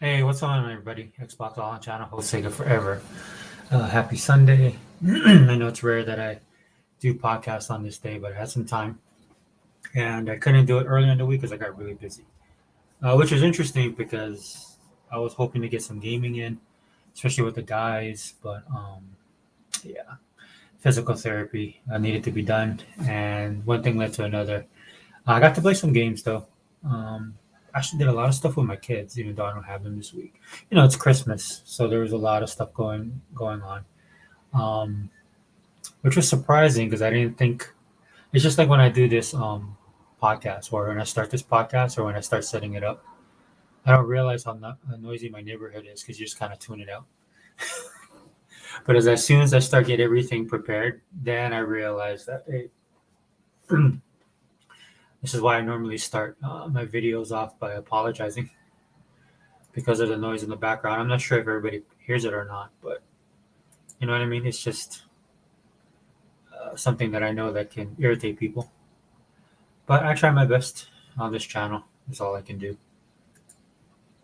Hey, what's going on, everybody? Xbox All on channel, host Sega Forever. Happy Sunday. I know it's rare that I do podcasts on this day, but I had some time and I couldn't do it earlier in the week because I got really busy. Which is interesting because I was hoping to get some gaming in, especially with the guys, but yeah, physical therapy needed to be done, and one thing led to another. I got to play some games though. Um, Actually, did a lot of stuff with my kids, even though I don't have them this week. It's Christmas, so there was a lot of stuff going on, um, which was surprising because I didn't think. It's just like when I do this podcast, or when I start this podcast, or when I start setting it up. I don't realize how noisy my neighborhood is because you just kind of tune it out. But as soon as I start get everything prepared, then I realize that hey, this is why I normally start my videos off by apologizing because of the noise in the background. I'm not sure if everybody hears it or not, but you know what I mean? It's just something that I know that can irritate people. But I try my best on this channel. That's all I can do.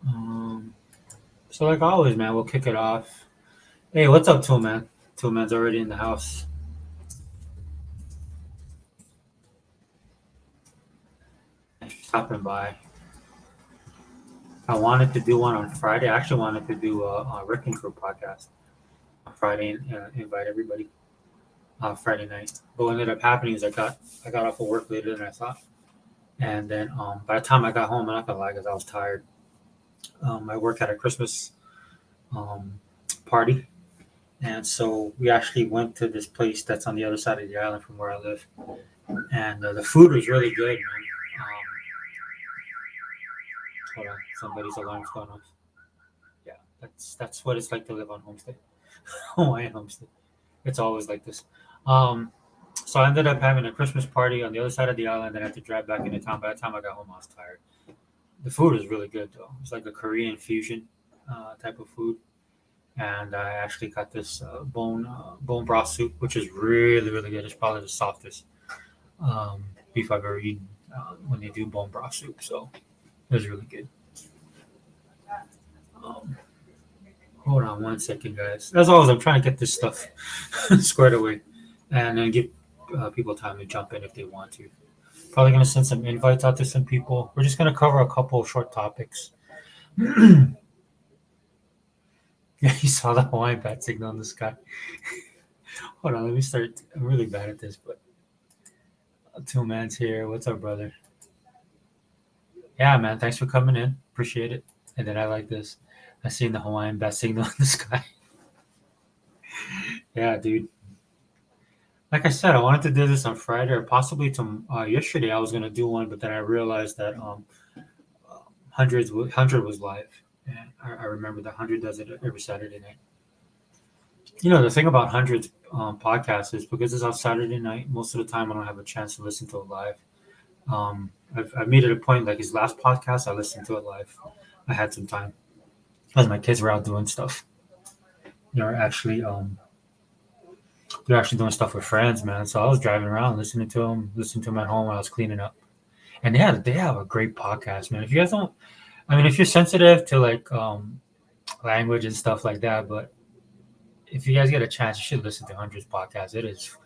Um, so, like always, man, we'll kick it off. Hey, what's up, Tool Man? Tool Man's already in the house. Thanks for stopping by. I wanted to do one on Friday. I actually wanted to do a Rick and Crew podcast on Friday and invite everybody Friday night. But what ended up happening is I got off of work later than I thought, and then by the time I got home, I'm not gonna lie, because I was tired. I work at a Christmas um, party, and so we actually went to this place that's on the other side of the island from where I live, and the food was really good. Man. Hold on, somebody's alarm's going off. Yeah, that's what it's like to live on homestay, Hawaiian homestay. It's always like this. Um, so I ended up having a Christmas party on the other side of the island, and I had to drive back into town. By the time I got home, I was tired. The food is really good though. It's like a Korean fusion type of food, and I actually got this bone broth soup, which is really good. It's probably the softest beef I've ever eaten when they do bone broth soup. So it was really good. Um, Hold on one second, guys. As always, I'm trying to get this stuff squared away, and then give people time to jump in if they want to. Probably gonna send some invites out to some people. We're just gonna cover a couple of short topics. Yeah, you saw the Hawaiian bat signal in the sky. Hold on, let me start. I'm really bad at this, but Two Man's here. What's up, brother? Yeah, man. Thanks for coming in. Appreciate it. And then I like this. I seen the Hawaiian bat signal in the sky. Yeah, dude. Like I said, I wanted to do this on Friday or possibly to yesterday. I was gonna do one, but then I realized that hundred was live, and I remember that hundred does it every Saturday night. The thing about hundreds podcast is because it's on Saturday night. Most of the time, I don't have a chance to listen to it live. I've made it a point. Like his last podcast, I listened to it live. I had some time as my kids were out doing stuff. They're actually they're actually doing stuff with friends, man. So I was driving around listening to them at home while I was cleaning up. And they have a great podcast, man. If you guys don't, I mean, if you're sensitive to like language and stuff like that, but if you guys get a chance, you should listen to Hundreds podcast. It is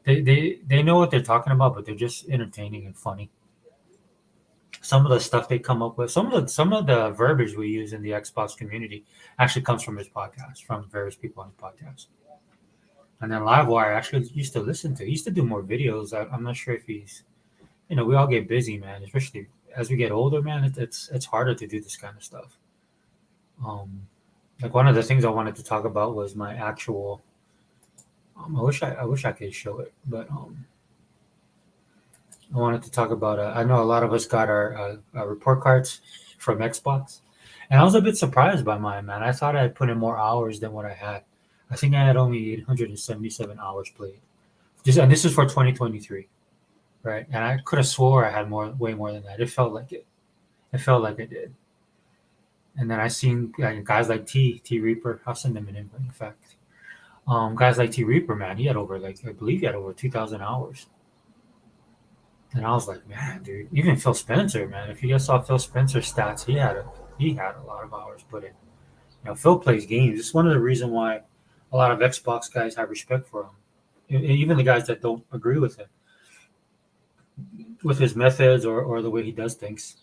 they know what they're talking about, but they're just entertaining and funny. Some of the stuff they come up with, some of the verbiage we use in the Xbox community actually comes from his podcast, from various people on his podcast. And then Livewire I actually used to listen to. He used to do more videos. I'm not sure if he's, we all get busy, man. Especially as we get older, man. It's harder to do this kind of stuff. Um, like one of the things I wanted to talk about was my actual. I wish I could show it, but I wanted to talk about. I know a lot of us got our report cards from Xbox, and I was a bit surprised by mine, man. I thought I had put in more hours than what I had. I think I had only 877 hours played. And this is for 2023, right? And I could have swore I had way more than that. It felt like it. It felt like I did. And then I seen like guys like T Reaper. I'll send him an invite. In fact, guys like T Reaper, man, he had over like I believe he had over 2,000 hours. And I was like, man, dude. Even Phil Spencer, man. If you guys saw Phil Spencer's stats, he had He had a lot of hours put in. Phil plays games. It's one of the reasons why a lot of Xbox guys have respect for him. Even the guys that don't agree with him, with his methods or the way he does things.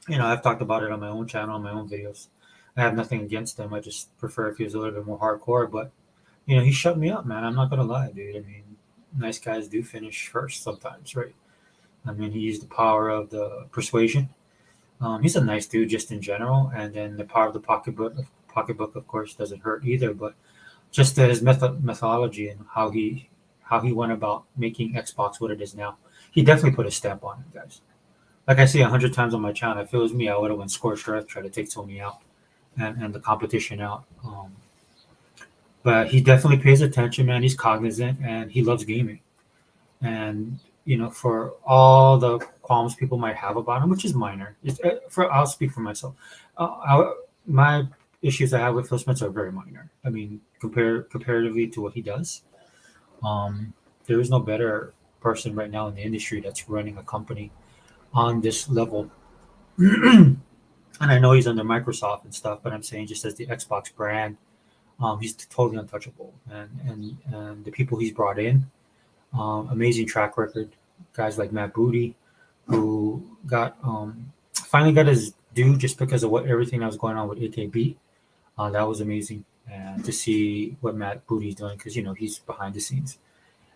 I've talked about it on my own channel, on my own videos. I have nothing against him. I just prefer if he was a little bit more hardcore. But he shut me up, man. I'm not gonna lie, dude. I mean, nice guys do finish first sometimes, right? I mean, he used the power of the persuasion. He's a nice dude just in general, and then the power of the pocketbook, of course, doesn't hurt either. But just his methodology and how he went about making Xbox what it is now, he definitely put a stamp on it, guys. Like I say 100 times on my channel, if it was me, I would have went scorched earth, try to take Sony out and the competition out. But he definitely pays attention, man. He's cognizant and he loves gaming. And for all the qualms people might have about him, which is minor, I'll speak for myself. My issues I have with Phil Spencer are very minor. I mean, comparatively to what he does, there is no better person right now in the industry that's running a company on this level. And I know he's under Microsoft and stuff, but I'm saying just as the Xbox brand, he's totally untouchable. And the people he's brought in, amazing track record. Guys like Matt Booty, who got finally got his due just because of what everything that was going on with AKB. That was amazing, and to see what Matt Booty's doing because he's behind the scenes.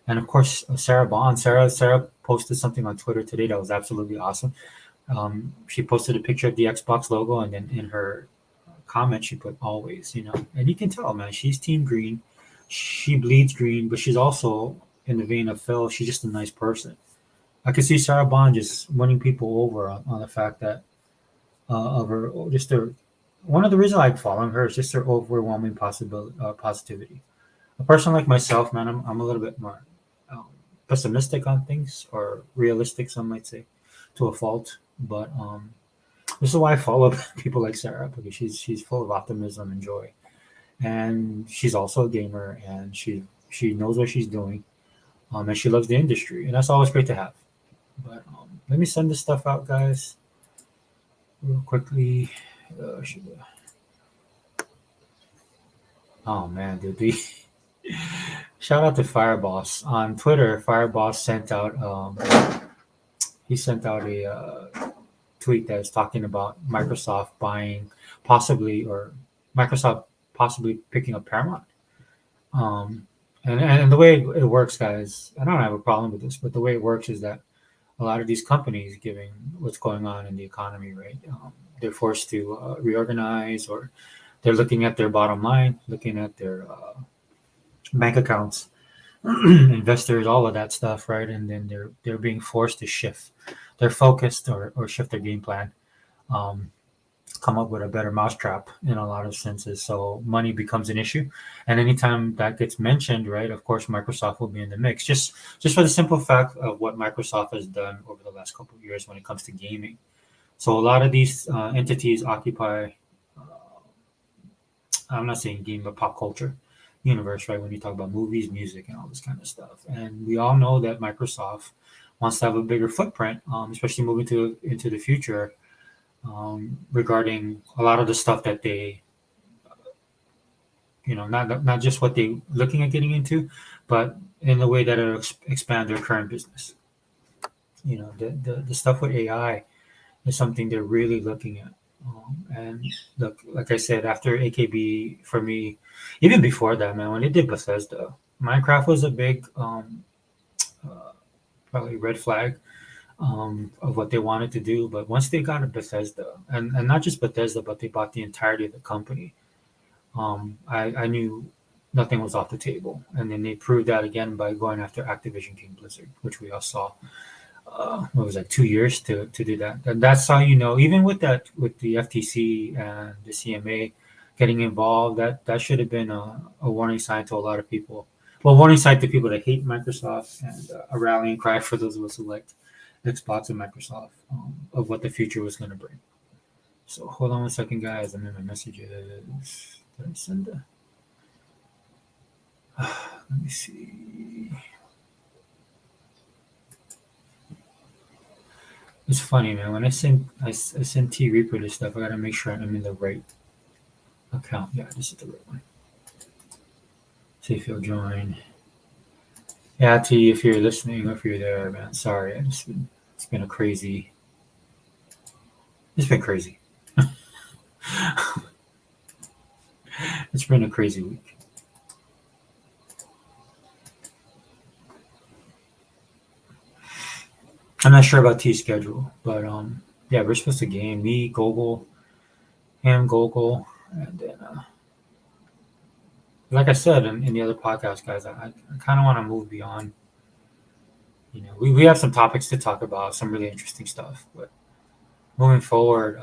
And of course, Sarah Bond. Sarah posted something on Twitter today that was absolutely awesome. She posted a picture of the Xbox logo, and then in her comment she put always. And you can tell, man, she's Team Green. She bleeds green, but she's also in the vein of Phil. She's just a nice person. I could see Sarah Bond just winning people over on the fact that of her just her. One of the reasons I like following her is just her overwhelming positivity. A person like myself, man, I'm a little bit more um, pessimistic on things or realistic, some might say, to a fault. But this is why I follow people like Sarah because she's full of optimism and joy, and she's also a gamer and she knows what she's doing, and she loves the industry, and that's always great to have. But let me send this stuff out, guys, real quickly. Oh man, dude, shout out to Fireboss on Twitter. Fireboss sent out he sent out a tweet that's talking about Microsoft buying possibly or Microsoft possibly picking up Paramount. Um, and the way it works, guys, I don't have a problem with this, but the way it works is that a lot of these companies, given what's going on in the economy, right, they're forced to reorganize or they're looking at their bottom line, looking at their bank accounts, investors, all of that stuff, right? And then they're being forced to shift their focus or shift their game plan, um, come up with a better mousetrap in a lot of senses. So money becomes an issue, and anytime that gets mentioned, right, of course, Microsoft will be in the mix. Just for the simple fact of what Microsoft has done over the last couple of years when it comes to gaming. So a lot of these entities occupy. Uh, I'm not saying game, but pop culture universe, right? When you talk about movies, music, and all this kind of stuff, and we all know that Microsoft wants to have a bigger footprint, especially moving to into the future, regarding a lot of the stuff that they, not just what they looking at getting into, but in the way that it'll expand their current business. The stuff with AI is something they're really looking at. And look, like I said, after AKB, for me, even before that, man, when they did Bethesda, Minecraft was a big, uh, probably red flag of what they wanted to do. But once they got a Bethesda, and not just Bethesda, but they bought the entirety of the company, I knew nothing was off the table. And then they proved that again by going after Activision King Blizzard, which we all saw what was that 2 years to do that. And that's how even with that with the FTC and the CMA getting involved, that should have been a warning sign to a lot of people. Well, warning sign to people that hate Microsoft and a rallying cry for those of us who liked Xbox and Microsoft, of what the future was going to bring. So hold on one second, guys. I'm in my messages. Did I send that? Let me see. It's funny, man. When I send T Reaper this stuff, I gotta make sure I'm in the right account. Yeah, this is the right one. See if you'll join. Yeah, T, if you're listening or if you're there, man. Sorry, it's been a crazy. It's been crazy. It's been a crazy week. I'm not sure about T's schedule, but yeah, we're supposed to game me, Gogol, him, Gogol, and then like I said in the other podcast, guys, I kind of want to move beyond. We have some topics to talk about, some really interesting stuff, but moving forward,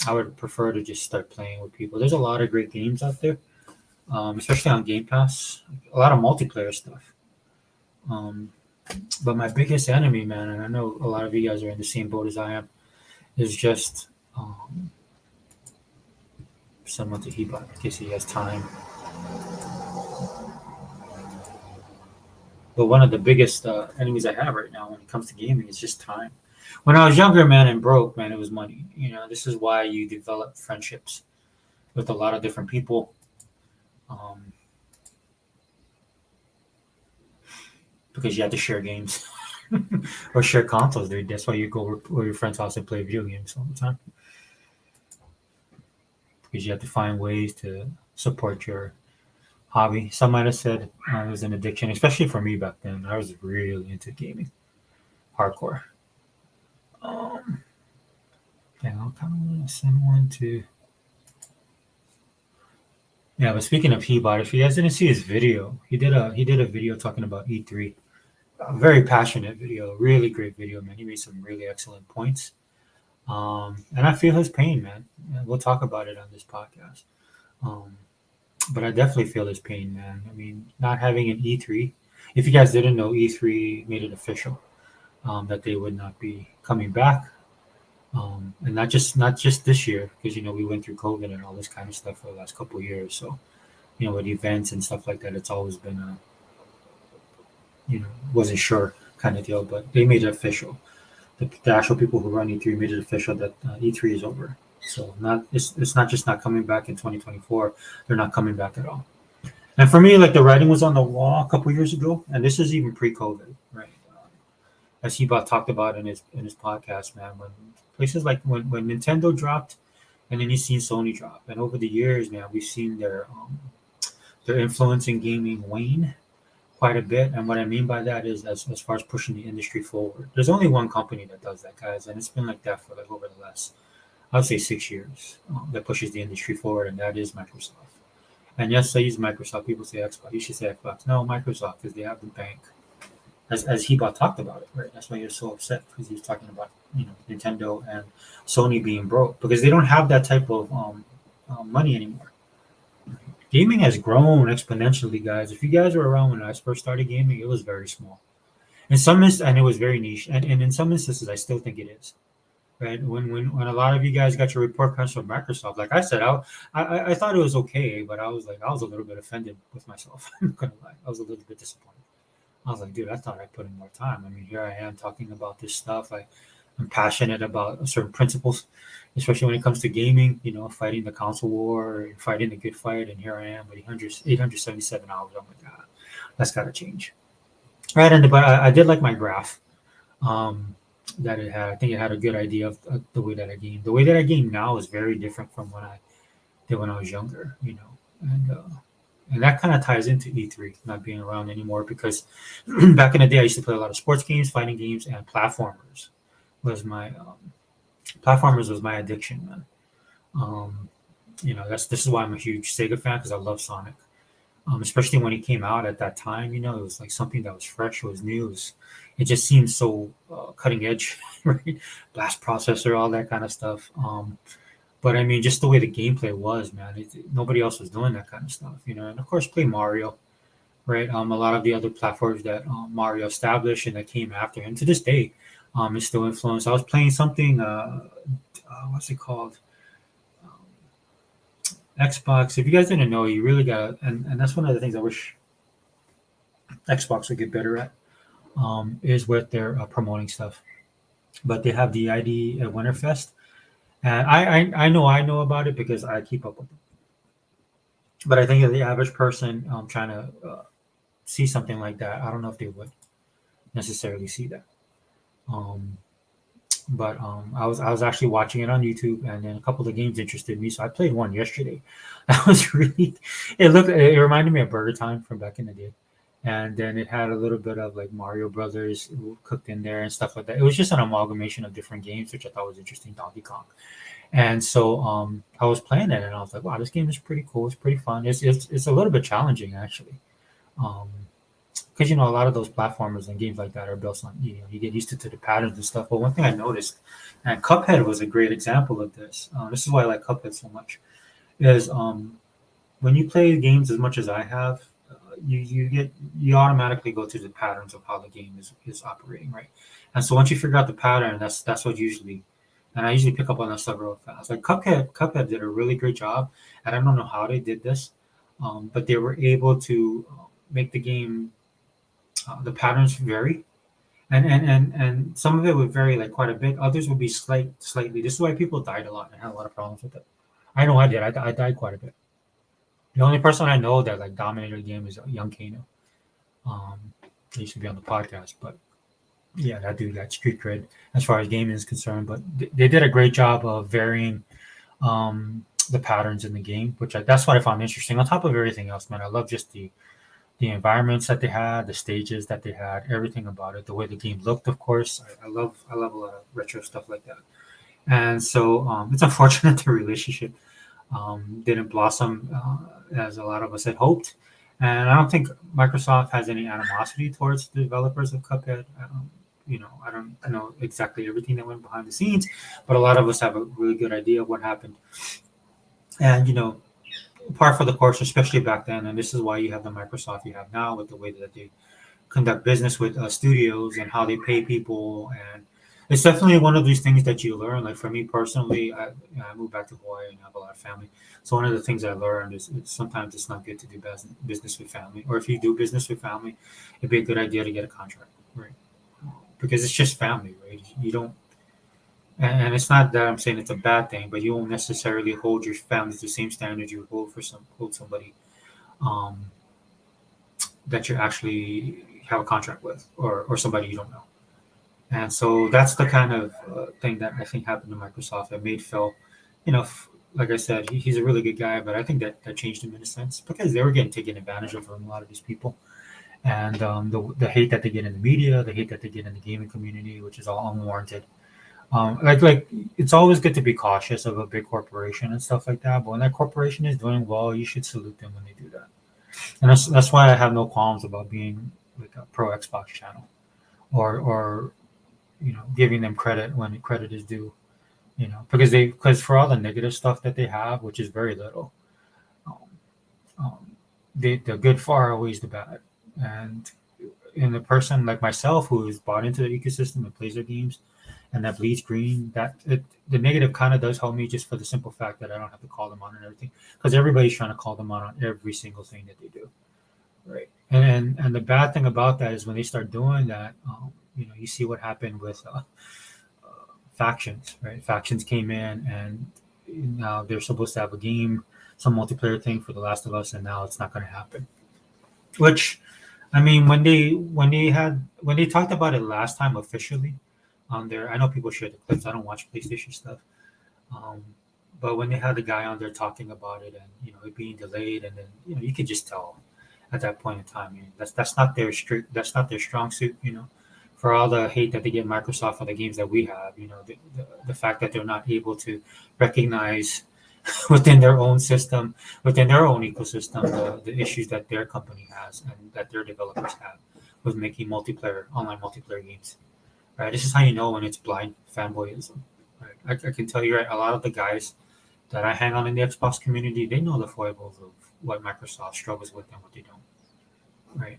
I would prefer to just start playing with people. There's a lot of great games out there, especially on Game Pass. A lot of multiplayer stuff. Um, but my biggest enemy, man, and I know a lot of you guys are in the same boat as I am, is just someone to Hebot in case he has time. But one of the biggest enemies I have right now when it comes to gaming is just time. When I was younger, man, and broke, man, it was money. This is why you develop friendships with a lot of different people. Because you have to share games or share consoles, dude. That's why you go over your friend's house and play video games all the time. Because you have to find ways to support your hobby. Some might have said it was an addiction, especially for me back then. I was really into gaming, hardcore. Yeah, I kind of want to send one to. Yeah, but speaking of Hebot, if you guys didn't see his video, he did a video talking about E3. A very passionate video, really great video, man. He made some really excellent points. And I feel his pain, man. We'll talk about it on this podcast. Um, but I definitely feel his pain, man. I mean, not having an E3. If you guys didn't know, E3 made it official that they would not be coming back, and not just this year because we went through COVID and all this kind of stuff for the last couple of years. So with events and stuff like that, it's always been a wasn't sure kind of deal. But they made it official. The actual people who run E3 made it official that E3 is over. So it's not just not coming back in 2024. They're not coming back at all. And for me, like the writing was on the wall a couple years ago, and this is even pre-COVID, right? As Hebot talked about in his podcast, man, when places like when Nintendo dropped, and then you've seen Sony drop, and over the years, man, we've seen their influence in gaming wane quite a bit. And what I mean by that is as far as pushing the industry forward. There's only one company that does that, guys, and it's been like that for like over the last, I would say, 6 years that pushes the industry forward, and that is Microsoft. And yes, I use Microsoft. People say Xbox. You should say Xbox. No, Microsoft, because they have the bank. As Hebot talked about it, right? That's why he was so upset because he was talking about Nintendo and Sony being broke because they don't have that type of money anymore. Gaming has grown exponentially, guys. If you guys were around when I first started gaming, it was very small. And it was very niche. And in some instances, I still think it is. Right? When a lot of you guys got your report cards from Microsoft, like I said, I thought it was okay, but I was a little bit offended with myself. I'm not gonna lie. I was a little bit disappointed. I was like, dude, I thought I put in more time. I mean, here I am talking about this stuff. I'm passionate about certain principles, especially when it comes to gaming, fighting the console war and fighting the good fight. And here I am with 877 hours. I'm like, that's got to change. Right. But I did like my graph that it had. I think it had a good idea of the way that I game. The way that I game now is very different from when I did when I was younger, and that kind of ties into E3 not being around anymore because back in the day I used to play a lot of sports games, fighting games, and platformers was my addiction, man. This is why I'm a huge Sega fan because I love Sonic, especially when he came out at that time. It was like something that was fresh, it was new, it just seemed so cutting edge, right? Blast processor, all that kind of stuff. But I mean, just the way the gameplay was, man, nobody else was doing that kind of stuff, And of course, play Mario, right? A lot of the other platforms that Mario established and that came after him to this day is still influenced. I was playing something, what's it called? Xbox. If you guys didn't know, you really got, and that's one of the things I wish Xbox would get better at, is with their promoting stuff. but they have the ID at Winterfest, and I know about it because I keep up with them. But I think that the average person trying to see something like that, I don't know if they would necessarily see that. Um, but I was actually watching it on YouTube, and then a couple of games interested me, so I played one yesterday. That was really it reminded me of Burger Time from back in the day, and then it had a little bit of like Mario Brothers cooked in there and stuff like that. It was just an amalgamation of different games, which I thought was interesting. Donkey Kong, and so I was playing it, and I was like, wow, this game is pretty cool. It's pretty fun. It's a little bit challenging actually. Um, because a lot of those platformers and games like that are built on you get used to the patterns and stuff. But one thing I noticed, and Cuphead was a great example of this. This is why I like Cuphead so much. Is when you play games as much as I have, you automatically go to the patterns of how the game is operating, right? And so once you figure out the pattern, that's what usually, and I usually pick up on that stuff real fast. Like Cuphead did a really great job, and I don't know how they did this, but they were able to make the game the patterns vary, and some of it would vary like quite a bit. Others would be slightly. This is why people died a lot and had a lot of problems with it. I know I did. I died quite a bit. The only person I know that like dominated the game is Young Kano. Um, he used to be on the podcast, but yeah, that dude got street cred as far as gaming is concerned. But they did a great job of varying the patterns in the game, that's what I found interesting. On top of everything else, man, I love just the environments that they had, the stages that they had, everything about it, the way the game looked. Of course, I love a lot of retro stuff like that. And so it's unfortunate the relationship didn't blossom as a lot of us had hoped. And I don't think Microsoft has any animosity towards the developers of Cuphead. I don't know exactly everything that went behind the scenes, but a lot of us have a really good idea of what happened. And par for the course, especially back then. And this is why you have the Microsoft you have now with the way that they conduct business with studios and how they pay people. And it's definitely one of these things that you learn. Like for me personally, I moved back to Hawaii and I have a lot of family. So one of the things I learned is sometimes it's not good to do business with family, or if you do business with family, it'd be a good idea to get a contract, right? Because it's just family, right? You don't, and it's not that I'm saying it's a bad thing, but you won't necessarily hold your family to the same standards you hold somebody um, that you actually have a contract with, or somebody you don't know. And so that's the kind of thing that I think happened to Microsoft that made Phil, like I said, he's a really good guy, but I think that changed him in a sense because they were getting taken advantage of from a lot of these people. And the hate that they get in the media, the hate that they get in the gaming community, which is all unwarranted. Like it's always good to be cautious of a big corporation and stuff like that. But when that corporation is doing well, you should salute them when they do that. And that's why I have no qualms about being like a pro Xbox channel, or giving them credit when credit is due. Because for all the negative stuff that they have, which is very little, um, the good far outweighs the bad. And in a person like myself who is bought into the ecosystem and plays their games and that bleeds green, the negative kind of does help me just for the simple fact that I don't have to call them on and everything, because everybody's trying to call them on every single thing that they do, right? And the bad thing about that is when they start doing that, you see what happened with factions, right? Factions came in, and now they're supposed to have a game, some multiplayer thing for The Last of Us, and now it's not going to happen. Which, I mean, when they talked about it last time officially on there, I know people share the clips. I don't watch PlayStation stuff, um, but when they had the guy on there talking about it and it being delayed, and then you could just tell at that point in time, that's not their strong suit. For all the hate that they get Microsoft for the games that we have, the fact that they're not able to recognize within their own system, within their own ecosystem, the issues that their company has and that their developers have with making online multiplayer games. Right, this is how you know when it's blind fanboyism. Right, I can tell you, right, a lot of the guys that I hang on in the Xbox community, they know the foibles of what Microsoft struggles with and what they don't. Right,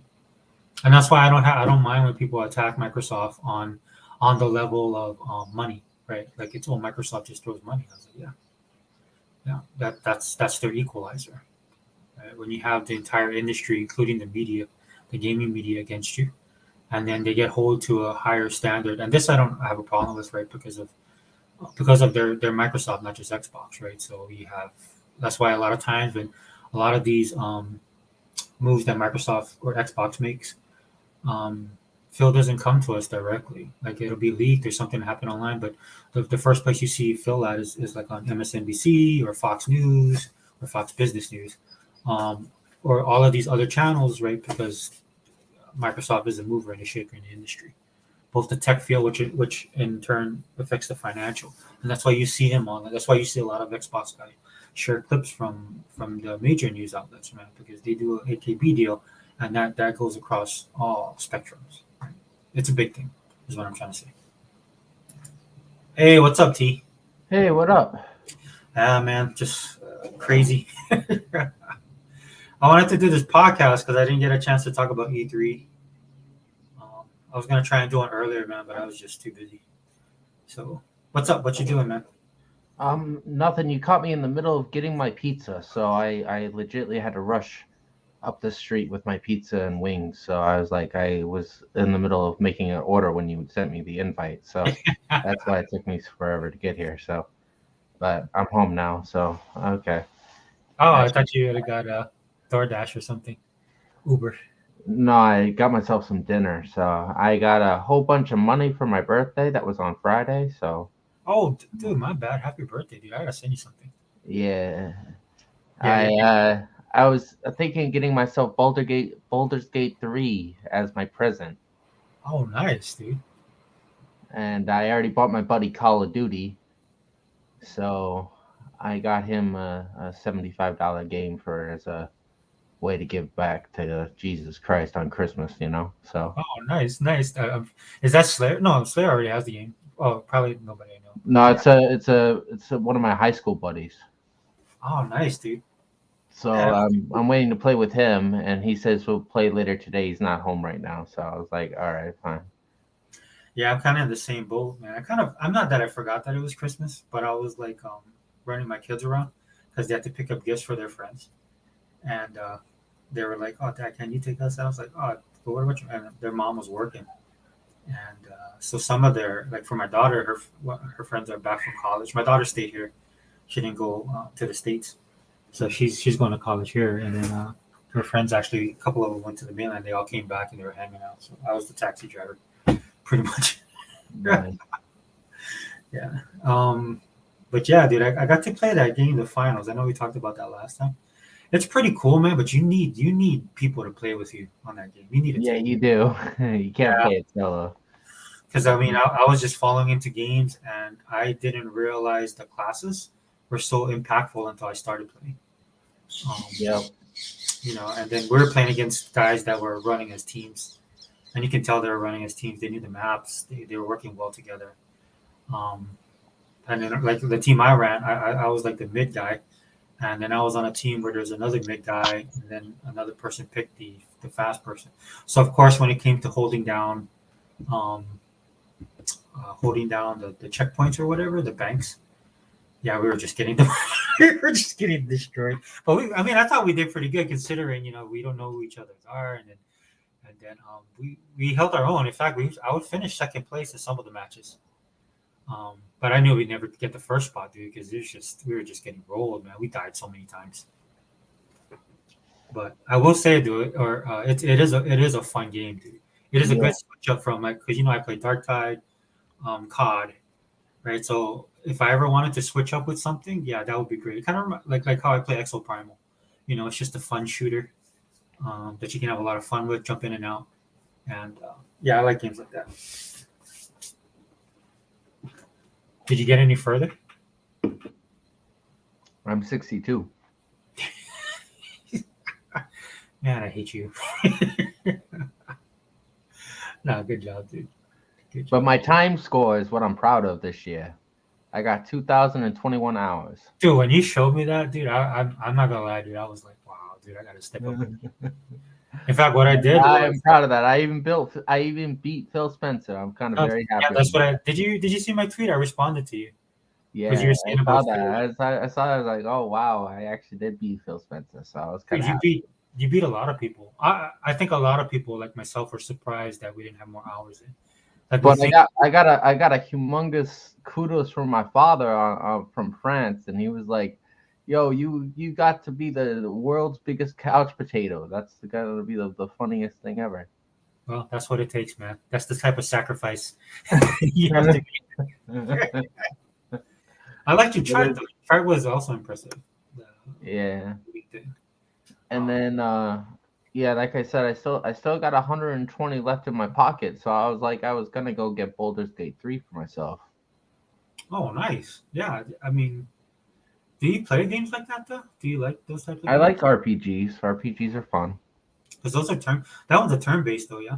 and that's why I don't mind when people attack Microsoft on the level of money. Right, like it's Microsoft just throws money. I was like, yeah, yeah, that's their equalizer. Right? When you have the entire industry, including the media, the gaming media, against you, and then they get hold to a higher standard. And this I don't have a problem with, right? Because of their Microsoft, not just Xbox, right? So you have that's why a lot of times when a lot of these moves that Microsoft or Xbox makes, um, Phil doesn't come to us directly. Like it'll be leaked or something happen online, but the first place you see Phil at is like on MSNBC or Fox News or Fox Business News, or all of these other channels, right? Because Microsoft is a mover and a shaker in the industry, both the tech field, which in turn affects the financial, and that's why you see him on. That's why you see a lot of Xbox guys share clips from the major news outlets, man, because they do a AKB deal, and that goes across all spectrums. Right? It's a big thing, is what I'm trying to say. Hey, what's up, T? Hey, what up? Ah, man, just crazy. I wanted to do this podcast because I didn't get a chance to talk about E3. I was gonna try and do it earlier, man, but I was just too busy. So, what's up? What you doing, man? Nothing. You caught me in the middle of getting my pizza, so I legitly had to rush up the street with my pizza and wings. So I was in the middle of making an order when you sent me the invite. So that's why it took me forever to get here. So, but I'm home now. So okay. Oh, I, I thought you would have got a DoorDash or something. Uber. no, I got myself some dinner. So I got a whole bunch of money for my birthday. That was on Friday. So Oh, dude, my bad. Happy birthday, dude. I gotta send you something. yeah, Yeah, I yeah. uh I was thinking of getting myself Baldur's Gate 3 as my present, Oh, nice, dude. and I already bought my buddy Call of Duty, so I got him a $75 game for as a way to give back to Jesus Christ on Christmas, you know. So Oh, nice, nice. Is that Slayer? No, Slayer already has the game. Oh, probably nobody I know. no, it's one of my high school buddies. Oh, nice, dude. So Yeah, I'm waiting to play with him, and he says we'll play later today. He's not home right now, so I was like, all right, fine. yeah. I'm kind of in the same boat, man. I'm not that I forgot that it was Christmas, but I was like, running my kids around because they had to pick up gifts for their friends, and they were like, "Oh, Dad, can you take us?" I was like, "Oh, but what about you?" And their mom was working, and so some of their like for my daughter, her friends are back from college. My daughter stayed here; she didn't go to the states, so she's going to college here. And then her friends actually, a couple of them went to the mainland. They all came back and they were hanging out. So I was the taxi driver, pretty much. Nice. Yeah. But yeah, dude, I got to play that game, the finals. I know we talked about that last time. It's pretty cool, man. But you need people to play with you on that game. You need a Yeah, team. you do. You can't Yeah. play it solo. Because I mean, I was just falling into games, and I didn't realize the classes were so impactful until I started playing. Um, Yep. and then we were playing against guys that were running as teams, and you can tell they were running as teams. They knew the maps. They were working well together. Um, and then like the team I ran, I was like the mid guy, and then I was on a team where there's another mid guy, and then another person picked the fast person. So of course, when it came to um, holding down the checkpoints or whatever, the banks. Yeah, we were just getting them. We were just getting destroyed. But I mean, I thought we did pretty good considering we don't know who each other are, and then we held our own. In fact, I would finish second place in some of the matches. But I knew we'd never get the first spot, dude, because we were just getting rolled, man. We died so many times. But I will say, dude, or it is a fun game, dude. It is a Yeah. good switch up from like because I play Dark Tide, COD, right? So if I ever wanted to switch up with something, yeah, that would be great. Kind of like how I play Exo Primal. It's just a fun shooter that you can have a lot of fun with, jump in and out, and yeah, I like games like that. Did you get any further? I'm 62. Man, I hate you. No, good job, dude. Good But job, my time score is what I'm proud of this year. I got 2,021 hours. dude. When you showed me that, dude, I'm not gonna lie, dude. I was like, wow, dude, I gotta step up my game. In fact, what I did I am was, proud of that. I even beat Phil Spencer. I'm kind of very yeah, happy that's with what that. I did. You see my tweet? I responded to you because you Yeah, were I saying saw about that. Phil. I saw I was like, oh wow, I actually did beat Phil Spencer. So I was kind Dude, of you happy. You beat a lot of people. I think a lot of people like myself were surprised that we didn't have more hours in. Like we But think, I got a humongous kudos from my father from France, and he was like, "Yo, you got to be the world's biggest couch potato. That's gonna be the funniest thing ever." well, that's what it takes, man. That's the type of sacrifice you have to. I like you tried though. Tried was also impressive. The Yeah, week thing. and then yeah, like I said, I still got 120 left in my pocket, so I was like, I was gonna go get Baldur's Gate 3 for myself. Oh, nice. Yeah, I mean, do you play games like that though? Do you like those types of I games? like RPGs. RPGs are fun. Because those are turn. That one's a turn based though. Yeah,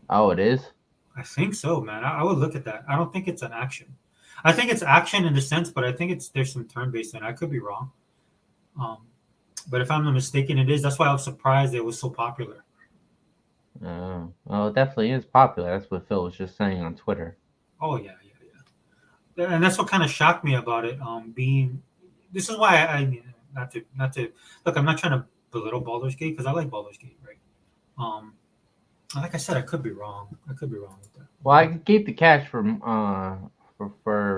Oh, it is. I think so, man. I would look at that. I don't think it's an action. I think it's action in the sense, but I think it's there's some turn based in it. I could be wrong. Um, but if I'm not mistaken, it is. That's why I was surprised it was so popular. Well, it definitely is popular. That's what Phil was just saying on Twitter. Oh yeah, yeah. And that's what kind of shocked me about it. Being this is why I mean, not to look. I'm not trying to belittle Baldur's Gate because I like Baldur's Gate, right? Um, like I said, I could be wrong. I could be wrong with that. Well, I could keep the cash for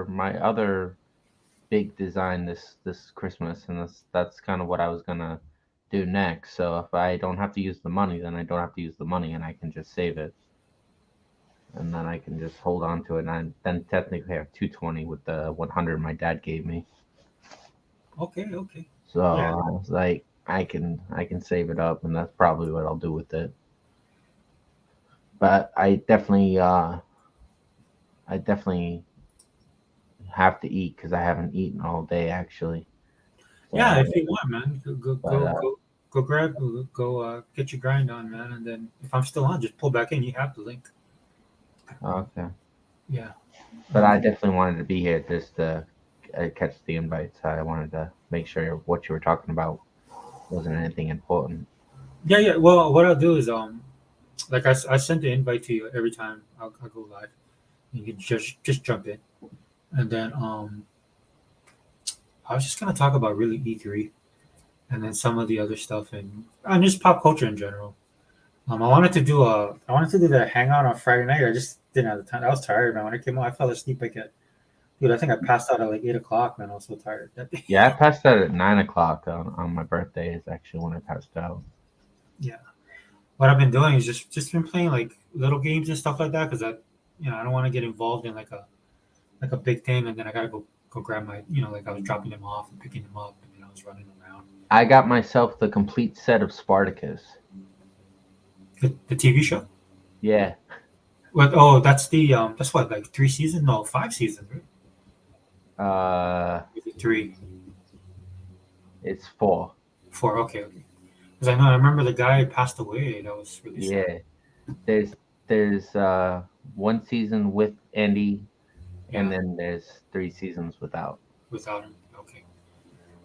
my other big design this Christmas, and that's kind of what I was gonna do next. So if I don't have to use the money, then I don't have to use the money, and I can just save it, and then I can just hold on to it, and I then technically have 220 with the 100 my dad gave me. Okay, okay. So Yeah, I was like, I can save it up, and that's probably what I'll do with it. But I definitely have to eat because I haven't eaten all day actually. yeah. So, If you want, man, but go grab, go get your grind on, man. And then if I'm still on, just pull back in. You have the link. okay. Yeah. But I definitely wanted to be here just to catch the invites. I wanted to make sure what you were talking about wasn't anything important. Yeah, yeah. Well, what I'll do is like I send the invite to you every time I'll go live. You can just jump in, and then I was just gonna talk about really E3 and then some of the other stuff and just pop culture in general. I wanted to do the hangout on Friday night. I just didn't have the time. I was tired, man. When I came home, I fell asleep like at dude. I think I passed out at like 8 o'clock, man. I was so tired that day. Yeah, I passed out at 9 o'clock on my birthday. Is actually when I passed out. Yeah. What I've been doing is just been playing like little games and stuff like that because I don't want to get involved in like a big thing and then I gotta go grab my like I was dropping them off and picking them up and then I was running around. I got myself the complete set of Spartacus. The TV show. Yeah, What? Oh, that's what like 3 seasons? No, 5 seasons, right? Is it three, it's 4. 4? Okay, okay. Because I remember the guy passed away. That was really sad. Yeah, there's one season with Andy, and Yeah, then there's 3 seasons without. without him. Okay.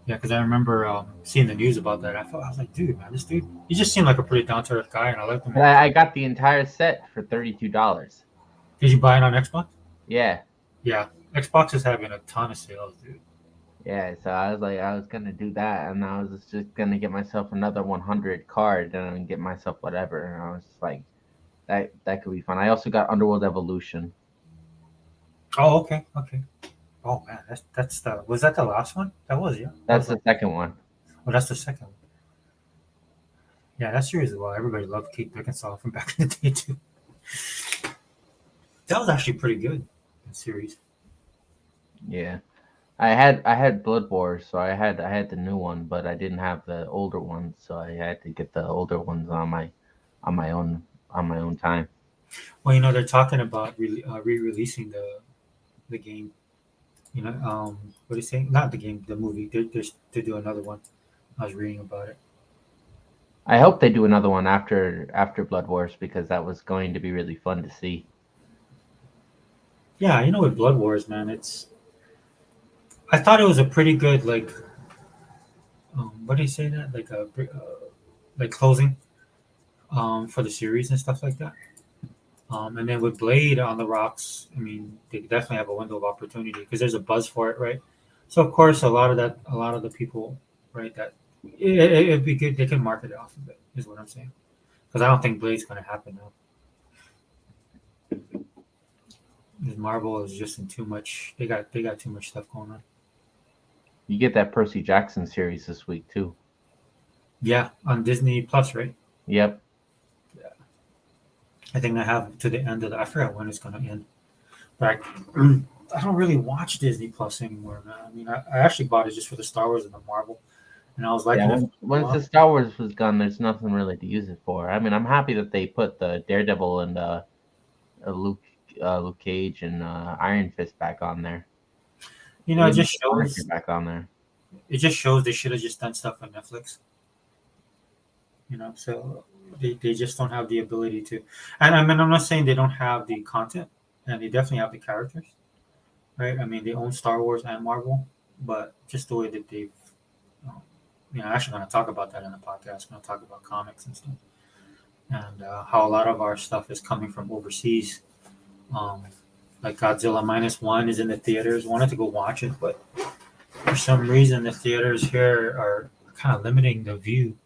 Yeah, because I remember seeing the news about that. I was like, dude, man, this dude, he just seemed like a pretty down to earth guy, and I liked him. But I got the entire set for $32. Did you buy it on Xbox? Yeah, Yeah, Xbox is having a ton of sales, dude. yeah. So I was like, I was gonna do that, and I was just gonna get myself another 100 card, and get myself whatever. And I was just like, that could be fun. I also got Underworld Evolution. Oh, okay, okay. Oh man, that's the was that the last one? That was yeah. That That's was the second one. that's the second one. Yeah, that series as well. Everybody loved Kate Beckinsale from back in the day too. That was actually pretty good. That series. Yeah. I had Blood Wars, so I had the new one, but I didn't have the older ones, so I had to get the older ones on my own on my own time. Well, they're talking about re-releasing the game. What do you say? Not the game, the movie. They're to do another one. I was reading about it. I hope they do another one after Blood Wars because that was going to be really fun to see. Yeah, with Blood Wars, man, I thought it was a pretty good what do you say that like closing for the series and stuff like that. And then with Blade on the rocks, I mean, they definitely have a window of opportunity because there's a buzz for it, right? So of course, a lot of the people, right, that It'd be good. They can market it off of it, is what I'm saying. Because I don't think Blade's going to happen now. Because Marvel is just in too much. They got too much stuff going on. You get that Percy Jackson series this week too. Yeah, on Disney Plus, right? Yep. Yeah. I think I have to the end of the. I forgot when it's going to end, but I don't really watch Disney Plus anymore, man. I mean, I actually bought it just for the Star Wars and the Marvel, and I was Yeah, liking it. once the Star Wars was gone, there's nothing really to use it for. I mean, I'm happy that they put the Daredevil and Luke Cage and Iron Fist back on there. You know, it Even just shows. back on there. It just shows they should have just done stuff on Netflix. You know, so they just don't have the ability to. And I mean, I'm not saying they don't have the content, and they definitely have the characters, right? I mean, they own Star Wars and Marvel, but just the way that they've, I'm actually going to talk about that in the podcast. I'm going to talk about comics and stuff, and how a lot of our stuff is coming from overseas. Um, like Godzilla minus one is in the theaters. Wanted to go watch it, but for some reason the theaters here are kind of limiting the view.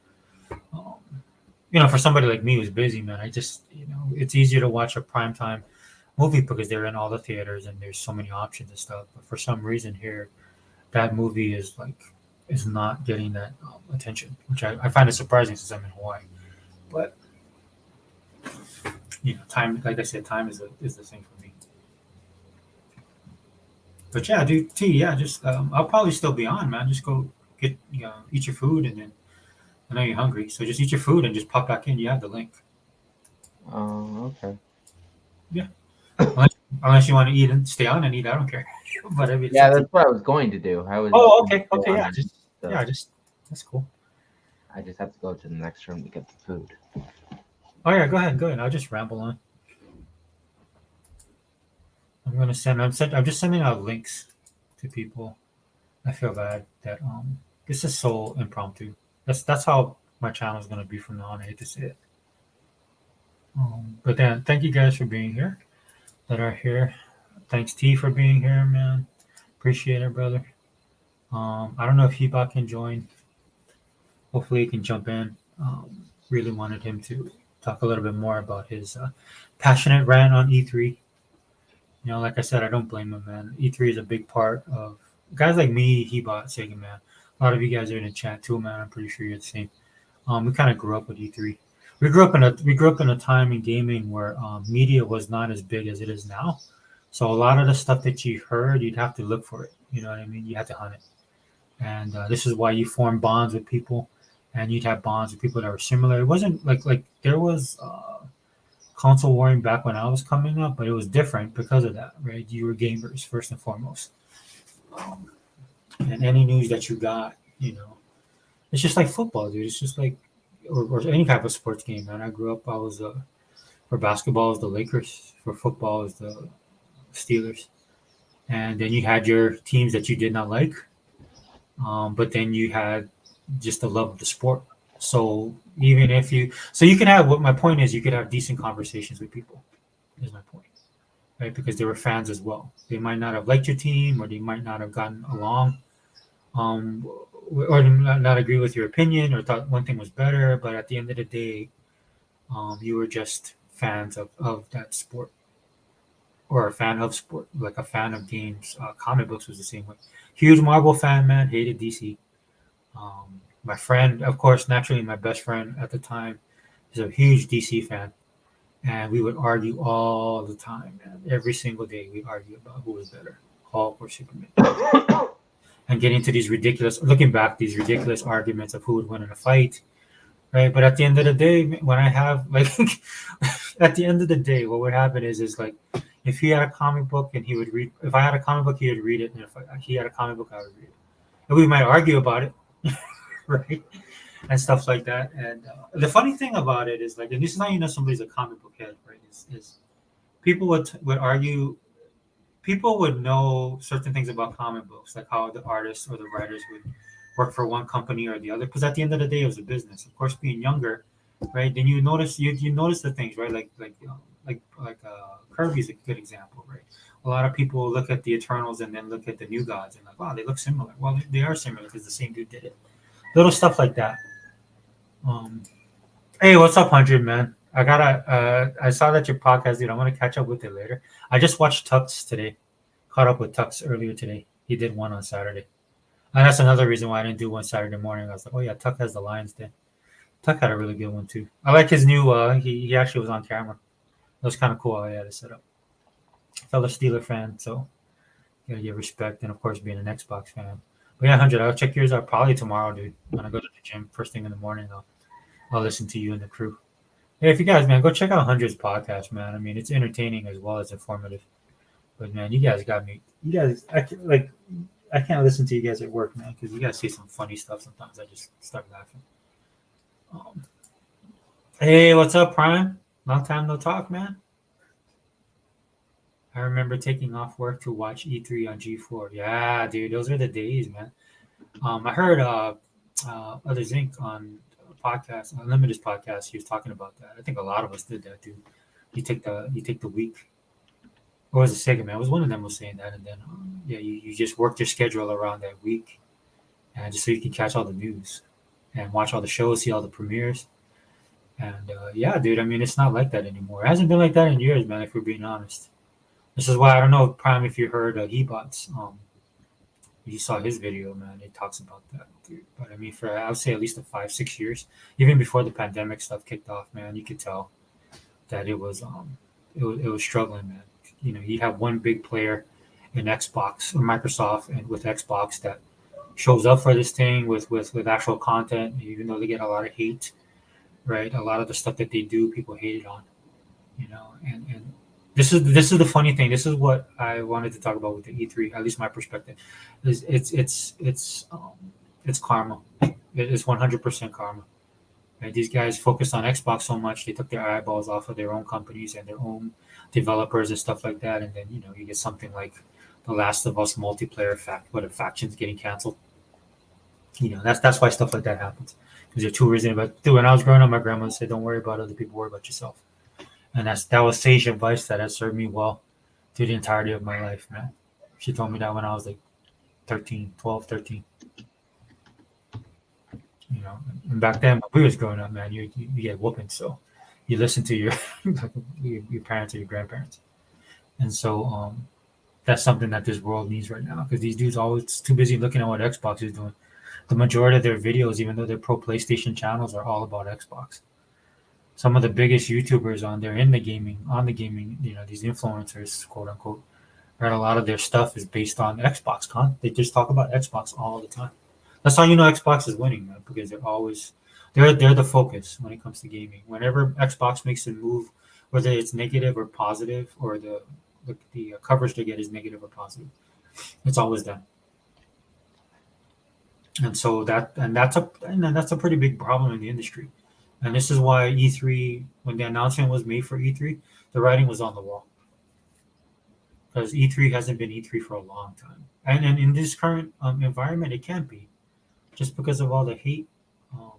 Um, for somebody like me who's busy, man, I just, it's easier to watch a primetime movie because they're in all the theaters and there's so many options and stuff. But for some reason here, that movie is not getting that attention, which I find it surprising since I'm in Hawaii. But time, like I said, time is the thing for me. But yeah, dude, T, yeah, just I'll probably still be on, man. Just go get eat your food, and then I know you're hungry, so just eat your food and just pop back in. You have the link. Oh, okay. Yeah. Unless you want to eat and stay on and eat, I don't care. But I mean, yeah, that's what I was going to do. I was. Oh, okay, yeah, just that's cool. I just have to go to the next room to get the food. Oh yeah, go ahead. I'll just ramble on. I'm just sending out links to people. I feel bad that this is so impromptu. That's how my channel is gonna be from now on. I hate to say it. But then thank you guys for being here. That are here. Thanks T for being here, man. Appreciate it, brother. I don't know if Heba can join. Hopefully he can jump in. Really wanted him to talk a little bit more about his passionate rant on E3. Like I said, I don't blame him, man. E3 is a big part of guys like me, Heba, Sega, man. A lot of you guys are in the chat too, man. I'm pretty sure you're the same. We kind of grew up with E3. We grew up in a time in gaming where media was not as big as it is now. So a lot of the stuff that you heard, you'd have to look for it. You know what I mean? You had to hunt it. And this is why you form bonds with people, and you'd have bonds with people that were similar. It wasn't like there was console warring back when I was coming up, but it was different because of that, right? You were gamers first and foremost. And any news that you got, it's just like football, dude. It's just like, or any type of sports game, man. I grew up, I was for basketball, it was the Lakers. For football, it was the Steelers. And then you had your teams that you did not like. But then you had just the love of the sport. So even if you can have, what my point is, you could have decent conversations with people, is my point, right? Because they were fans as well. They might not have liked your team, or they might not have gotten along, or not agree with your opinion, or thought one thing was better. But at the end of the day, you were just fans of that sport, or a fan of sport, like a fan of games. Comic books was the same way. Huge Marvel fan, man. Hated DC. My friend, of course, naturally, my best friend at the time is a huge DC fan, and we would argue all the time, man. Every single day, we'd argue about who was better, Hulk or Superman, and get into looking back, these ridiculous arguments of who would win in a fight, right? But at the end of the day, when I have at the end of the day, what would happen is like, if he had a comic book and he would read, if I had a comic book, he would read it, and if he had a comic book, I would read it, and we might argue about it. Right, and stuff like that. And the funny thing about it is, like, and this is how somebody's a comic book head, right? Is people would argue, people would know certain things about comic books, like how the artists or the writers would work for one company or the other, because at the end of the day, it was a business. Of course, being younger, right? Then you notice the things, right? Like Kirby's a good example, right? A lot of people look at the Eternals and then look at the New Gods and like, wow, they look similar. Well, they are similar because the same dude did it. little stuff like that. Hey, what's up, 100, man? I saw that your podcast, dude. I'm gonna catch up with it later. I just watched Tux today. Caught up with Tux earlier today. He did one on Saturday, and that's another reason why I didn't do one Saturday morning. I was like, oh yeah, Tuck has the Lions day. Tuck had a really good one too. I like his new. He actually was on camera. It was kind of cool how he had it set up. Fellow Steeler fan, so gotta give respect, and of course being an Xbox fan. But yeah, 100. I'll check yours out probably tomorrow, dude. When I go to the gym first thing in the morning, I'll listen to you and the crew. Hey, if you guys, man, go check out 100's podcast, man. I mean, it's entertaining as well as informative. But man, you guys got me. You guys, I can't listen to you guys at work, man, because you guys say some funny stuff. Sometimes I just start laughing. Um, hey, what's up, Prime? Long time no talk, man. I remember taking off work to watch E3 on G4. Yeah, dude, those are the days, man. I heard Other Zinc on a podcast, Unlimited's podcast. He was talking about that. I think a lot of us did that, dude. You take the week, or was it second man? It was one of them was saying that, and then yeah, you just work your schedule around that week, and just so you can catch all the news and watch all the shows, see all the premieres. And yeah, dude, I mean, it's not like that anymore. It hasn't been like that in years, man. If we're being honest, this is why I don't know, Prime, if you heard Hebots. You saw his video, man. It talks about that, dude. But I mean, for I would say at least a 5, 6 years, even before the pandemic stuff kicked off, man, you could tell that it was struggling, man. You know, you have one big player in Xbox or Microsoft, and with Xbox that shows up for this thing with actual content, even though they get a lot of hate, right? A lot of the stuff that they do, people hate it on, you know. And this is the funny thing. This is what I wanted to talk about with the E3. At least my perspective is it's karma. It's 100% karma. Right? These guys focused on Xbox so much, they took their eyeballs off of their own companies and their own developers and stuff like that. And then you get something like The Last of Us multiplayer factions getting canceled. That's why stuff like that happens. Because you're too reasonable. But dude, when I was growing up, my grandma said, "Don't worry about other people, worry about yourself." And that was sage advice that has served me well through the entirety of my life, man. She told me that when I was like 13, 12, 13. And back then when we was growing up, man, you get whooping, so you listen to your your parents or your grandparents. And so that's something that this world needs right now, because these dudes always too busy looking at what Xbox is doing. The majority of their videos, even though they're pro PlayStation channels, are all about Xbox. Some of the biggest YouTubers on the gaming, these influencers, quote unquote, right? A lot of their stuff is based on Xbox They just talk about Xbox all the time. That's how you know Xbox is winning, man, because they're the focus when it comes to gaming. Whenever Xbox makes a move, whether it's negative or positive, or the coverage they get is negative or positive, it's always them. And so that's a pretty big problem in the industry. And this is why E3, when the announcement was made for E3, the writing was on the wall. Because E3 hasn't been E3 for a long time. And in this current environment, it can't be. Just because of all the hate. Um,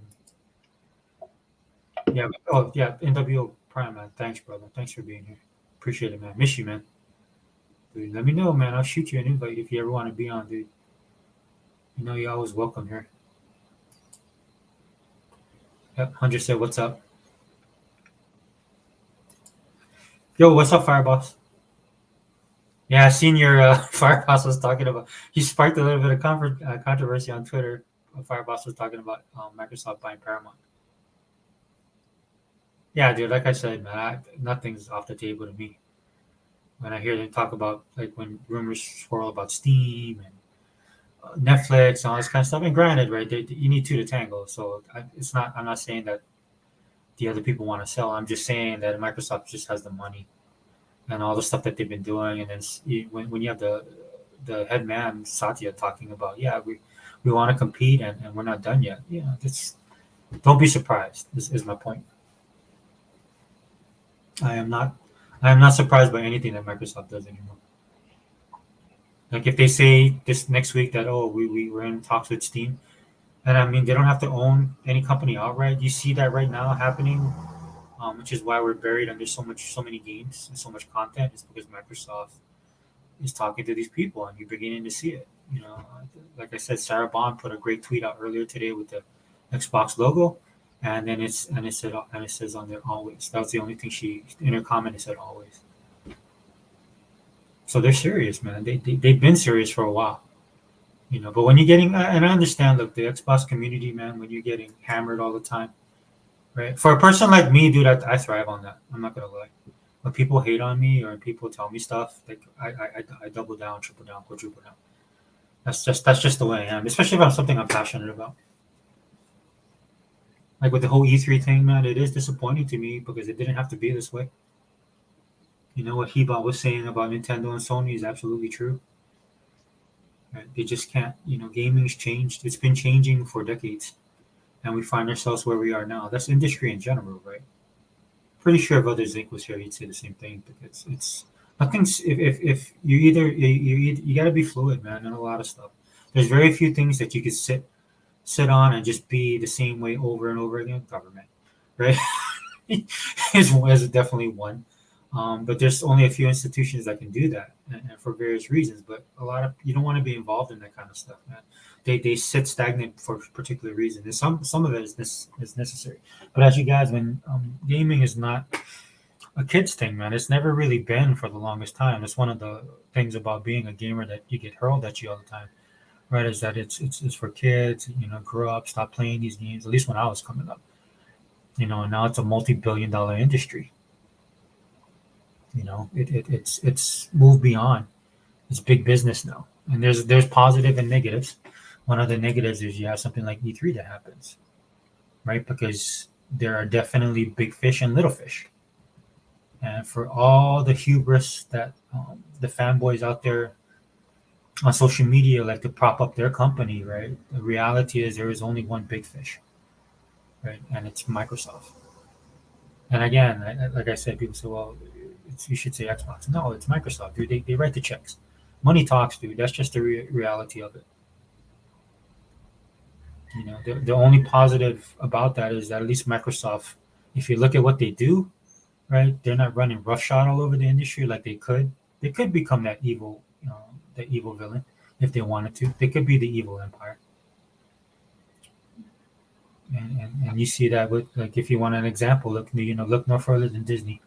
yeah. Oh, yeah. NWO Prime, man. Thanks, brother. Thanks for being here. Appreciate it, man. Miss you, man. Dude, let me know, man. I'll shoot you an invite if you ever want to be on, dude. You're always welcome here. Yep. 100 said, what's up? Yo, what's up, Fireboss? Yeah, I seen your Fireboss was talking about. He sparked a little bit of controversy on Twitter. Fireboss was talking about Microsoft buying Paramount. Yeah, dude. Like I said, man, nothing's off the table to me. When I hear them talk about, like, when rumors swirl about Steam and Netflix and all this kind of stuff. And granted, right, you need two to tango. So it's not. I'm not saying that the other people want to sell. I'm just saying that Microsoft just has the money and all the stuff that they've been doing. And then when you have the head man Satya talking about, yeah, we want to compete and we're not done yet. Yeah, don't be surprised. This is my point. I am not surprised by anything that Microsoft does anymore. Like if they say this next week that, oh, we're in talks with Steam, and I mean they don't have to own any company outright. You see that right now happening, which is why we're buried under so many games and so much content. It's because Microsoft is talking to these people, and you're beginning to see it. Like I said, Sarah Bond put a great tweet out earlier today with the Xbox logo, and then it says on there always. That was the only thing she in her comment. It said always. So they're serious, man. They've been serious for a while, you know. But when you're getting, and I understand, look, the Xbox community, man, when you're getting hammered all the time, right? For a person like me, dude, I thrive on that. I'm not gonna lie. When people hate on me or people tell me stuff, like I double down, triple down, quadruple down. That's just the way I am, especially if I'm something I'm passionate about. Like with the whole E3 thing, man, it is disappointing to me because it didn't have to be this way. You know what Heba was saying about Nintendo and Sony is absolutely true. Right? They just can't, you know, gaming's changed. It's been changing for decades, and we find ourselves where we are now. That's industry in general, right? Pretty sure if others Zinc was here, he'd say the same thing because it's nothing's. If you either you got to be fluid, man, and a lot of stuff. There's very few things that you could sit on and just be the same way over and over again. Government, right? is definitely one. But there's only a few institutions that can do that, and for various reasons. But a lot of you don't want to be involved in that kind of stuff, man. They sit stagnant for a particular reason, and some of it is necessary. But as you guys, when gaming is not a kid's thing, man, it's never really been for the longest time. It's one of the things about being a gamer that you get hurled at you all the time, right? Is that it's for kids, you know, grow up, stop playing these games. At least when I was coming up, you know, and now it's a multi-billion-dollar industry. You know, it's moved beyond. It's big business now, and there's positive and negatives. One of the negatives is you have something like E3 that happens, right? Because there are definitely big fish and little fish, and for all the hubris that the fanboys out there on social media like to prop up their company, right? The reality is there is only one big fish, right? And it's Microsoft. And again, like I said, people say, well, you should say Xbox. No, it's Microsoft, dude. They write the checks. Money talks, dude. That's just the reality of it. You know, the only positive about that is that at least Microsoft, if you look at what they do, right, they're not running roughshod all over the industry like they could. They could become that evil villain if they wanted to. They could be the evil empire. And you see that with, like, if you want an example, look no further than Disney.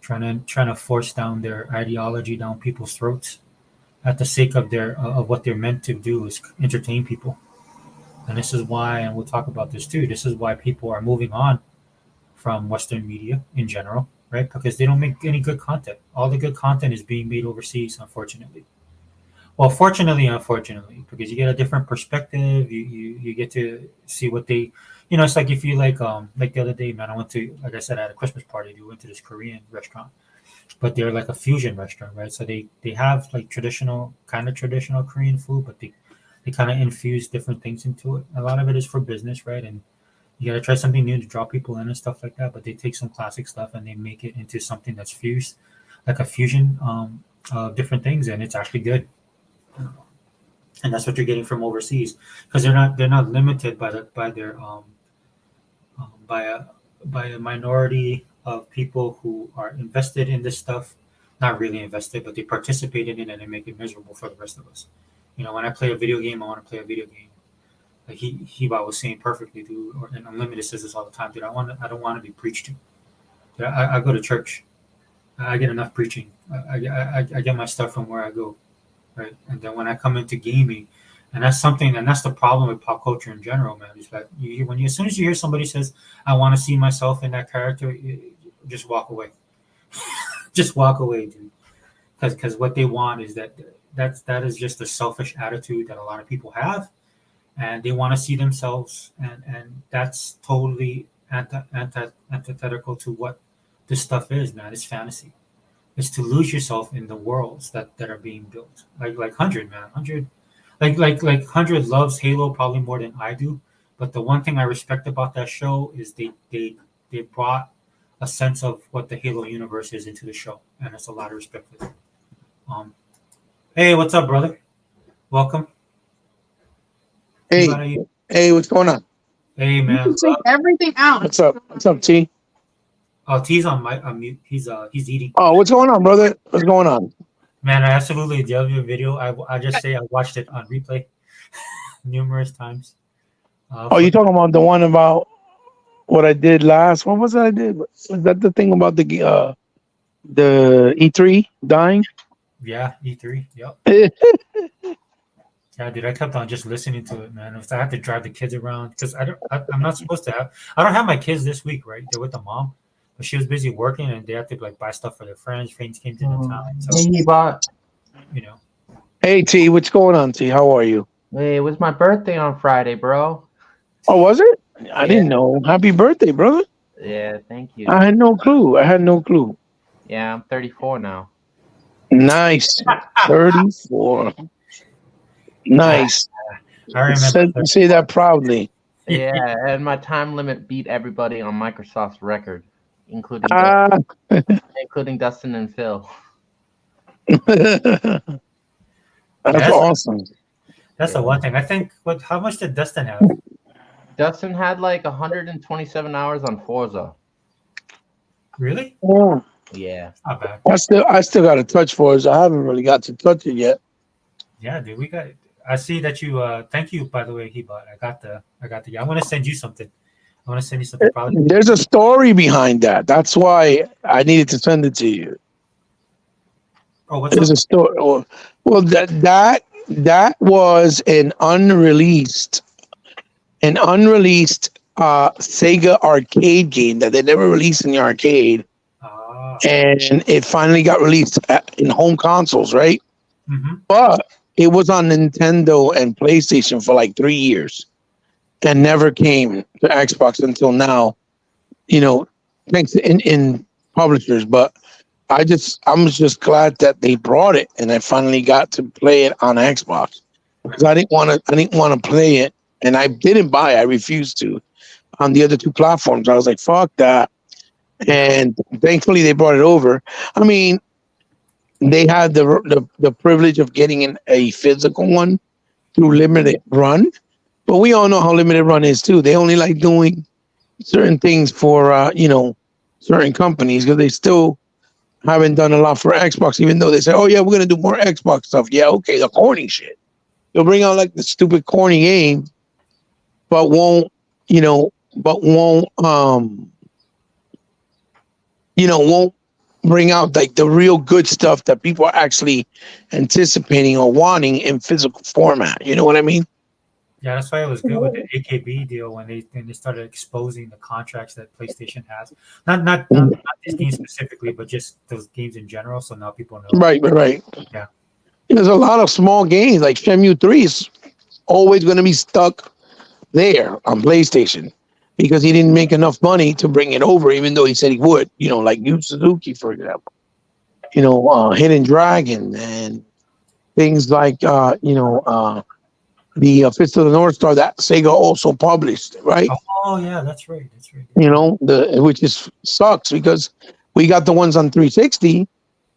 Trying to force down their ideology down people's throats at the sake of of what they're meant to do is entertain people. And this is why, and we'll talk about this too, this is why people are moving on from Western media in general, right? Because they don't make any good content. All the good content is being made overseas, unfortunately. Well, fortunately, unfortunately, because you get a different perspective, you get to see what they, you know, it's like if you like the other day, man, I went to, like I said, I had a Christmas party. We went to this Korean restaurant, but they're like a fusion restaurant, right? So they have like traditional Korean food, but they kind of infuse different things into it. A lot of it is for business, right? And you got to try something new to draw people in and stuff like that. But they take some classic stuff and they make it into something that's fused, like a fusion of different things, and it's actually good. And that's what you're getting from overseas, because they're not limited by a minority of people who are invested in this stuff. Not really invested, but they participate in it and they make it miserable for the rest of us. You know, when I play a video game, I want to play a video game. Like Heba was saying perfectly, dude. And Unlimited says this all the time, dude. I don't want to be preached to. Dude, I go to church. I get enough preaching. I get my stuff from where I go, right? And then when I come into gaming, and that's the problem with pop culture in general, man. It's like as soon as you hear somebody says, "I want to see myself in that character," just walk away. Just walk away, dude. Because what they want is that is just a selfish attitude that a lot of people have, and they want to see themselves, and that's totally antithetical to what this stuff is, man. It's fantasy. It's to lose yourself in the worlds that are being built. Like 100, man. 100, like 100 loves Halo probably more than I do. But the one thing I respect about that show is they brought a sense of what the Halo universe is into the show, and it's a lot of respect for them. Hey, what's up, brother? Welcome. Hey, what's going on? Hey, man. Take everything out. What's up? What's up, T? Oh, T's on mute. He's eating. Oh, what's going on, brother? What's going on? Man, I absolutely love your video. I just say I watched it on replay numerous times. Oh, For you talking about the one about what I did last? What was it I did? Was that the thing about the E3 dying? yeah, E3. Yep. Yeah, Yeah, dude, I kept on just listening to it, man. If I have to drive the kids around, because I'm not supposed to have. I don't have my kids this week, right? They're with the mom, but she was busy working, and they have to like buy stuff for their friends. Friends came to the town, so Hey, but you know. Hey T, what's going on, T? How are you? hey, it was my birthday on Friday, bro. Oh, was it? I Yeah. didn't know. Happy birthday, brother. Yeah, thank you. I had no clue. I had no clue. Yeah, I'm 34 now. Nice. 34. Nice. I remember. Say that proudly. Yeah, and my time limit beat everybody on Microsoft's record, including Ah. including Dustin and Phil. That's awesome. That's the one thing. I think. What? How much did Dustin have? Dustin had like 127 hours on Forza. Really? Oh, Yeah. Not bad. I still got a touch for it. I haven't really got to touch it yet. Yeah, dude. We got. I see that you. Thank you, by the way, Hebot. I got the. I want to send you something. I want to send you something. Probably. There's a story behind that. That's why I needed to send it to you. Oh, what's There's up? a story. Well, that was an unreleased Sega arcade game that they never released in the arcade, Ah. and it finally got released in home consoles, right? Mm-hmm. But it was on Nintendo and PlayStation for like 3 years, and never came to Xbox until now. You know, thanks to in publishers. But I'm just glad that they brought it, and I finally got to play it on Xbox because I didn't want to play it, and I didn't buy it. I refused to on the other two platforms. I was like, fuck that. And thankfully they brought it over. I mean, they had the privilege of getting a physical one through limited run, but we all know how limited run is too. They only like doing certain things for certain companies because they still haven't done a lot for Xbox, even though they say, oh yeah, we're gonna do more Xbox stuff. Yeah, okay, the corny shit. They'll bring out like the stupid corny game, but won't won't bring out like the real good stuff that people are actually anticipating or wanting in physical format. You know what I mean? Yeah, that's why it was good with the AKB deal when they started exposing the contracts that PlayStation has. Not this game specifically, but just those games in general. So now people know. Right. Yeah. There's a lot of small games like Shenmue 3 is always going to be stuck there on PlayStation because he didn't make enough money to bring it over, even though he said he would. You know, like Yu Suzuki, for example. Hidden Dragon and things like the Fist of the North Star that Sega also published, right? Oh yeah, that's right. Which is sucks because we got the ones on 360,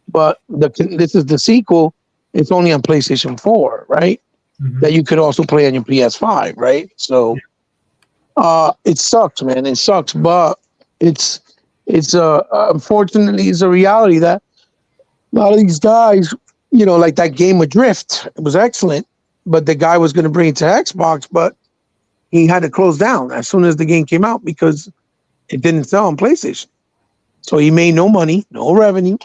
but this is the sequel. It's only on PlayStation 4, right? Mm-hmm. That you could also play on your PS5, right? So, it sucks, man. It sucks, but it's unfortunately it's a reality that a lot of these guys, like that game Adrift, it was excellent, but the guy was going to bring it to Xbox, but he had to close down as soon as the game came out because it didn't sell on PlayStation. So he made no money, no revenue.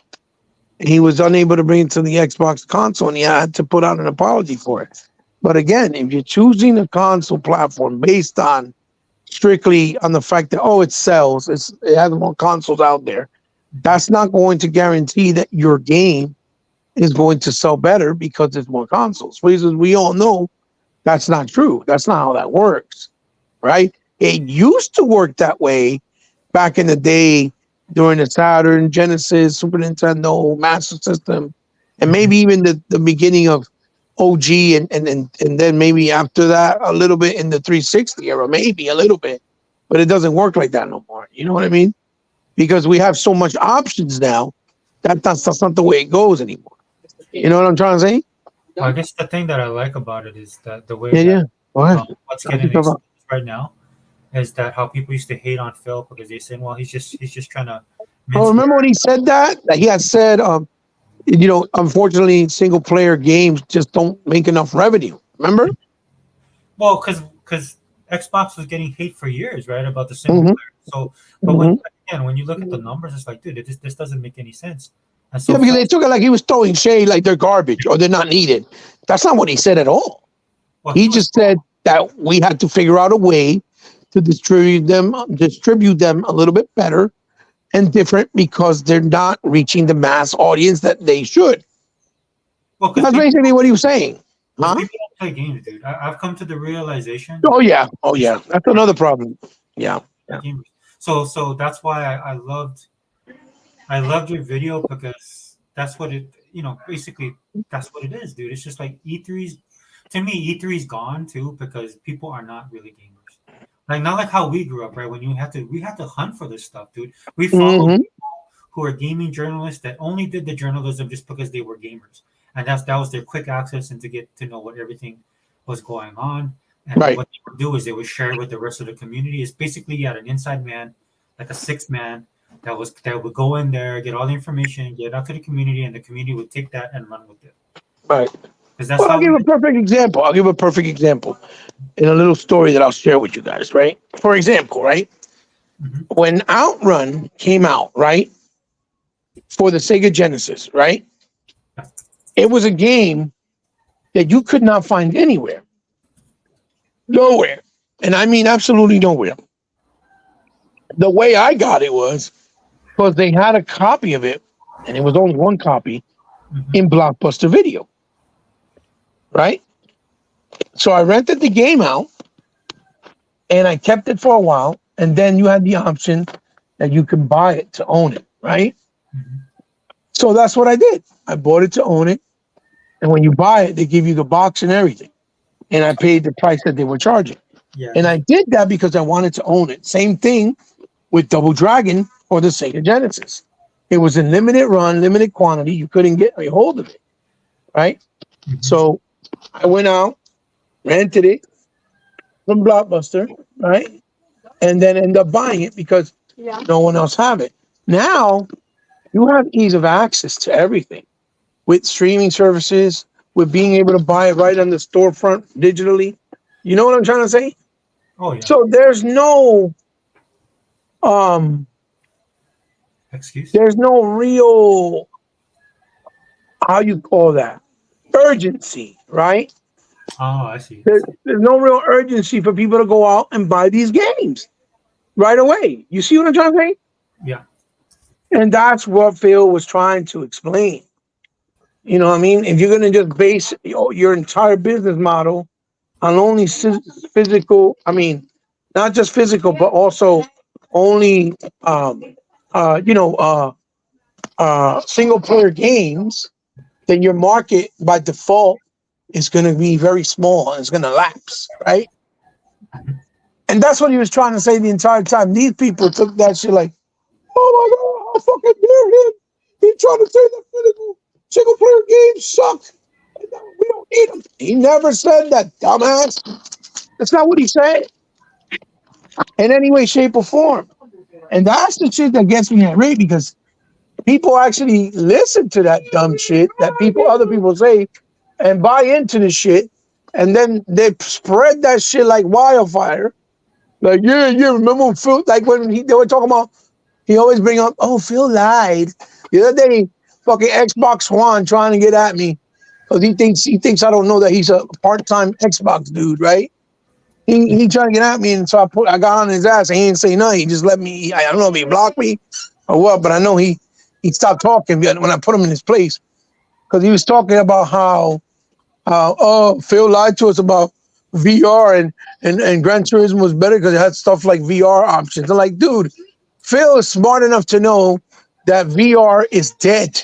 And he was unable to bring it to the Xbox console, and he had to put out an apology for it. But again, if you're choosing a console platform based on strictly on the fact that, it sells, it has more consoles out there, that's not going to guarantee that your game is going to sell better because there's more consoles. Because we all know that's not true. That's not how that works, right? It used to work that way back in the day during the Saturn, Genesis, Super Nintendo, Master System, and maybe even the beginning of OG and then maybe after that a little bit in the 360 era, maybe a little bit, but it doesn't work like that no more. You know what I mean? Because we have so much options now that's not the way it goes anymore. You know what I'm trying to say? Well, I guess the thing that I like about it is that the way Yeah. Go ahead. what's getting exposed right now is that how people used to hate on Phil because they said, well, he's just trying to. Oh, remember when he said that? Like he had said, unfortunately, single player games just don't make enough revenue. Remember? Well, because Xbox was getting hate for years, right, about the single Hmm. player. So, but when you look at the numbers, it's like, dude, this doesn't make any sense. And Yeah, so, because they took it like he was throwing shade, like they're garbage or they're not needed. That's not what he said at all. well, He he was just said that we had to figure out a way to distribute them a little bit better and different because they're not reaching the mass audience that they should. well, That's basically what he was saying. because Huh? people don't play games, dude. I've come to the realization. Oh yeah. Oh yeah. That's another problem. Yeah. Yeah. Gamers. So that's why I loved your video because that's what it basically that's what it is, dude. It's just like E3's to me E3's gone too because people are not really gamers. Like not like how we grew up, right? When we had to hunt for this stuff, dude. We followed Hmm. people who are gaming journalists that only did the journalism just because they were gamers. And that was their quick access and to get to know what everything was going on. And then Right. what they would do is they would share it with the rest of the community. It's basically you had an inside man, like a sixth man, that would go in there, get all the information, get it out to the community, and the community would take that and run with it. Right. Because that's Well, I'll how give a perfect example. I'll give a perfect example in a little story that I'll share with you guys. Right. For example, right Mhm. when Outrun came out, right, for the Sega Genesis, right, it was a game that you could not find anywhere, nowhere, and I mean absolutely nowhere. The way I got it was because they had a copy of it, and it was only one copy Mhm. in Blockbuster Video, right? So I rented the game out, and I kept it for a while, and then you had the option that you could buy it to own it, right? Mhm. So that's what I did. I bought it to own it, and when you buy it, they give you the box and everything, and I paid the price that they were charging. Yeah. And I did that because I wanted to own it. Same thing with Double Dragon or the Sega Genesis. It was a limited run, limited quantity. You couldn't get a hold of it, right? Mhm. So I went out, rented it from Blockbuster, right? And then end up buying it because no one else have it. Now you have ease of access to everything with streaming services, with being able to buy it right on the storefront digitally. You know what I'm trying to say? Oh yeah. So um Excuse. there's no real, how you call that, urgency, right? Oh, I see. There's no real urgency for people to go out and buy these games right away. You see what I'm trying to say? Yeah. And that's what Phil was trying to explain. You know what I mean? If you're going to just base your entire business model on only physical, I mean, not just physical, but also only, single player games, then your market by default is going to be very small and it's going to lapse, right? And that's what he was trying to say the entire time. These people took that shit like, oh my God, how fucking dare him? He's trying to say that physical single player games suck. And that we don't need them. He never said that, dumbass. That's not what he said in any way, shape, or form. And that's the shit that gets me irate because people actually listen to that dumb shit that other people say and buy into the shit, and then they spread that shit like wildfire. Like, yeah, remember when Phil, like when they were talking about, he always bring up, oh, Phil lied. The other day, fucking Xbox One trying to get at me because he thinks I don't know that he's a part-time Xbox dude, right? He trying to get at me, and so I got on his ass and he didn't say nothing. He just let me, I don't know if he blocked me or what, but I know he stopped talking when I put him in his place because he was talking about how Phil lied to us about VR and Gran Turismo was better because it had stuff like VR options. I'm like, dude, Phil is smart enough to know that VR is dead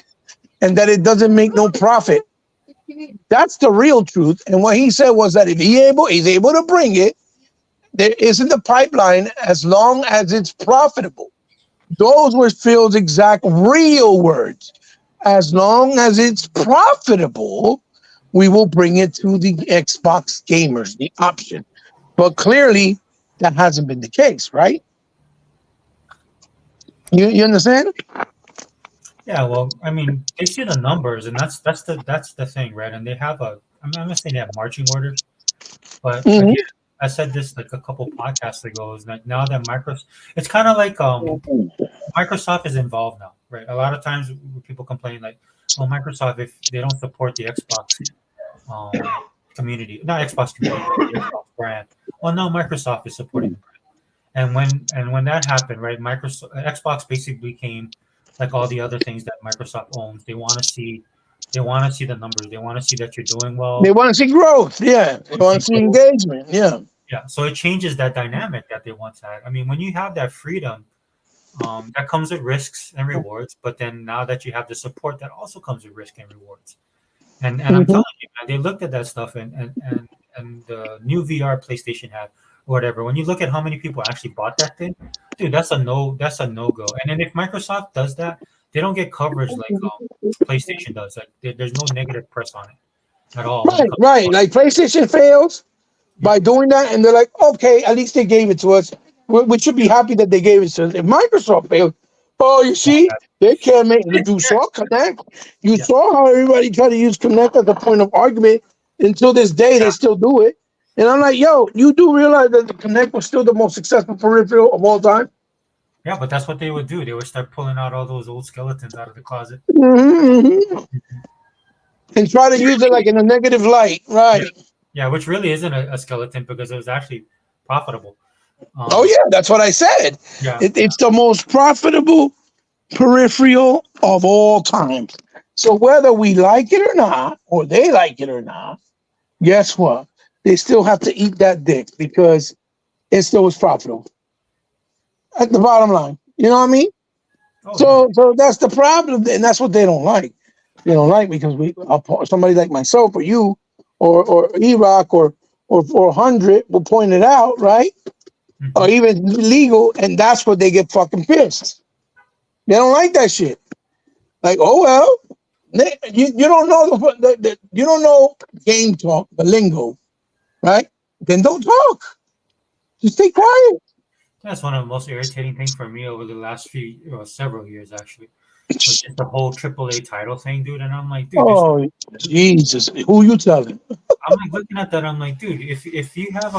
and that it doesn't make no profit. That's the real truth. And what he said was that if he's able to bring it, there isn't the pipeline as long as it's profitable. Those were Phil's exact real words. As long as it's profitable, we will bring it to the Xbox gamers, the option. But clearly, that hasn't been the case, right? You understand? Yeah, well, I mean, they see the numbers, and that's the thing, right? And they have I'm not saying they have marching orders, but Mhm. again, I said this like a couple podcasts ago. Is that now that Microsoft, it's kind of like Microsoft is involved now, right? A lot of times people complain like, "Oh, Microsoft, if they don't support the Xbox community, not Xbox community, but the Xbox brand, well, no, Microsoft is supporting the brand." And when that happened, right, Microsoft Xbox basically became like all the other things that Microsoft owns. They want to see the numbers. They want to see that you're doing They well. want to see growth. Yeah. They want See to see growth. engagement. Yeah. Yeah, so it changes that dynamic that they once had. I mean, when you have that freedom, that comes with risks and rewards. But then now that you have the support, that also comes with risk and rewards. And I'm Mhm. telling you, man, they looked at that stuff and the new VR PlayStation had or whatever. When you look at how many people actually bought that thing, dude, that's a no go. And then if Microsoft does that, they don't get coverage like PlayStation does. Like there's no negative press on it at all when it Right. comes Right. to Like PlayStation fails yeah. by doing that, and they're like, okay, at least they gave it to us. We should be happy that they gave it to us. If Microsoft failed, oh, you see, they can't make. You saw Connect. You Yeah. saw how everybody tried to use Connect as a point of argument. Until this day, they still do it. And I'm like, yo, you do realize that the Connect was still the most successful peripheral of all time? Yeah, but that's what they would do. They would start pulling out all those old skeletons out of the closet. Mhm. And try to use it like in a negative light, Yeah. right? Yeah, which really isn't a skeleton because it was actually profitable. Oh Um, yeah, that's what I said. yeah, It's the most profitable peripheral of all time. So whether we like it or not, or they like it or not, guess what? They still have to eat that dick because it still was profitable. At the bottom line, you know what I mean? oh yeah. So that's the problem, and that's what they don't like. They don't like because somebody like myself or you or E-Rock or 100 will point it out, right? Or Mhm. even legal, and that's what they get fucking pissed. They don't like that shit. Like, oh well, you don't know you don't know game talk, the lingo, right? Then don't talk. Just stay quiet. That's one of the most irritating things for me over the last several years actually. Was just the whole AAA title thing, dude. And I'm like, dude, Oh Jesus, who you telling? I'm like looking at that. I'm like, dude, if you have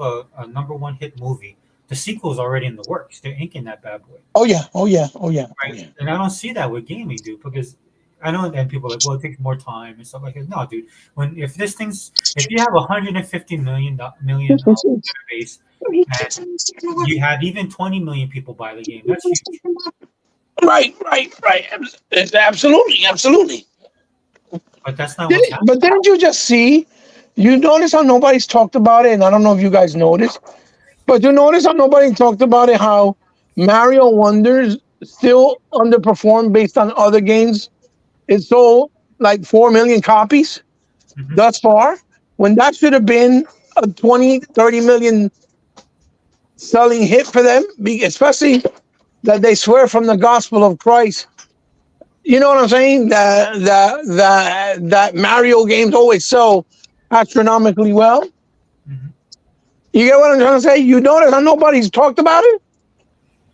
a number one hit movie, the sequel's already in the works. They're inking that bad boy, Oh yeah, oh yeah, oh yeah, oh right? yeah. And I don't see that with gaming, dude, because I know that people are like, well, it takes more time and stuff like that. No, dude, if you have 150 million database and you had even 20 million people buy the game, that's huge. Right. It's absolutely, absolutely. But that's not what's happening. But didn't you just see? You notice how nobody's talked about it, and I don't know if you guys noticed, but you notice how nobody talked about it. How Mario Wonders still underperformed based on other games. It sold like 4 million copies Hmm. thus far, when that should have been a 20, 30 million selling hit for them, especially that they swear from the gospel of Christ. You know what I'm saying? That Mario games always sell astronomically well. Hmm. You get what I'm trying to say? You notice how nobody's talked about it?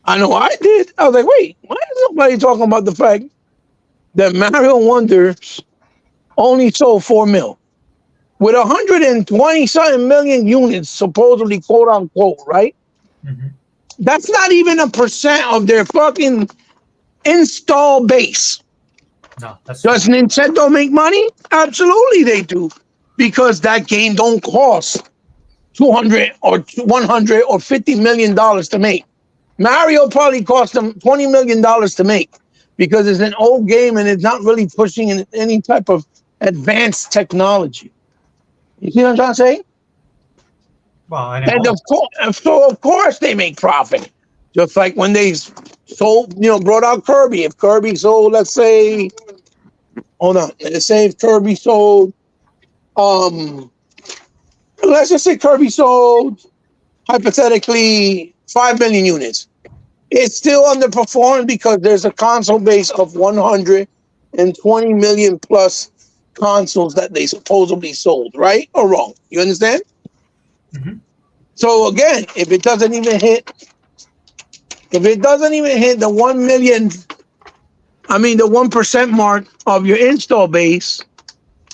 I know I did. I was like, wait, why is nobody talking about the fact that Mario Wonders only sold 4 mil? With 120 something million units, supposedly, quote unquote, right? Hmm. That's not even a percent of their fucking install base. No, that's Does Nintendo make money? Absolutely, they do, because that game don't cost 200 or 100 or 50 million dollars to make. Mario probably cost them 20 million dollars to make because it's an old game and it's not really pushing in any type of advanced technology. You see what I'm trying to say? well, and And of course they make profit. Just like when they sold, brought out Kirby. If Kirby sold, let's say, hold on, let's say if Kirby sold, let's just say Kirby sold hypothetically 5 million units. It's still underperformed because there's a console base of 120 million plus consoles that they supposedly sold, right or wrong? You understand? Mhm. So again, if it doesn't even hit the 1 million I mean, the 1% mark of your install base,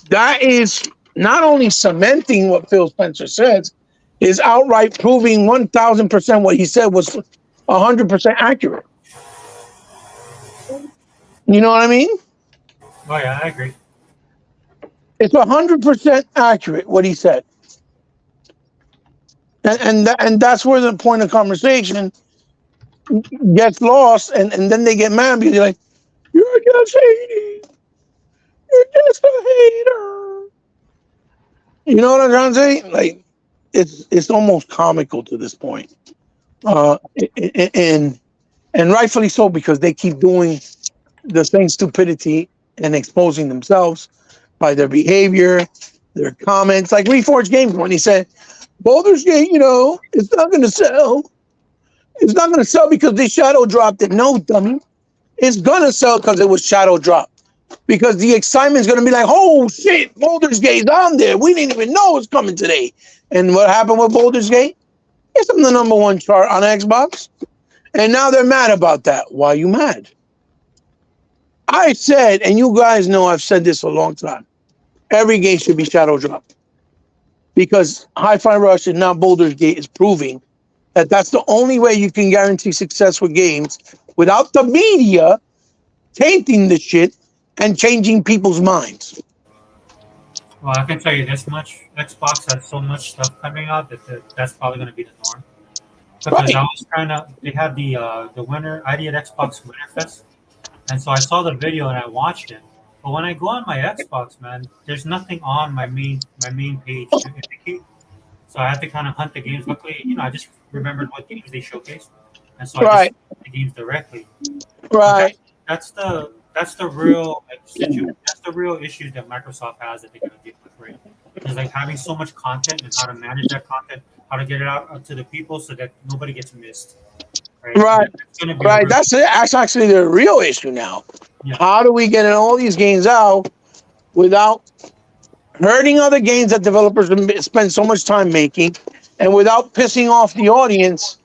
that is not only cementing what Phil Spencer says, is outright proving 1000% what he said was 100% accurate. You know what I mean? Oh yeah, I agree. It's 100% accurate what he said, and that's where the point of conversation gets lost, and then they get mad because you're like, you're just hating, you're just a hater. You know what I'm trying to say? Like, it's almost comical to this point, and rightfully so, because they keep doing the same stupidity and exposing themselves by their behavior, their comments. Like Reforged Games when he said, Baldur's Gate, it's not going to sell. It's not going to sell because they shadow dropped it. No, dummy. It's going to sell because it was shadow dropped. Because the excitement is going to be like, oh, shit, Baldur's Gate's on there. We didn't even know it's coming today. And what happened with Baldur's Gate? It's on the #1 chart on Xbox. And now they're mad about that. Why are you mad? I said, and you guys know I've said this a long time, every game should be shadow dropped. Because Hi-Fi Rush and now Baldur's Gate is proving that that's the only way you can guarantee success with games without the media tainting the shit and changing people's minds. Well, I can tell you this much: Xbox has so much stuff coming out that's probably going to be the norm. Because Right. I was trying to, they had the winter ID at Xbox Winter Fest, and so I saw the video and I watched it. But when I go on my Xbox, man, there's nothing on my main page to indicate. So I had to kind of hunt the games. Luckily, I just remembered what games they showcased, and so I Right. just hunt the games directly. Right. That's the real that's the real issues that Microsoft has that they're gonna deal with, right? It's like having so much content and how to manage that content, how to get it out to the people so that nobody gets missed. Right. It's gonna be Right. real- That's actually the real issue now. Yeah. How do we get all these games out without hurting other games that developers spend so much time making, and without pissing off the audience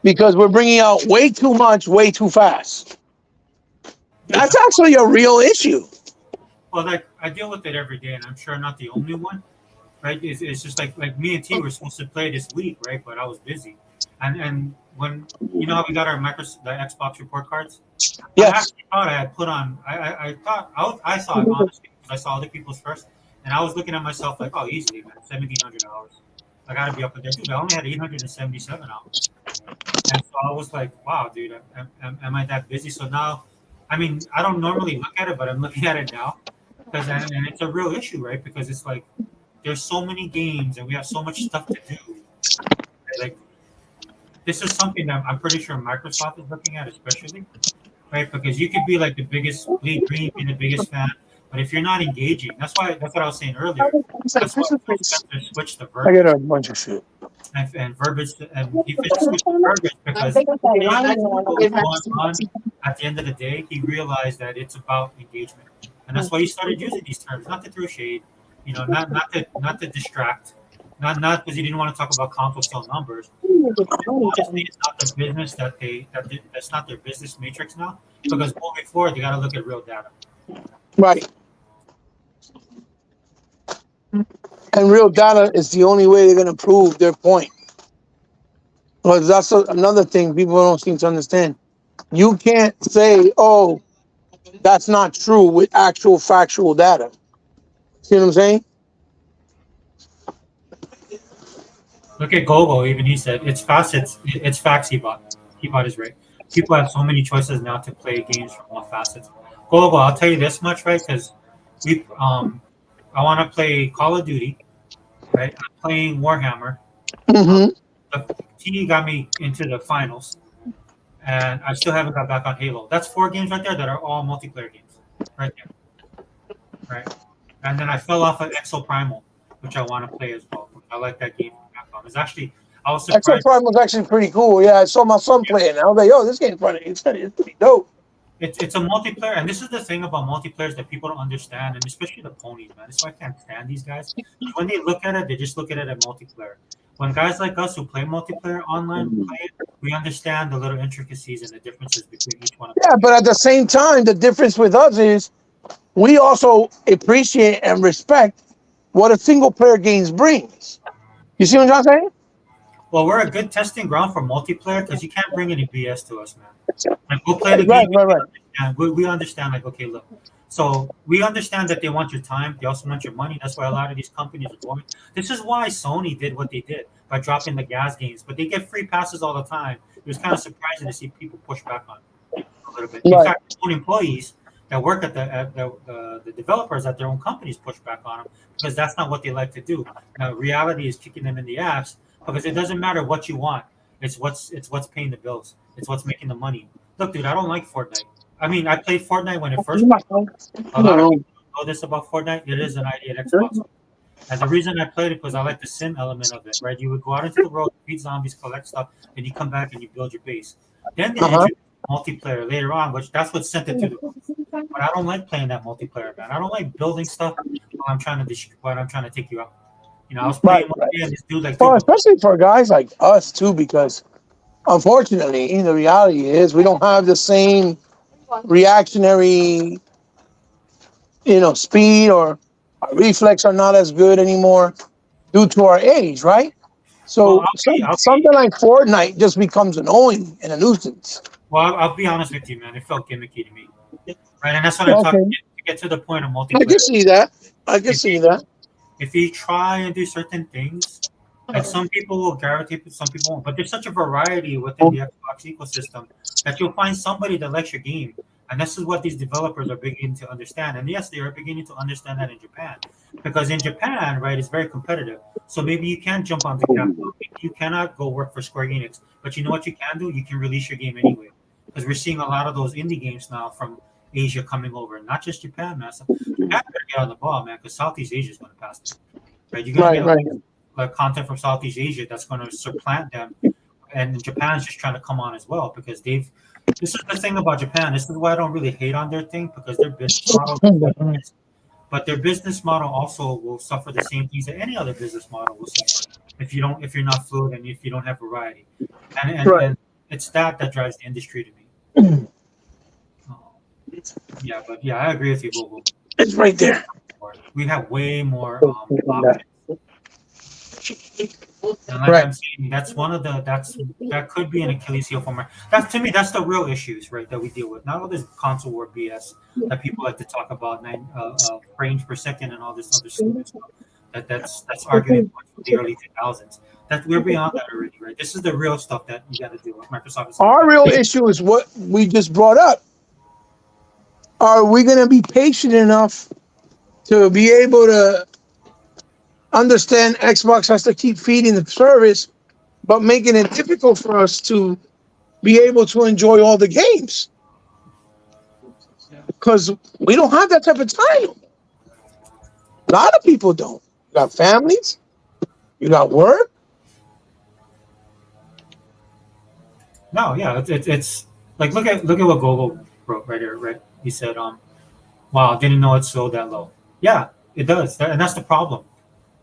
because we're bringing out way too much, way too fast? That's actually a real issue. Well, like I deal with it every day, and I'm sure I'm not the only one, right? It's just like me and T were supposed to play this week, right? But I was busy, and when how we got our the Xbox report cards. I Yes. actually thought I had put on. I thought I saw it honestly because I saw other people's first, and I was looking at myself like, oh, easily, man, 1,700 hours. I got to be up with there too. I only had 877 hours, and so I was like, wow, dude, am I that busy? So now, I mean, I don't normally look at it, but I'm looking at it now because and it's a real issue, right? Because it's like there's so many games and we have so much stuff to do. Like this is something that I'm pretty sure Microsoft is looking at, especially. Right, because you could be like the biggest Bleed Green, be the biggest fan, but if you're not engaging, that's what I was saying earlier. That's why Phil Spencer switched the I verbiage get a bunch of shit. and verbiage, and he switched the verbiage because what's going on at the end of the day, he realized that it's about engagement, and that's why he started using these terms, not to throw shade, not to distract, not because he didn't want to talk about console sale numbers. Honestly, it's not the business that's not their business matrix now. Because moving forward, they got to look at real data. Right. And real data is the only way they're going to prove their point. Because that's another thing people don't seem to understand. You can't say, oh, that's not true with actual factual data. See what I'm saying? Look at Gogo. Even he said it's fast. It's facts. He is right. People have so many choices now to play games from all facets. Gogo, I'll tell you this much, right? Because I want to play Call of Duty, right? I'm playing Warhammer. Mm-hmm. The T got me into the finals, and I still haven't got back on Halo. That's 4 games right there that are all multiplayer games, right there, right? And then I fell off of Exo Primal, which I want to play as well. I like that game from Capcom. It's actually I was Exo surprised. Prime was actually pretty cool. Yeah, I saw my son playing. I was like, yo, this game's funny. It's pretty dope. It's a multiplayer, and this is the thing about multiplayers that people don't understand, and especially the ponies, man. That's why I can't stand these guys. When they look at it, they just look at it as multiplayer. when guys like us who play multiplayer online play it, we understand the little intricacies and the differences between each one of Yeah, them. but at the same time, the difference with us is we also appreciate and respect what a single player games brings. You see what I'm saying? Well, we're a good testing ground for multiplayer because you can't bring any BS to us, man. Like we'll play the Right, game. right, right. And we understand, like, okay, look. So we understand that they want your time. They also want your money. That's why a lot of these companies are going. This is why Sony did what they did by dropping the gas games. But they get free passes all the time. It was kind of surprising to see people push back on it a little bit. In Right. fact, own employees that work at the developers at their own companies push back on them because that's not what they like to do. Now, reality is kicking them in the ass because it doesn't matter what you want. It's what's paying the bills. It's what's making the money. Look, dude, I don't like Fortnite. I mean, I played Fortnite when it first. A lot of people know this about Fortnite. It is an idea at Xbox, and the reason I played it was I like the sim element of it. Right, you would go out into the world, beat zombies, collect stuff, and you come back and you build your base. Then they introduced multiplayer later on, which that's what sent it to the. But I don't like playing that multiplayer, man. I don't like building stuff while I'm trying to take you out. You know, I was playing one day and this dude like. Well, especially for guys like us too, because unfortunately, the reality is we don't have the same reactionary, speed, or our reflex are not as good anymore due to our age, right? So Well, I'll be- something like Fortnite just becomes annoying and a nuisance. Well, I'll be honest with you, man. It felt gimmicky to me, right? And that's what I'm talking to get to the point of I multiplayer. can see that. I can see that. If you try and do certain things, like some people will gravitate to, some people won't. But there's such a variety within the Xbox ecosystem that you'll find somebody that likes your game. And this is what these developers are beginning to understand. And yes, they are beginning to understand that in Japan. Because in Japan, right, it's very competitive. So maybe you can jump onto Capcom. You cannot go work for Square Enix. But you know what you can do? You can release your game anyway. Because we're seeing a lot of those indie games now from Asia coming over. Not just Japan, man. So Japan better get on the ball, man, because Southeast Asia is going to pass them. Right? You're going to get like content from Southeast Asia that's going to supplant them. And Japan's just trying to come on as well because they've. This is the thing about Japan. This is why I don't really hate on their thing because their business model, but their business model also will suffer the same things that any other business model will suffer if you're not fluid and if you don't have variety, and it's that drives the industry to me. Yeah, but yeah, I agree with you, Bobo. It's right there. We have way more options. And like I'm saying, that's one of that could be an Achilles heel for me. That's to me, that's the real issues, right? That we deal with. Not all this console war BS that people like to talk about, frames per second and all this other stupid stuff. That's argument from the early 2000s. That we're beyond that already, right? This is the real stuff that you got to deal with. Microsoft is our real issue is what we just brought up. Are we going to be patient enough to be able to understand Xbox has to keep feeding the service, but making it difficult for us to be able to enjoy all the games? Because we don't have that type of time. A lot of people don't. You got families, you got work. No, yeah, it's like look at what Google wrote right here, right? He said, wow, didn't know it slowed that low. Yeah, it does, and that's the problem.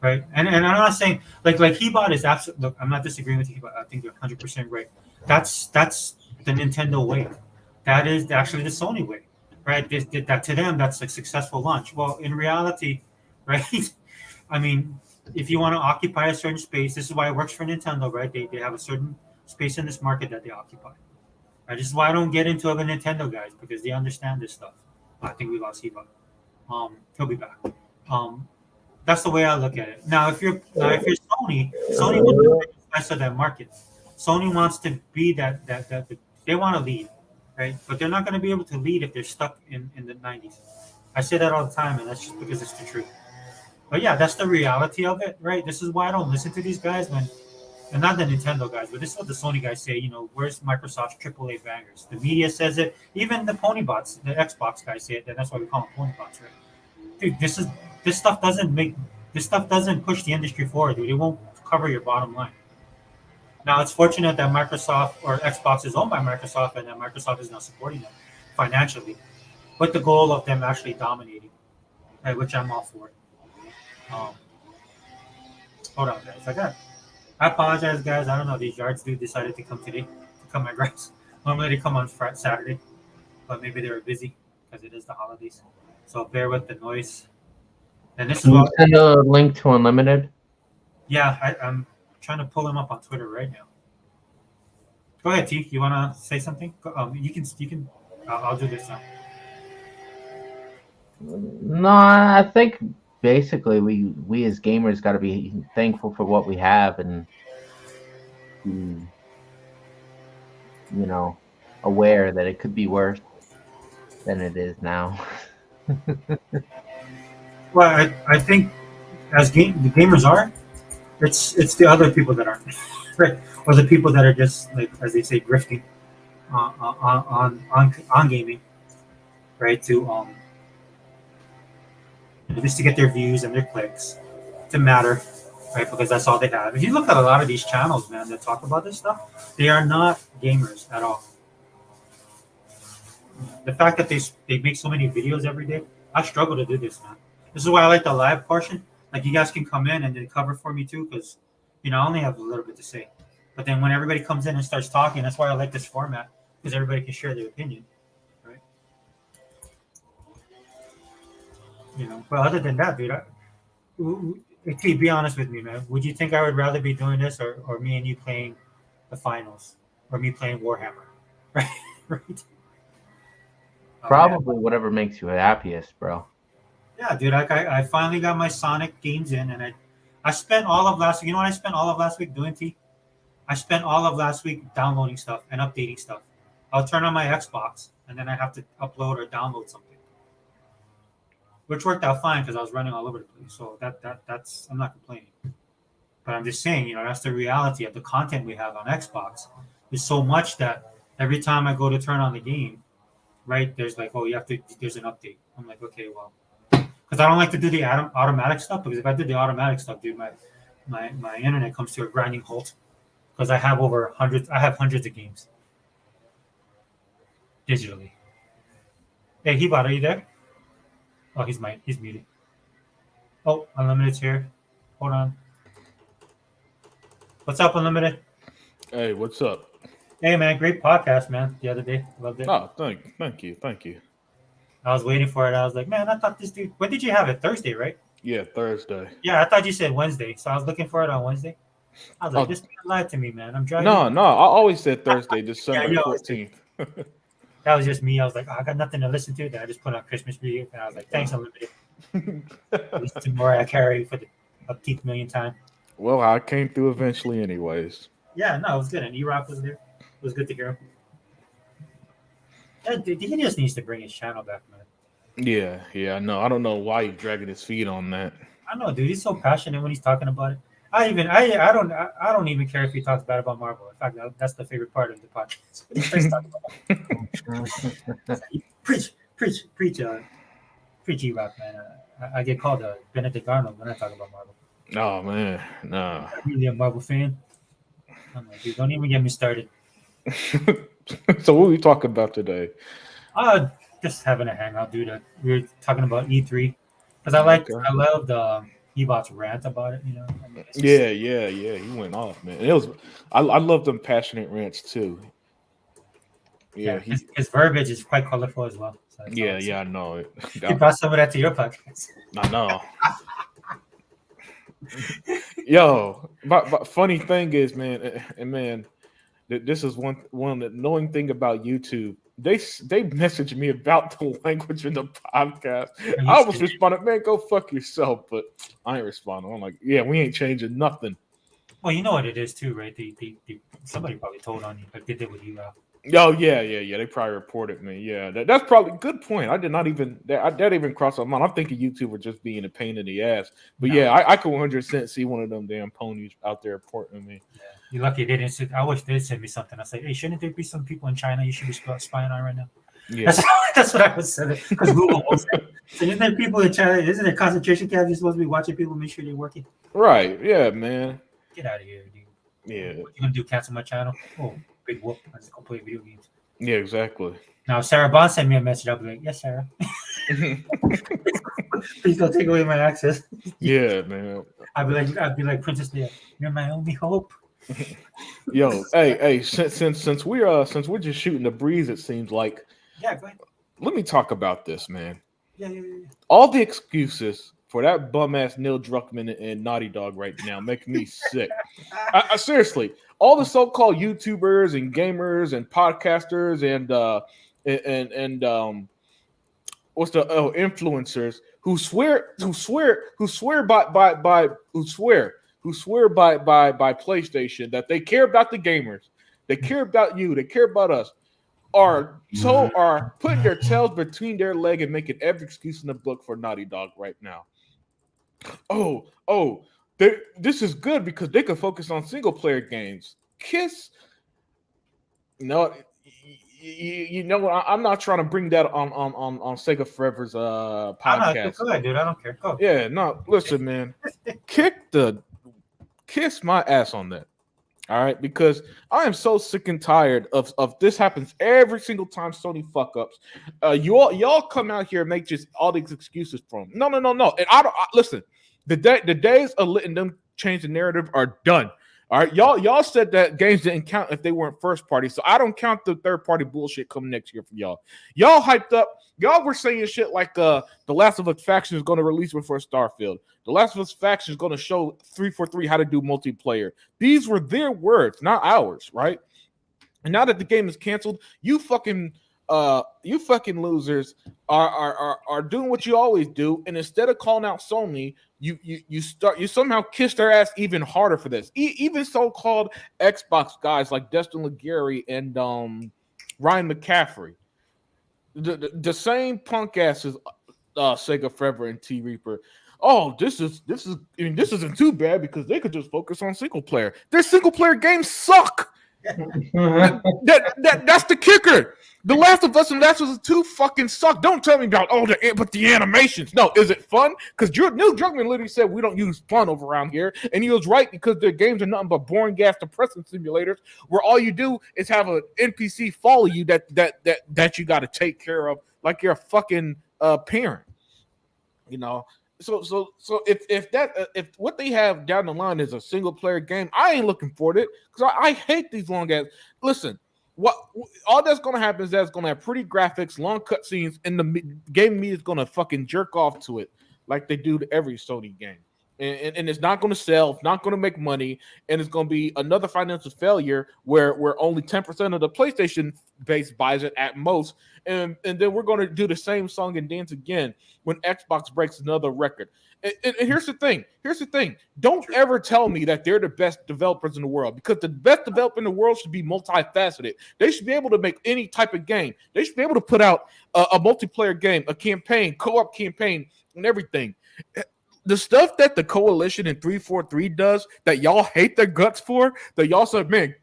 Right, and I'm not saying like Hebot is absolute. Look, I'm not disagreeing with Hebot. I think you're 100% right. That's the Nintendo way. That is actually the Sony way, right? That to them that's a successful launch. Well, in reality, right? I mean, if you want to occupy a certain space, this is why it works for Nintendo, right? They have a certain space in this market that they occupy. Right? This is why I don't get into other Nintendo guys because they understand this stuff. I think we lost Hebot. He'll be back. That's the way I look at it. Now, if you're Sony wants to be the best of that market. Sony wants to be that they want to lead, right? But they're not going to be able to lead if they're stuck in the 90s. I say that all the time, and that's just because it's the truth. But yeah, that's the reality of it, right? This is why I don't listen to these guys and not the Nintendo guys, but this is what the Sony guys say. Where's Microsoft's AAA bangers? The media says it. Even the Ponybots, the Xbox guys say it. And that's why we call them Ponybots, right? Dude, this stuff doesn't push the industry forward, dude. It won't cover your bottom line. Now it's fortunate that Microsoft or Xbox is owned by Microsoft and that Microsoft is now supporting them financially, with the goal of them actually dominating, right, which I'm all for. Hold on, guys. I got I apologize, guys. I don't know. These yards dude decided to come today to cut my grass. Normally they come on Saturday, but maybe they were busy because it is the holidays. So bear with the noise. And this is Can you what, send a link to Unlimited? yeah, I'm trying to pull him up on Twitter right now. Go ahead, T. You want to say something? You can. I'll do this now. No, I think basically we as gamers got to be thankful for what we have and be, aware that it could be worse than it is now. Well, I think as the gamers are, it's the other people that aren't, right? Or the people that are just like, as they say, grifting on gaming, right? Just to get their views and their clicks to matter, right? Because that's all they have. If you look at a lot of these channels, man, that talk about this stuff, they are not gamers at all. The fact that they make so many videos every day, I struggle to do this, man. This is why I like the live portion. Like you guys can come in and then cover for me too, because I only have a little bit to say. But then when everybody comes in and starts talking, that's why I like this format, because everybody can share their opinion, right? But other than that, dude, be honest with me, man. Would you think I would rather be doing this or me and you playing the finals, or me playing Warhammer, right? Right. Probably whatever makes you happiest, bro. Yeah, dude. I finally got my Sonic games in, and I spent all of last week. You know what I spent all of last week doing, T? I spent all of last week downloading stuff and updating stuff. I'll turn on my Xbox, and then I have to upload or download something, which worked out fine because I was running all over the place. So that's I'm not complaining. But I'm just saying, that's the reality of the content we have on Xbox. There's so much that every time I go to turn on the game, right, there's like, oh, there's an update. I'm like, okay, well, because I don't like to do the automatic stuff, because if I did the automatic stuff, dude, my internet comes to a grinding halt, because I have hundreds of games digitally. Hey, Hebot, are you there? Oh, he's muted. Oh, Unlimited's here. Hold on. What's up, Unlimited? Hey, what's up? Hey, man, great podcast, man. The other day, loved it. Oh, thank you. I was waiting for it. I was like, man, I thought this dude. When did you have it? Thursday, right? Yeah, Thursday. Yeah, I thought you said Wednesday, so I was looking for it on Wednesday. I was like, this man lied to me, man. I'm driving. No, I always said Thursday, December 14th. That was just me. I was like, I got nothing to listen to. Then I just put on Christmas music, and I was like, thanks, Unlimited. Listen to Mariah Carey for the upkeep million time. Well, I came through eventually, anyways. Yeah, no, it was good. And E-Rock was there. It was good to hear him. Yeah, dude, he just needs to bring his channel back, man. Yeah, no, I don't know why he's dragging his feet on that. I know, dude. He's so passionate when he's talking about it. I don't even care if he talks bad about Marvel. In fact, that's the favorite part of the podcast. Preach, E-Rock, man. I get called a Benedict Arnold when I talk about Marvel. Oh man, no. I'm really a Marvel fan. I'm like, dude, don't even get me started. So what are we talking about today? Just having a hangout, dude. We were talking about E3 because I loved Ebot's rant about it. Yeah. He went off, man. I love them passionate rants too. Yeah, his verbiage is quite colorful as well. So I know it. You brought some of that to your podcast. I know. Yo, but funny thing is, man, this is one annoying thing about YouTube. They messaged me about the language in the podcast. I was responding, man, go fuck yourself, but I ain't responding. I'm like, yeah, we ain't changing nothing. Well, you know what it is too, right? Somebody probably told on you, like they did with you. Oh yeah. They probably reported me. Yeah, that's probably a good point. I did not even that even crossed my mind. I'm thinking YouTube were just being a pain in the ass. But no. Yeah, I could 100% see one of them damn ponies out there reporting me. Yeah. You're lucky they didn't. I wish they'd send me something. I say, hey, shouldn't there be some people in China you should be spying on right now? Yeah, that's what I was saying. Because Google won't say. So isn't there people in China? Isn't there concentration camps? You're supposed to be watching people, make sure they're working. Right? Yeah, man. Get out of here, dude. Yeah. What you gonna do? Cancel my channel? Oh, big whoop! I just go play video games. Yeah, exactly. Now, if Sarah Bond sent me a message, I'll be like, yes, Sarah. Please don't take away my access. Yeah, man. I'd be like Princess Leia. You're my only hope. Yo, hey, since we're just shooting the breeze, it seems like. Yeah, go ahead. Let me talk about this, man. Yeah. All the excuses for that bum ass Neil Druckmann and Naughty Dog right now make me sick. I seriously, all the so-called YouTubers and gamers and podcasters and what's the influencers who swear by PlayStation that they care about the gamers, they care about you, they care about us, are putting their tails between their leg and making every excuse in the book for Naughty Dog right now. This is good because they can focus on single player games. Kiss, no, you know, I'm not trying to bring that on Sega Forever's podcast. Go ahead, dude. I don't care. Go. Yeah, no, listen, man, kiss my ass on that. All right, because I am so sick and tired of this happens every single time Sony fuck ups. Y'all come out here and make just all these excuses from. No. And listen. The days of letting them change the narrative are done. All right, y'all said that games didn't count if they weren't first party, so I don't count the third party bullshit coming next year for y'all. Y'all hyped up. Y'all were saying shit like the Last of Us faction is going to release before Starfield. The Last of Us faction is going to show 343 how to do multiplayer. These were their words, not ours, right? And now that the game is canceled, you fucking losers are doing what you always do, and instead of calling out Sony, you somehow kiss their ass even harder for this. Even so-called Xbox guys like Destin Legary and Ryan McCaffrey, the same punk asses, Sega Forever and T Reaper. Oh, this isn't too bad because they could just focus on single player. Their single player games suck. That's the kicker. The Last of Us and Last of Us 2 fucking suck. Don't tell me about but the animations. No, is it fun? Because Neil Druckmann literally said we don't use fun over around here, and he was right because their games are nothing but boring gas depressing simulators where all you do is have an NPC follow you that you got to take care of like you're a fucking parent, you know. So if what they have down the line is a single player game, I ain't looking for it because I hate these long ass. Listen, what all that's gonna happen is that's gonna have pretty graphics, long cutscenes, and the game media is gonna fucking jerk off to it like they do to every Sony game, and it's not gonna sell, it's not gonna make money, and it's gonna be another financial failure where only 10% of the PlayStation base buys it at most. And then we're going to do the same song and dance again when Xbox breaks another record. And here's the thing. Don't ever tell me that they're the best developers in the world, because the best developer in the world should be multifaceted. They should be able to make any type of game. They should be able to put out a multiplayer game, a campaign, co-op campaign, and everything. The stuff that the Coalition and 343 does that y'all hate their guts for, that y'all said, man,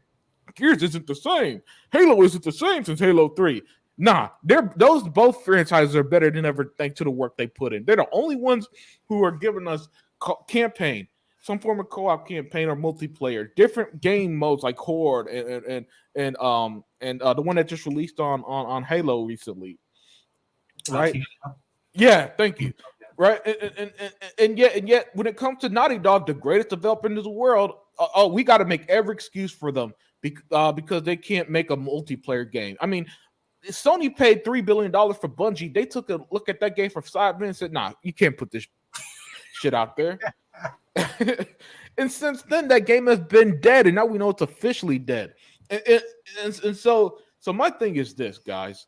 Gears isn't the same. Halo isn't the same since Halo 3. Nah, those both franchises are better than ever thanks to the work they put in. They're the only ones who are giving us campaign, some form of co-op campaign or multiplayer, different game modes like Horde and the one that just released on Halo recently. Right? Yeah, thank you. Right, and yet when it comes to Naughty Dog, the greatest developer in the world, we got to make every excuse for them because they can't make a multiplayer game. I mean, Sony paid $3 billion for Bungie. They took a look at that game for 5 minutes and said, nah, you can't put this shit out there. And since then, that game has been dead, and now we know it's officially dead. And so my thing is this, guys.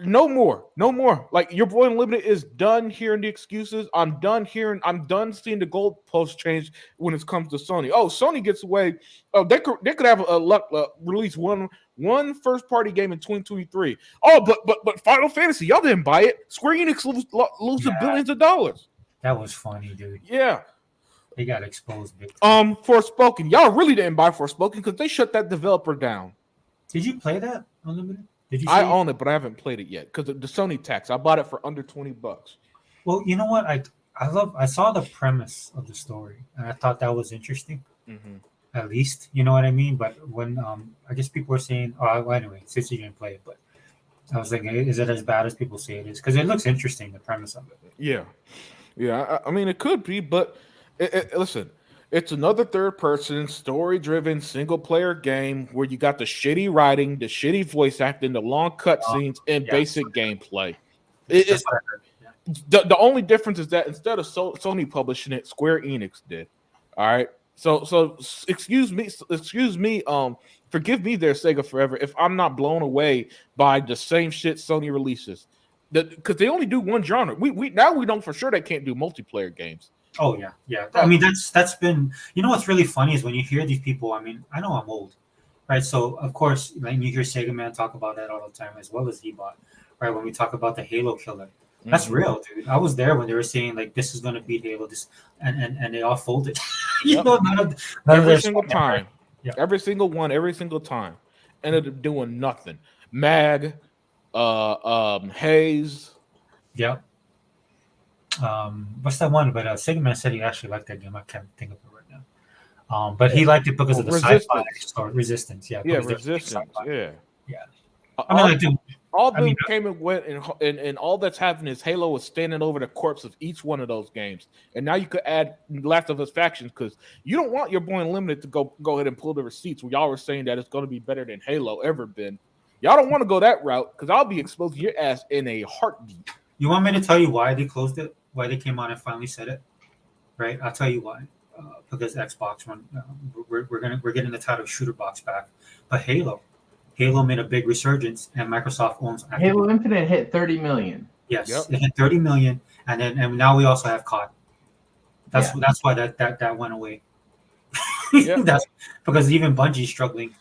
No more. Like, your boy Unlimited is done hearing the excuses. I'm done seeing the goalposts change when it comes to Sony. Oh, Sony gets away. Oh, they could have release one first party game in 2023. Oh, but Final Fantasy, y'all didn't buy it. Square Enix loses billions of dollars. That was funny, dude. Yeah. They got exposed big. Forspoken. Y'all really didn't buy Forspoken because they shut that developer down. Did you play that Unlimited? Did you? I own it, but I haven't played it yet because of the Sony tax. I bought it for under $20. Well, you know what? I saw the premise of the story, and I thought that was interesting. Mm-hmm. at least. You know what I mean? But when I guess people were saying, oh, well, anyway, since you didn't play it, but I was thinking, is it as bad as people say it is? Because it looks interesting, the premise of it. Yeah, yeah. I mean, it could be, but listen, it's another third-person, story-driven, single-player game where you got the shitty writing, the shitty voice acting, the long cutscenes, and yeah. basic gameplay. That's what I heard. Yeah. The only difference is that instead of Sony publishing it, Square Enix did. All right. So excuse me. Forgive me, there, Sega Forever, if I'm not blown away by the same shit Sony releases. Because they only do one genre. We now we know for sure they can't do multiplayer games. Oh yeah, yeah. I mean, that's been. You know what's really funny is when you hear these people. I mean, I know I'm old, right? So of course, when you hear Sega Man talk about that all the time, as well as Ebot, right? When we talk about the Halo killer, that's real, dude. I was there when they were saying like this is gonna beat Halo, this and they all folded. you Yep. know, none of Every their single stuff- time. Yeah. Every single one, every single time. Ended up doing nothing. Mag, Hayes. Yep. What's that one? But Sega Man said he actually liked that game. I can't think of it right now. But he liked it because of the sci-fi story, Resistance. Yeah, Yeah, because they're Resistance. sci-fi. Yeah. Yeah. I mean, like, dude, All I them mean- came and went, and all that's happened is Halo was standing over the corpse of each one of those games. And now you could add Last of Us Factions because you don't want your boy Unlimited to go ahead and pull the receipts where y'all were saying that it's going to be better than Halo ever been. Y'all don't want to go that route because I'll be exposing your ass in a heartbeat. you want me to tell you why they closed it? Why they came on and finally said it? Right? I'll tell you why. Because Xbox, we're getting the title Shooter Box back, but Halo made a big resurgence, and Microsoft owns Activision. Halo Infinite hit 30 million. Yes, Yep. it hit 30 million, and now we also have COD. That's why that went away. Yep. That's because even Bungie's struggling.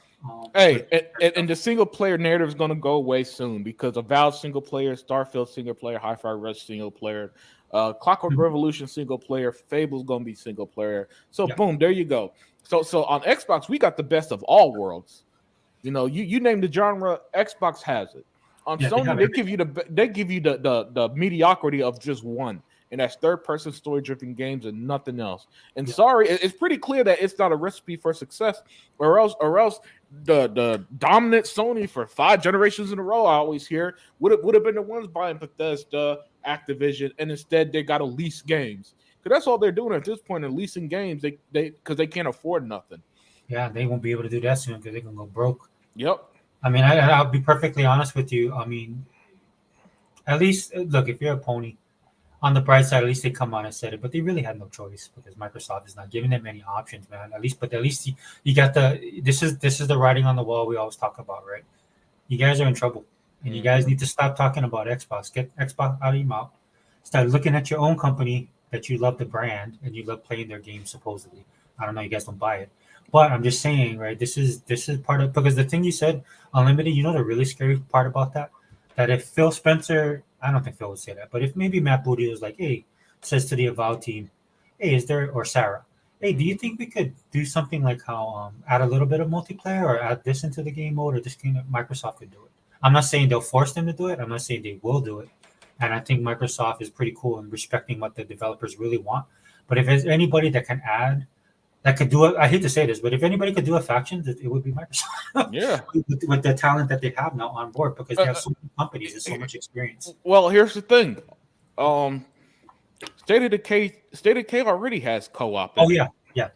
Hey, and the single player narrative is going to go away soon because of Valve single player, Starfield single player, Hi-Fi Rush single player, Clockwork Revolution single player, Fable's going to be single player. So boom, there you go. So on Xbox, we got the best of all worlds. You know, you name the genre, Xbox has it. On Sony, they give you the mediocrity of just one, and that's third-person story-driven games and nothing else. And sorry, it's pretty clear that it's not a recipe for success, or else the dominant Sony for 5 generations in a row, I always hear, would have been the ones buying Bethesda, Activision, and instead they got to lease games. Because that's all they're doing at this point, in leasing games, because they can't afford nothing. Yeah, they won't be able to do that soon because they can go broke. Yep. I mean, I'll be perfectly honest with you. I mean, at least look, if you're a pony, on the bright side, at least they come on and said it, but they really had no choice because Microsoft is not giving them any options, man. At least you got this is the writing on the wall we always talk about, right? You guys are in trouble, and you guys need to stop talking about Xbox. Get Xbox out of your mouth. Start looking at your own company that you love the brand and you love playing their games. Supposedly, I don't know. You guys don't buy it, but I'm just saying, right? This is part of because the thing you said, Unlimited. You know the really scary part about that if Phil Spencer. I don't think Phil would say that, but if maybe Matt Booty was like, hey, says to the Avowed team, hey, is there, or Sarah, hey, do you think we could do something like how add a little bit of multiplayer or add this into the game mode or this kind of Microsoft could do it? I'm not saying they'll force them to do it. I'm not saying they will do it. And I think Microsoft is pretty cool in respecting what the developers really want. But if there's anybody that can add, that could do it, I hate to say this, but if anybody could do a faction, it would be Microsoft. Yeah. with the talent that they have now on board because they have so many companies and so much experience. Well, here's the thing. State of Decay already has co-op. Oh yeah.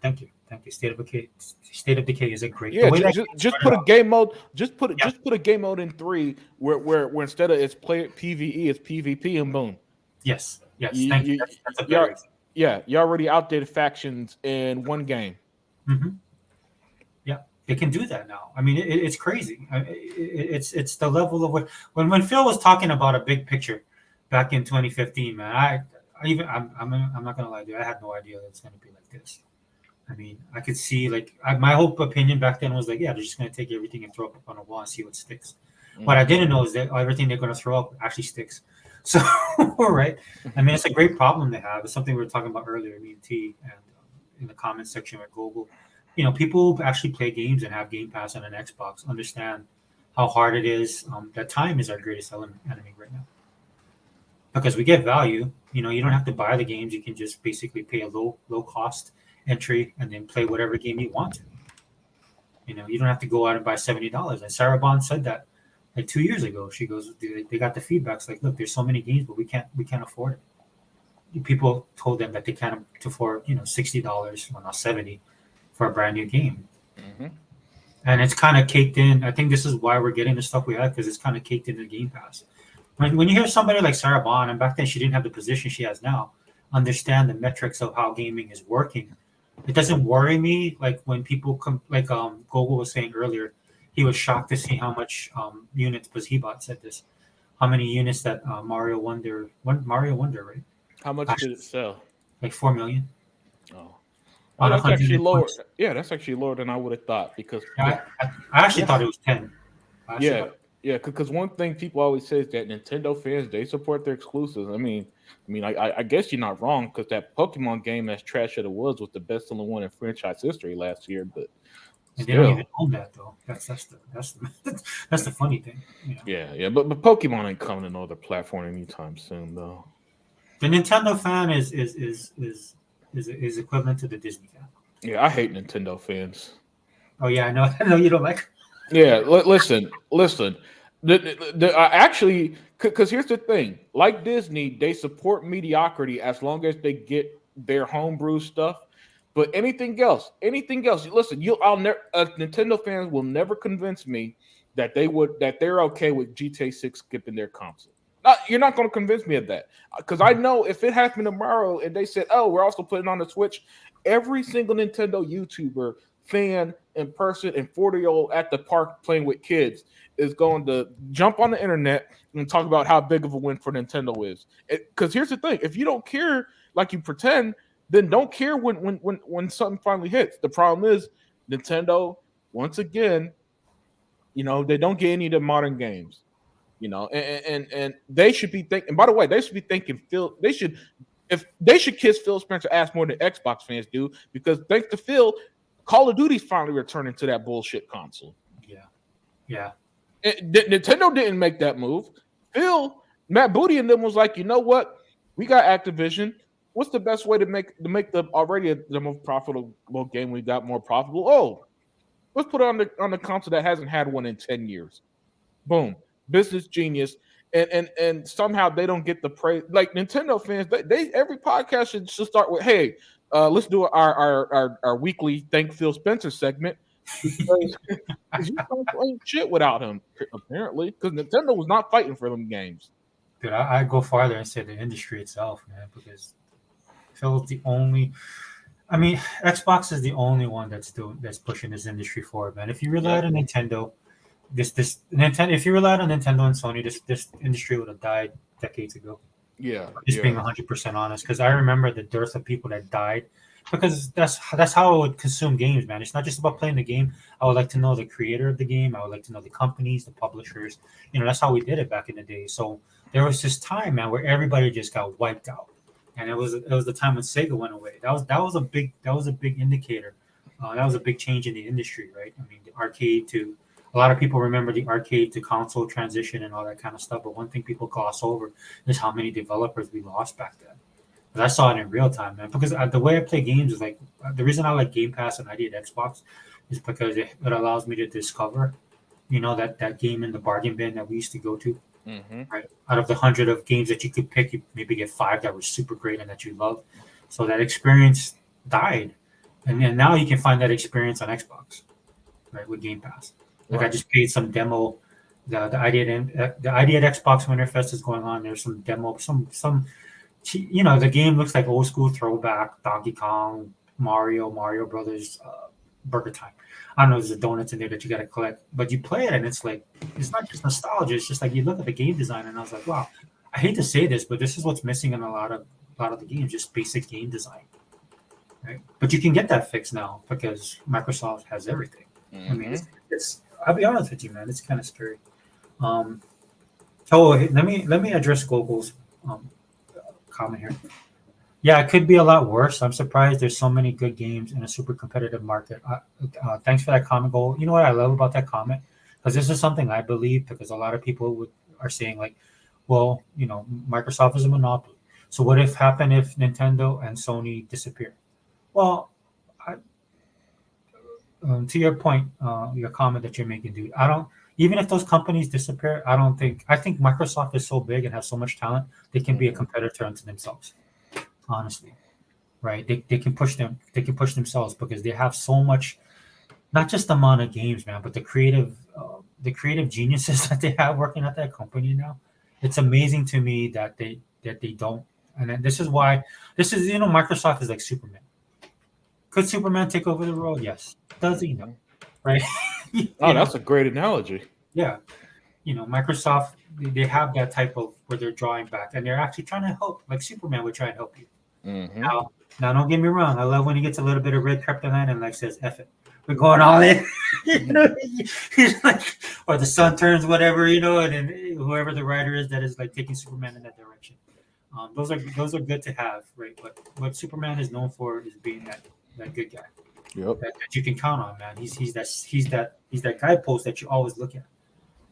Thank you. State of Decay is a great. Yeah, just put a game mode. Just put a game mode in 3 where instead of it's PvE, it's PvP, and boom. Yes. Thank you. That's a better example. Yeah, you already outdated factions in one game. Mm-hmm. Yeah, they can do that now. I mean, it's crazy. It's the level of when Phil was talking about a big picture back in 2015, man. I'm not gonna lie to you. I had no idea that it's gonna be like this. I mean, I could see my whole opinion back then was like, yeah, they're just gonna take everything and throw it up on a wall and see what sticks. Mm-hmm. What I didn't know is that everything they're gonna throw up actually sticks. So, right. I mean, it's a great problem to have. It's something we were talking about earlier, me and T, and in the comments section at Google. You know, people who actually play games and have Game Pass on an Xbox understand how hard it is. That time is our greatest enemy right now. Because we get value. You know, you don't have to buy the games. You can just basically pay a low cost entry and then play whatever game you want to. You know, you don't have to go out and buy $70. And Sarah Bond said that like 2 years ago. She goes, they got the feedbacks like, look, there's so many games, but we can't afford it. People told them that they can't afford, $60, well, not 70, for a brand new game. Mm-hmm. And it's kind of caked in. I think this is why we're getting the stuff we have, because it's kind of caked into Game Pass. When you hear somebody like Sarah Bond, and back then she didn't have the position she has now, understand the metrics of how gaming is working, it doesn't worry me like when people come, like Gogol was saying earlier, he was shocked to see how much units, because Hebot said this, how many units that Mario Wonder, right? How much did it sell? Like 4 million. Oh, On that's 100 actually lower. points. Yeah, that's actually lower than I would have thought because I actually thought it was 10. Yeah, because one thing people always say is that Nintendo fans, they support their exclusives. I guess you're not wrong, because that Pokemon game, as trash as it was the best selling one in franchise history last year. But And they don't even own that though. That's the funny thing. Yeah. But Pokemon ain't coming to another platform anytime soon, though. The Nintendo fan is equivalent to the Disney fan. Yeah, I hate Nintendo fans. Oh yeah, I know you don't like. Yeah, listen. Actually, because here's the thing: like Disney, they support mediocrity as long as they get their homebrew stuff. But anything else, listen, Nintendo fans will never convince me that they're okay with GTA 6 skipping their console. You're not going to convince me of that, because I know if it happened tomorrow and they said, "Oh, we're also putting on the Switch," every single Nintendo YouTuber, fan, in person, and 40-year-old at the park playing with kids is going to jump on the internet and talk about how big of a win for Nintendo is. Because here's the thing: if you don't care, like you pretend, then don't care when something finally hits. The problem is Nintendo, once again, they don't get any of the modern games. And they should be thinking. By the way, they should be thinking. They should kiss Phil Spencer ass more than Xbox fans do, because thanks to Phil, Call of Duty's finally returning to that bullshit console. Yeah. Nintendo didn't make that move. Matt Booty and them was like, you know what? We got Activision. What's the best way to make the already the most profitable game we got more profitable? Oh, let's put it on the console that hasn't had one in 10 years. Boom. Business genius. And somehow they don't get the praise. Like Nintendo fans, they every podcast should start with, hey, let's do our weekly Thank Phil Spencer segment. Because you don't play shit without him, apparently, because Nintendo was not fighting for them games. Dude, I go farther and say the industry itself, man, because Phil's the only. I mean, Xbox is the only one that's pushing this industry forward, man. If you relied on Nintendo, if you relied on Nintendo and Sony, this industry would have died decades ago. Yeah, being 100% honest, because I remember the dearth of people that died, because that's how I would consume games, man. It's not just about playing the game. I would like to know the creator of the game. I would like to know the companies, the publishers. That's how we did it back in the day. So there was this time, man, where everybody just got wiped out, and it was the time when Sega went away. That was a big indicator. That was a big change in the industry, right? I mean, the arcade to a lot of people remember the arcade to console transition and all that kind of stuff. But one thing people gloss over is how many developers we lost back then. But I saw it in real time, man. Because the way I play games is like, the reason I like Game Pass and I did Xbox is because it allows me to discover, that game in the bargain bin that we used to go to. Mm-hmm. Right. Out of the 100 of games that you could pick, you maybe get 5 that were super great and that you loved. So that experience died, and then now you can find that experience on Xbox, right, with Game Pass. Like I just paid some demo. The idea at Xbox Winterfest is going on. There's some demo, some the game looks like old school throwback Donkey Kong, Mario Brothers, Burger Time. I don't know, there's the donuts in there that you got to collect, but you play it and it's like, it's not just nostalgia. It's just like you look at the game design and I was like, wow, I hate to say this, but this is what's missing in a lot of the games, just basic game design. Right? But you can get that fixed now because Microsoft has everything. Mm-hmm. I mean, it's I'll be honest with you, man. It's kind of scary. Let me address Gogol's comment here. Yeah, it could be a lot worse. I'm surprised there's so many good games in a super competitive market. Thanks for that comment, Gogol. You know what I love about that comment? Because this is something I believe, because a lot of people are saying like, well, Microsoft is a monopoly. So what happened if Nintendo and Sony disappear? Well, to your point, your comment that you're making, dude. I don't. Even if those companies disappear, I don't think. I think Microsoft is so big and has so much talent, they can be a competitor unto themselves. Honestly, right? They can push them. They can push themselves because they have so much. Not just the amount of games, man, but the creative geniuses that they have working at that company now. It's amazing to me that they don't. And then this is why Microsoft is like Superman. Could Superman take over the world? Yes. Does he? No. Right? Oh, that's a great analogy. Yeah. Microsoft, they have that type of where they're drawing back and they're actually trying to help, like Superman would try and help you. Now, don't get me wrong. I love when he gets a little bit of red kryptonite and like says, F it. We're going all in. He's like, or the sun turns, whatever, and then whoever the writer is that is like taking Superman in that direction. Those are good to have, right? But what Superman is known for is being that good guy. Yep. That you can count on, man. He's that guidepost that you always look at,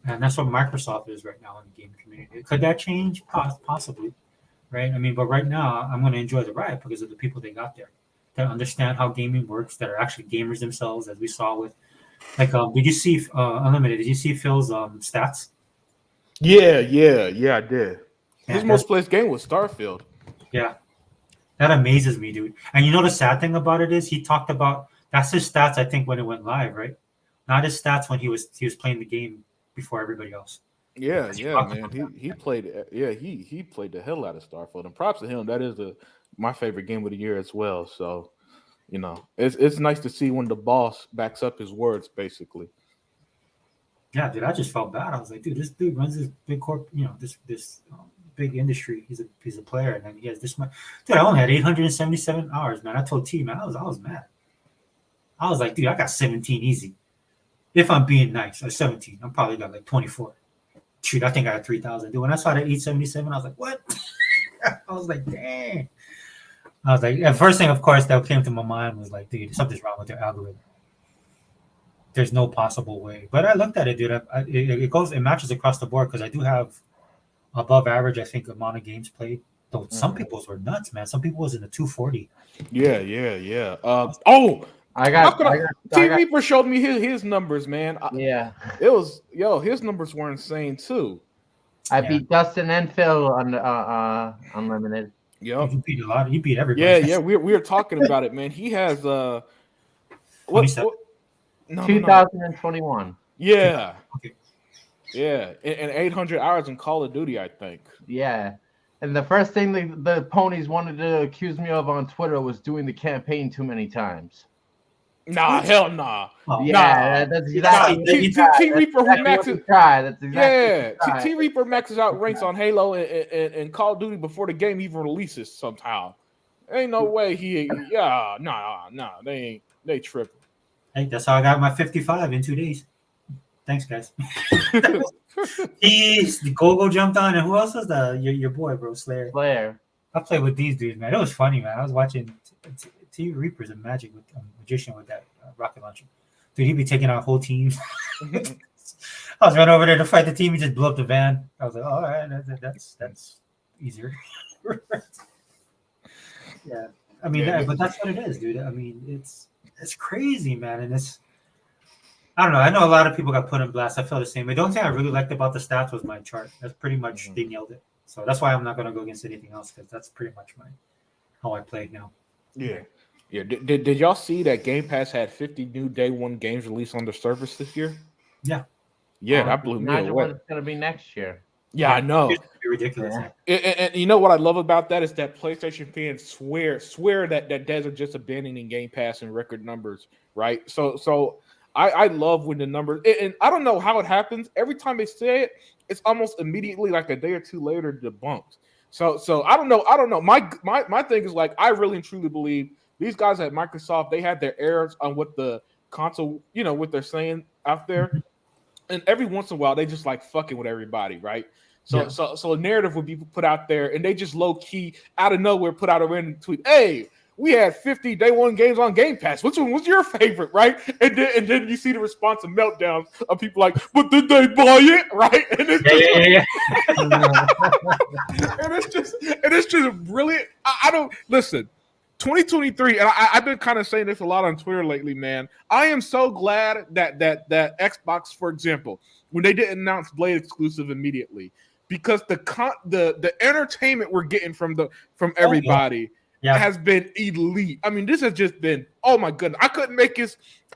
and that's what Microsoft is right now in the gaming community. Could that change? Possibly, right? I mean, but right now I'm going to enjoy the ride because of the people they got there that understand how gaming works, that are actually gamers themselves, as we saw with, like, did you see Unlimited? Did you see Phil's stats? Yeah, I did. His most played game was Starfield. Yeah. That amazes me, dude. And the sad thing about it is he talked about that's his stats, I think, when it went live, right? Not his stats when he was playing the game before everybody else. Yeah, man. He played he played the hell out of Starfield. And props to him. That is my favorite game of the year as well. So, it's nice to see when the boss backs up his words, basically. Yeah, dude, I just felt bad. I was like, dude, this dude runs this big this big industry. He's a player, and then he has this much. Dude, I only had 877 hours, man. I told T, man, I was mad. I was like, dude, I got 17 easy. If I'm being nice, or 17, I'm probably got like 24. Shoot, I think I had 3,000. Dude, when I saw that 877, I was like, what? I was like, dang. I was like, the first thing, of course, that came to my mind was like, dude, something's wrong with their algorithm. There's no possible way. But I looked at it, dude. It matches across the board because I do have above average, I think, amount of games played. Though some people's were nuts, man. Some people was in the 240. Yeah. T Reaper showed me his numbers, man. It was his numbers were insane too. I beat Dustin and Phil on Unlimited. Yep. You beat a lot. You beat everybody. Yeah. We were talking about it, man. He has 2021. No. Yeah. Okay. Yeah, and 800 hours in Call of Duty, I think. Yeah, and the first thing the ponies wanted to accuse me of on Twitter was doing the campaign too many times. Nah, hell nah. Yeah, that's exactly. T Reaper who maxes. That's exactly. T Reaper maxes out ranks on Halo and Call of Duty before the game even releases. Somehow, ain't no way he. Yeah, nah. They tripping. Hey, that's how I got my 55 in 2 days. Thanks, guys. The Gogo jumped on, and who else was your boy, bro, Slayer? I played with these dudes, man. It was funny, man. I was watching T Reaper's a magician with that rocket launcher. Dude, he'd be taking out whole teams. I was running over there to fight the team. He just blew up the van. I was like, all right, that's easier. Yeah, I mean, but that's what it is, dude. I mean, it's crazy, man, and I don't know. I know a lot of people got put in blast. I feel the same. The only thing I really liked about the stats was my chart. That's pretty much they nailed it. So that's why I'm not going to go against anything else because that's pretty much how I play now. Yeah. Did y'all see that Game Pass had 50 new day one games released on the service this year? Yeah. Yeah, that blew me away. Imagine what it's going to be next year. Yeah, I know. It's ridiculous. Yeah. And you know what I love about that is that PlayStation fans swear that Dez are just abandoning Game Pass in record numbers, right? So I love when the numbers, and I don't know how it happens. Every time they say it, it's almost immediately like a day or two later debunked. So I don't know. My thing is like I really and truly believe these guys at Microsoft, they had their errors on what the console, what they're saying out there, and every once in a while they just like fucking with everybody, right? So a narrative would be put out there, and they just low key out of nowhere put out a random tweet, "Hey, we had 50 day one games on Game Pass. Which one was your favorite?" Right? And then you see the response of meltdowns of people like, "But did they buy it?" Right? And it's and it's just brilliant. I don't listen. 2023, and I've been kind of saying this a lot on Twitter lately, man. I am so glad that Xbox, for example, when they didn't announce Blade exclusive immediately, because the entertainment we're getting from everybody has been elite. I mean, this has just been, oh my goodness. I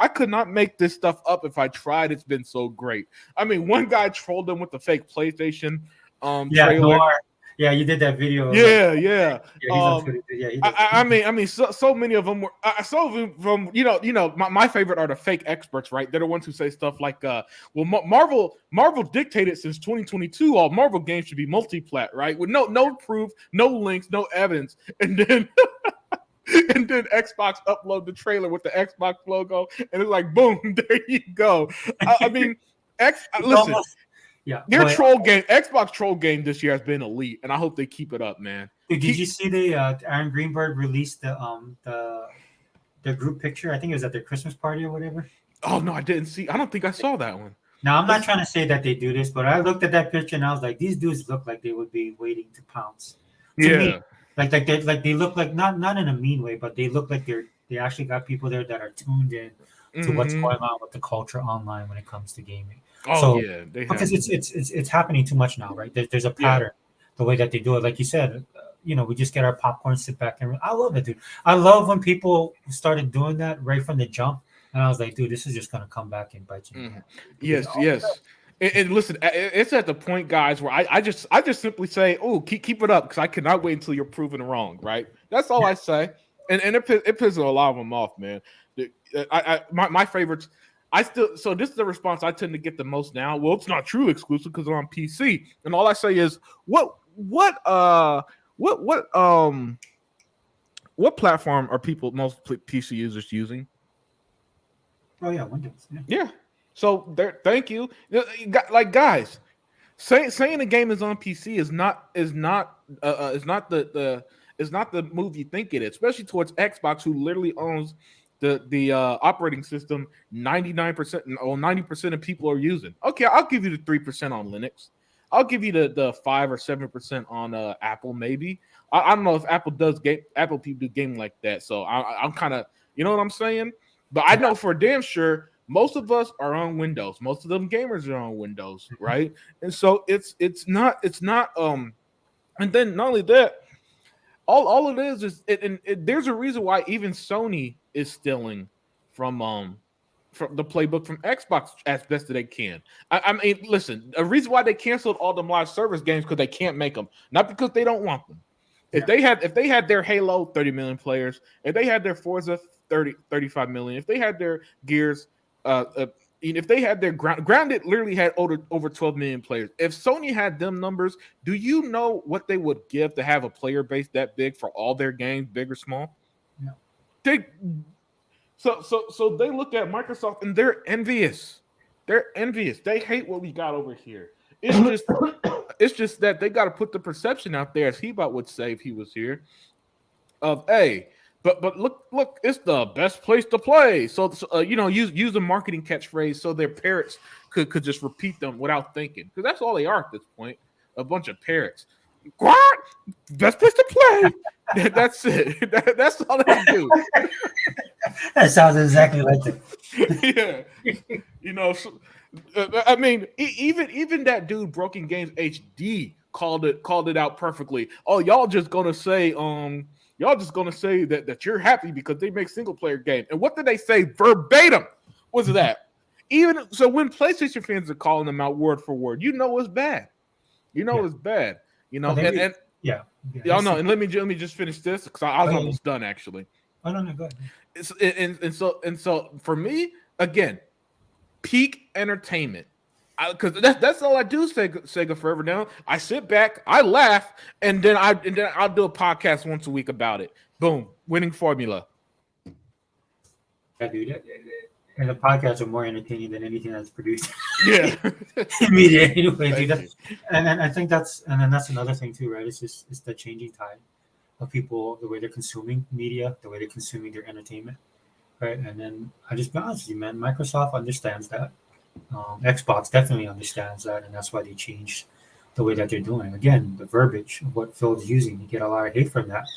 could not make this stuff up if I tried. It's been so great. I mean, one guy trolled them with the fake PlayStation trailer. Noir. Yeah, you did that video. Yeah. He's on Twitter. Yeah, he did. I mean, so many of them were. Some of them from my favorite are the fake experts, right? They're the ones who say stuff like, Marvel dictated since 2022 all Marvel games should be multi-plat, right? With no proof, no links, no evidence, and then and then Xbox upload the trailer with the Xbox logo, and it's like, boom, there you go. I mean, listen. Yeah, their troll game, Xbox troll game this year has been elite, and I hope they keep it up, man. Did you see Aaron Greenberg released the group picture? I think it was at their Christmas party or whatever. Oh no, I didn't see. I don't think I saw that one. Now I'm not trying to say that they do this, but I looked at that picture and I was like, these dudes look like they would be waiting to pounce. To me, like they look like not in a mean way, but they look like they actually got people there that are tuned in to what's going on with the culture online when it comes to gaming. Oh, so, because it's happening too much now, right? There's a pattern, the way that they do it. Like you said, we just get our popcorn, sit back, and I love it, dude. I love when people started doing that right from the jump, and I was like, dude, this is just gonna come back and bite you. Mm-hmm. Yes. And listen, it's at the point, guys, where I just simply say, oh, keep it up, because I cannot wait until you're proven wrong, right? That's all I say, and it pisses a lot of them off, man. My favorites. So this is the response I tend to get the most now. Well, it's not true exclusive because I'm on PC, and all I say is, what platform are most PC users using? Oh yeah, Windows. Yeah. So there, thank you. Like, guys, saying the game is on PC is not the move you think it is, especially towards Xbox, who literally owns the operating system 99% or 90% of people are using. Okay, I'll give you the 3% on Linux. I'll give you the 5 or 7% on Apple, maybe. I don't know if Apple people do gaming like that. So I'm kind of, you know what I'm saying? But I know for damn sure most of us are on Windows. Most of them gamers are on Windows, right? And so it's not and then not only that, all it is there's a reason why even Sony is stealing from the playbook from Xbox as best that they can. I mean, listen, a reason why they canceled all them live service games because they can't make them, not because they don't want them. If they had their Halo 30 million players, if they had their Forza 35 million, if they had their Gears, if they had their Grounded literally had over 12 million players. If Sony had them numbers, do you know what they would give to have a player base that big for all their games, big or small? No. So they look at Microsoft and they're envious. They're envious. They hate what we got over here. It's just that they got to put the perception out there, as Hebot would say if he was here, of but look, it's the best place to play. So use a marketing catchphrase so their parrots could just repeat them without thinking, because that's all they are at this point, a bunch of parrots. What? Best place to play. That's it. That's all they do. That sounds exactly like it. Yeah. So, I mean, even that dude, Broken Games HD, called it out perfectly. Oh, y'all just gonna say that you're happy because they make single player game. And what did they say verbatim? Was that? Even so, when PlayStation fans are calling them out word for word, it's bad. It's bad. Y'all know. And let me just finish this, because I was almost done actually. Oh no, go ahead. And so for me, again, peak entertainment. Because that's all I do, Sega Forever now. I sit back, I laugh, and then I'll do a podcast once a week about it. Boom, winning formula. Yeah, dude. And the podcasts are more entertaining than anything that's produced. Yeah, in media anyway, dude. And I think that's another thing too, right? It's the changing tide of people, the way they're consuming media, the way they're consuming their entertainment, right? And then I just be honest with you, man. Microsoft understands that. Xbox definitely understands that, and that's why they changed the way that they're doing. Again, the verbiage of what Phil's using, you get a lot of hate from that.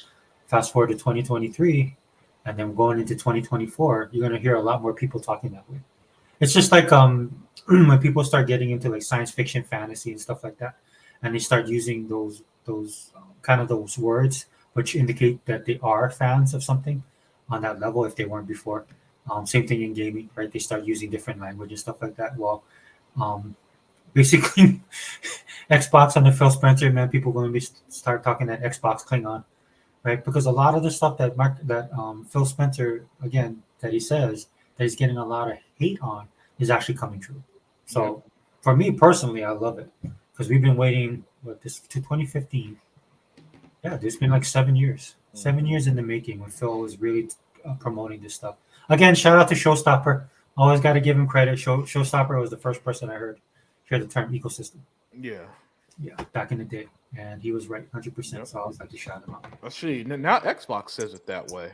Fast forward to 2023, and then going into 2024, you're gonna hear a lot more people talking that way. It's just like when people start getting into like science fiction, fantasy, and stuff like that, and they start using those kind of those words which indicate that they are fans of something on that level if they weren't before. Same thing in gaming, right? They start using different language and stuff like that. Well, basically, Xbox under Phil Spencer, man, people going to be start talking that Xbox Klingon, right? Because a lot of the stuff that Phil Spencer, again, that he says that he's getting a lot of hate on is actually coming true. So for me personally, I love it because we've been waiting to 2015. Yeah, there's been like 7 years, 7 years in the making when Phil was really promoting this stuff. Again, shout out to Showstopper. Always got to give him credit. Showstopper was the first person I heard hear the term ecosystem. Yeah. Yeah, back in the day, and he was right, 100%. So I always like to shout him out. Let's see. Now Xbox says it that way.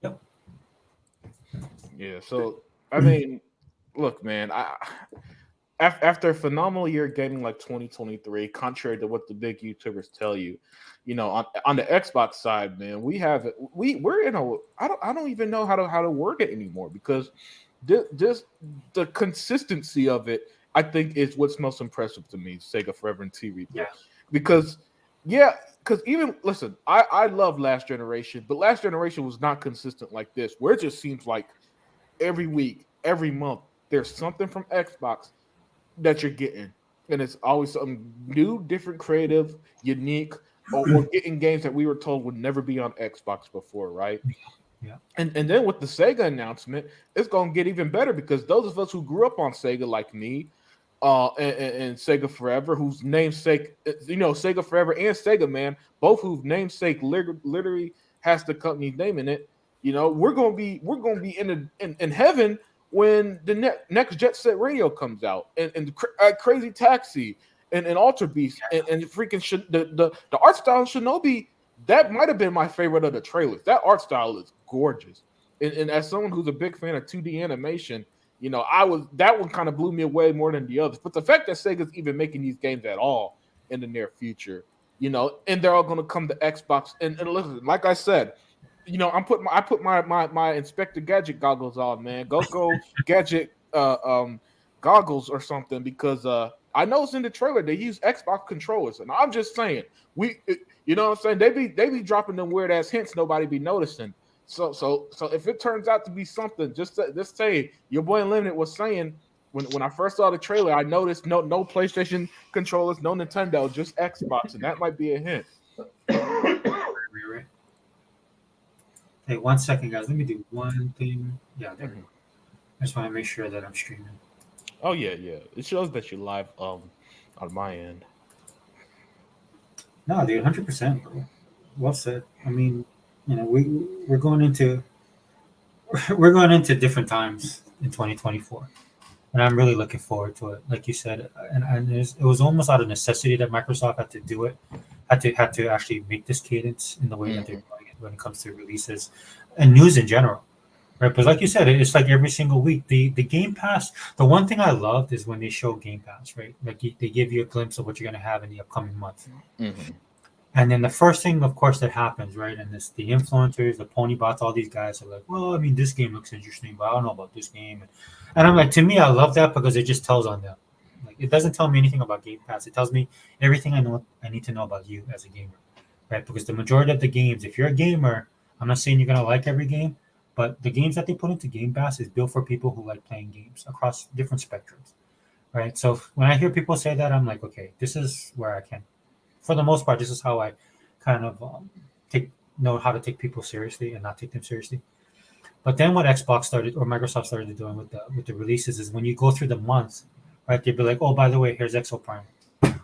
Yep. Yeah. So I mean, look, man. After a phenomenal year gaming like 2023, contrary to what the big YouTubers tell you, on the Xbox side, man, we're in a I don't even know how to word it anymore because just the consistency of it, I think, is what's most impressive to me. Sega Forever and TV, Yeah. because even listen, I love Last Generation, but Last Generation was not consistent like this, where it just seems like every week, every month, there's something from Xbox that you're getting, and it's always something new, different, creative, unique, or getting games that we were told would never be on Xbox before, right? Yeah. And then with the Sega announcement, it's gonna get even better because those of us who grew up on Sega, like me, and Sega Forever, whose namesake, Sega Forever and Sega Man, both whose namesake literally has the company's name in it. We're gonna be in heaven when the next Jet Set Radio comes out, and Crazy Taxi, and Alter Beast, and freaking the art style of Shinobi. That might have been my favorite of the trailers. That art style is gorgeous, and as someone who's a big fan of 2D animation, that one kind of blew me away more than the others. But the fact that Sega's even making these games at all in the near future, and they're all going to come to Xbox. And listen, like I said, I put my Inspector Gadget goggles on, man. Go Gadget goggles or something, because I know it's in the trailer they use Xbox controllers, and I'm just saying you know what I'm saying, they be dropping them weird ass hints nobody be noticing. So if it turns out to be something, just say your boy Unlimited was saying when I first saw the trailer, I noticed no PlayStation controllers, no Nintendo, just Xbox, and that might be a hint. Right. Hey, 1 second, guys. Let me do one thing. Yeah, there we go. I just want to make sure that I'm streaming. Oh yeah. It shows that you're live on my end. No, dude, 100%, bro. Well said. I mean, we're going into different times in 2024, and I'm really looking forward to it. Like you said, and it was almost out of necessity that Microsoft had to do it, had to actually make this cadence in the way that they're doing it when it comes to releases and news in general, right? Because like you said, it's like every single week. The Game Pass. The one thing I loved is when they show Game Pass, right? Like they give you a glimpse of what you're going to have in the upcoming month. Mm-hmm. And then the first thing, of course, that happens, right? And it's the influencers, the pony bots, all these guys are like, well, I mean, this game looks interesting, but I don't know about this game. And I'm like, to me, I love that because it just tells on them. Like, it doesn't tell me anything about Game Pass. It tells me everything I need to know about you as a gamer, right? Because the majority of the games, if you're a gamer, I'm not saying you're going to like every game, but the games that they put into Game Pass is built for people who like playing games across different spectrums, right? So when I hear people say that, I'm like, okay, this is where I can. For the most part, this is how I kind of know how to take people seriously and not take them seriously. But then what Xbox started or Microsoft started doing with the releases is when you go through the month, right? They'd be like, oh, by the way, here's Exo Prime,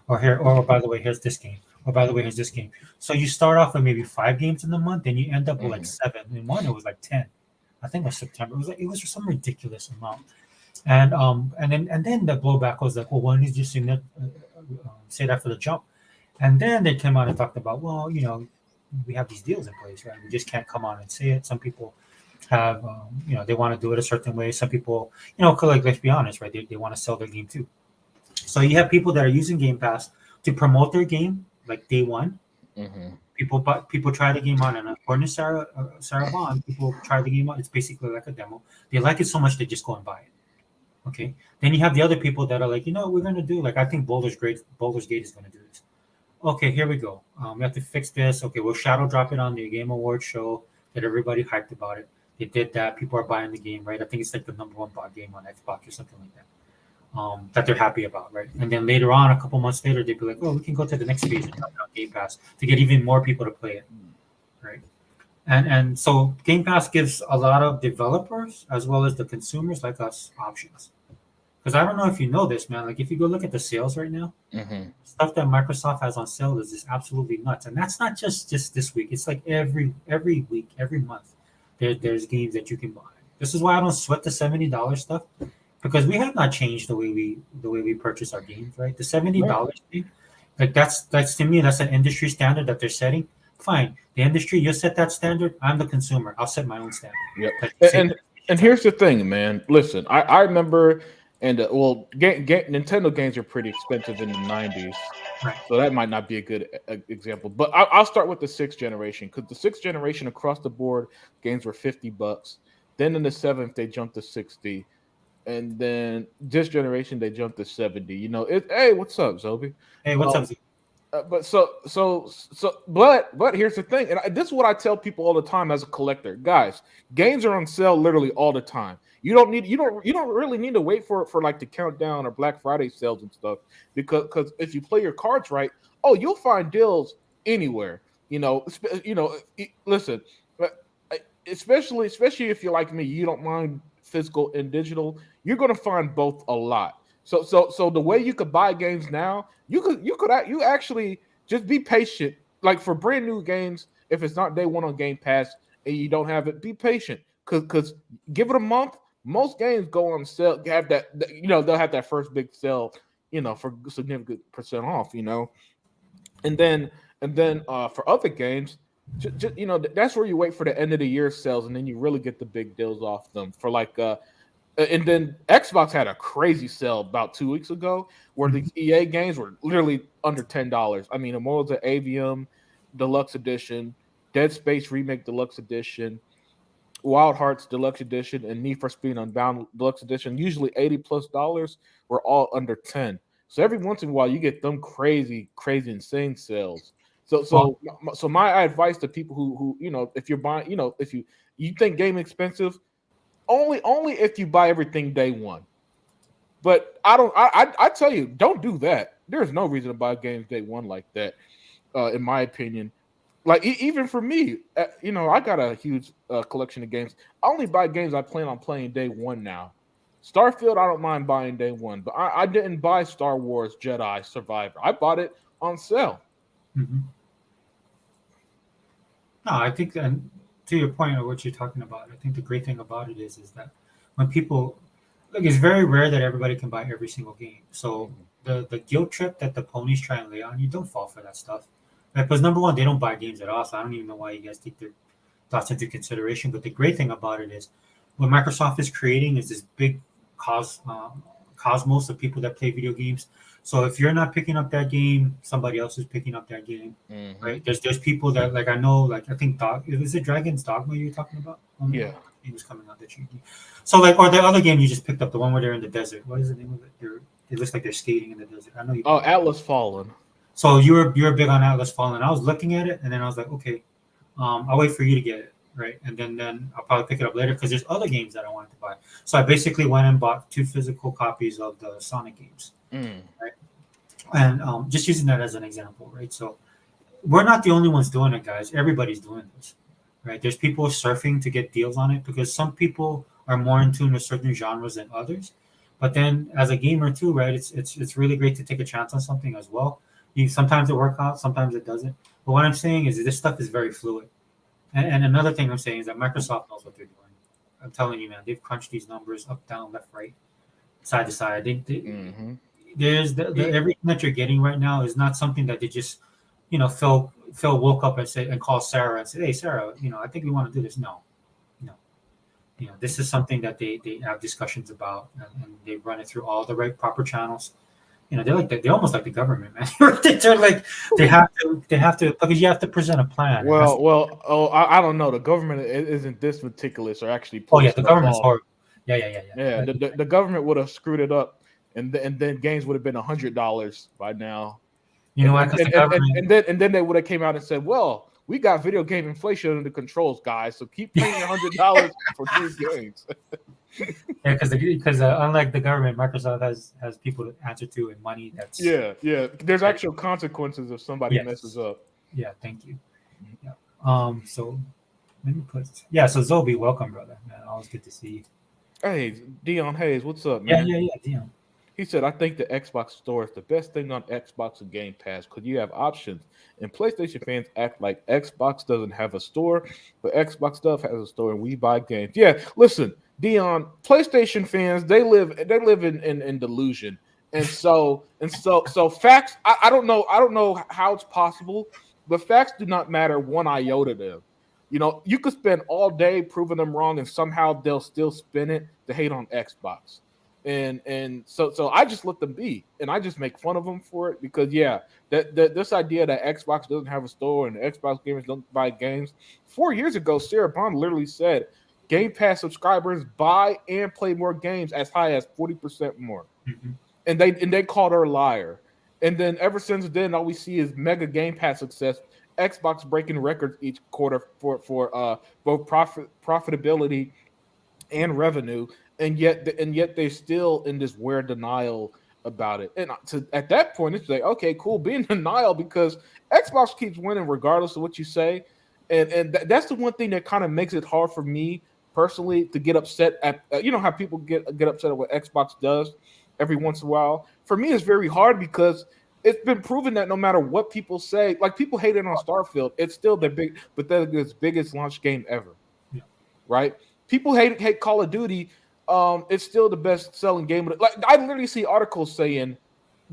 or by the way, here's this game, or by the way, here's this game. So you start off with maybe 5 games in the month, and you end up with like 7. In one, it was like 10. I think it was September. It was some ridiculous amount. And then the blowback was like, well, why didn't you just say that for the jump? And then they came out and talked about, well, we have these deals in place, right? We just can't come on and say it. Some people have, they want to do it a certain way. Some people, like, let's be honest, right? They want to sell their game too. So you have people that are using Game Pass to promote their game, like day one, Mhm. People try the game out, and according to Sarah Bond, people try the game out. It's basically like a demo. They like it so much they just go and buy it. Okay. Then you have the other people that are like, we're gonna do like I think Baldur's Gate is gonna do this. Okay, here we go. We have to fix this. Okay, we'll shadow drop it on the Game Awards show. Get everybody hyped about it. They did that. People are buying the game, right? I think it's like the number one bought game on Xbox or something like that. That they're happy about, right? And then later on, a couple months later, they'd be like, "Oh, we can go to the next phase and drop it on Game Pass to get even more people to play it, right?" And so Game Pass gives a lot of developers as well as the consumers like us options. Because I don't know if you know this, man. Like if you go look at the sales right now, Mhm. stuff that Microsoft has on sale is just absolutely nuts, and that's not just this week. It's like every week, every month, there's games that you can buy. This is why I don't sweat the $70 stuff because we have not changed the way we purchase our games, right? The $70 thing, like that's to me that's an industry standard that they're setting. Fine, the industry, you set that standard. I'm the consumer. I'll set my own standard. Yep. Like, And here's the thing, man. Listen, I remember, and Nintendo games are pretty expensive in the '90s, Right. so that might not be a good example. But I'll start with the sixth generation because the sixth generation across the board games were $50. Then in the seventh they jumped to 60, and then this generation they jumped to 70. Hey, what's up, Zobi? Hey, what's up? But here's the thing, and this is what I tell people all the time as a collector, guys. Games are on sale literally all the time. You don't really need to wait for like the countdown or Black Friday sales and stuff because if you play your cards right, you'll find deals anywhere. Listen, especially if you're like me, you don't mind physical and digital. You're gonna find both a lot. So the way you could buy games now, you actually just be patient. Like for brand new games, if it's not day one on Game Pass and you don't have it, be patient. Cause give it a month. Most games go on sale. Have they'll have that first big sale, for significant percent off. And then for other games, that's where you wait for the end of the year sales, and then you really get the big deals off them for like. And then Xbox had a crazy sale about 2 weeks ago where the EA games were literally under $10. I mean, Immortals of Avium Deluxe Edition, Dead Space Remake Deluxe Edition, Wild Hearts Deluxe Edition, and Need for Speed Unbound Deluxe Edition, usually $80+ were all under 10. So every once in a while you get them crazy, insane sales. So my advice to people who if you're buying, if you think gaming expensive, only if you buy everything day one. But I tell you, don't do that. There's no reason to buy games day one like that, in my opinion. Like even for me, I got a huge collection of games. I only buy games I plan on playing day one now. Starfield, I don't mind buying day one, but I didn't buy Star Wars Jedi Survivor. I bought it on sale. Mm-hmm. No, I think, and to your point of what you're talking about, I think the great thing about it is that when people look, it's very rare that everybody can buy every single game. So the guilt trip that the ponies try and lay on you, don't fall for that stuff. Right? Because number one, they don't buy games at all, so I don't even know why you guys take their thoughts into consideration. But the great thing about it is what Microsoft is creating is this big cosmos of people that play video games. So if you're not picking up that game, somebody else is picking up that game, right? There's people that like I know, like I think is it Dragon's Dogma you're talking about? Yeah, game was coming out that you. So like, or the other game you just picked up, the one where they're in the desert. What is the name of it? It looks like they're skating in the desert. I know you. Oh, Atlas Fallen. So you're big on Atlas Fallen. I was looking at it and then I was like, okay, I'll wait for you to get it, right? And then I'll probably pick it up later because there's other games that I wanted to buy. So I basically went and bought 2 physical copies of the Sonic games. Right? And just using that as an example, right? So we're not the only ones doing it, guys. Everybody's doing this, right? There's people surfing to get deals on it because some people are more in tune with certain genres than others. But then as a gamer too, right? It's really great to take a chance on something as well. Sometimes it works out, sometimes it doesn't. But what I'm saying is this stuff is very fluid. And another thing I'm saying is that Microsoft knows what they're doing. I'm telling you, man, they've crunched these numbers up, down, left, right, side to side. There's everything that you're getting right now is not something that they just, Phil woke up and said and called Sarah and said, "Hey, Sarah, I think we want to do this." No. This is something that they have discussions about and they run it through all the right proper channels. they're almost like the government, man. They're like they have to because you have to present a plan. I don't know. The government isn't this meticulous or actually. Oh yeah, the government's horrible. Yeah. Yeah, the government would have screwed it up, and then games would have been $100 by now. You know what? And then they would have came out and said, "Well, we got video game inflation under controls, guys. So keep paying $100 for these games." Yeah, because unlike the government, Microsoft has people to answer to and money. That's There's actual consequences if somebody messes up. Yeah, thank you. Yeah. So let me put. Yeah, so Zobi, welcome, brother. Man, always good to see you. Hey, Dion Hayes, what's up, man? Yeah, Dion. He said, I think the Xbox Store is the best thing on Xbox and Game Pass because you have options. And PlayStation fans act like Xbox doesn't have a store, but Xbox stuff has a store and we buy games. Yeah, listen, Dion, PlayStation fans, they live in delusion. And so facts, I don't know how it's possible, but facts do not matter one iota to them. You know, you could spend all day proving them wrong and somehow they'll still spin it to hate on Xbox. And so I just let them be, and I just make fun of them for it because that this idea that Xbox doesn't have a store and Xbox gamers don't buy games. 4 years ago, Sarah Bond literally said Game Pass subscribers buy and play more games as high as 40% more, and they called her a liar. And then ever since then, all we see is mega Game Pass success. Xbox breaking records each quarter for both profitability and revenue. And yet they're still in this weird denial about it. And at that point, it's like, okay, cool, be in denial because Xbox keeps winning regardless of what you say. And that's the one thing that kind of makes it hard for me personally to get upset at. You know how people get upset at what Xbox does every once in a while. For me, it's very hard because it's been proven that no matter what people say, like people hate it on Starfield, it's still the biggest launch game ever, right? People hate Call of Duty. It's still the best selling game. Like I literally see articles saying,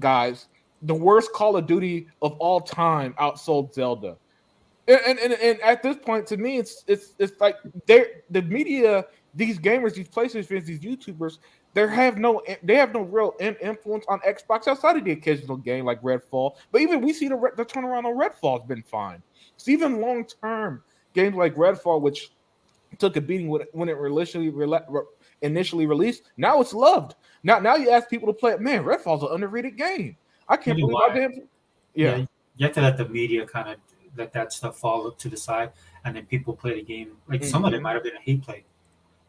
guys, the worst Call of Duty of all time outsold Zelda. And at this point, to me, it's like the media, these gamers, these PlayStation fans, these YouTubers, they have no real influence on Xbox outside of the occasional game like Redfall. But even we see the turnaround on Redfall has been fine. It's even long term games like Redfall, which took a beating when it initially released. Now it's loved. Now you ask people to play it. Man, Redfall's an underrated game. I can't believe I did. Yeah, you have to let the media kind of let that stuff fall to the side, and then people play the game. Like some of them might have been a hate play.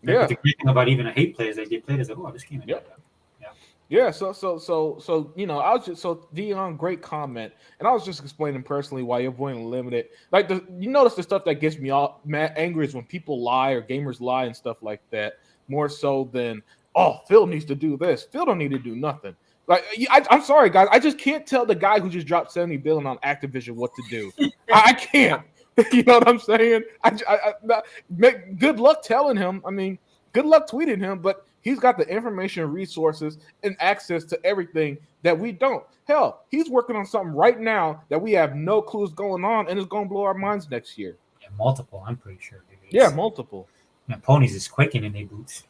Like, the great thing about even a hate play is that they played as like, oh, this game. Yeah. So you know, Dion, great comment, and I was just explaining personally why you're avoiding limited. Like you notice the stuff that gets me all mad angry is when people lie or gamers lie and stuff like that. More so than, oh, Phil needs to do this. Phil don't need to do nothing. Like, I'm sorry, guys. I just can't tell the guy who just dropped $70 billion on Activision what to do. I can't. You know what I'm saying? Good luck telling him. I mean, good luck tweeting him, but he's got the information, resources, and access to everything that we don't. Hell, he's working on something right now that we have no clues going on, and it's going to blow our minds next year. Yeah, multiple, I'm pretty sure. Yeah, multiple. Man, ponies is quaking in their boots,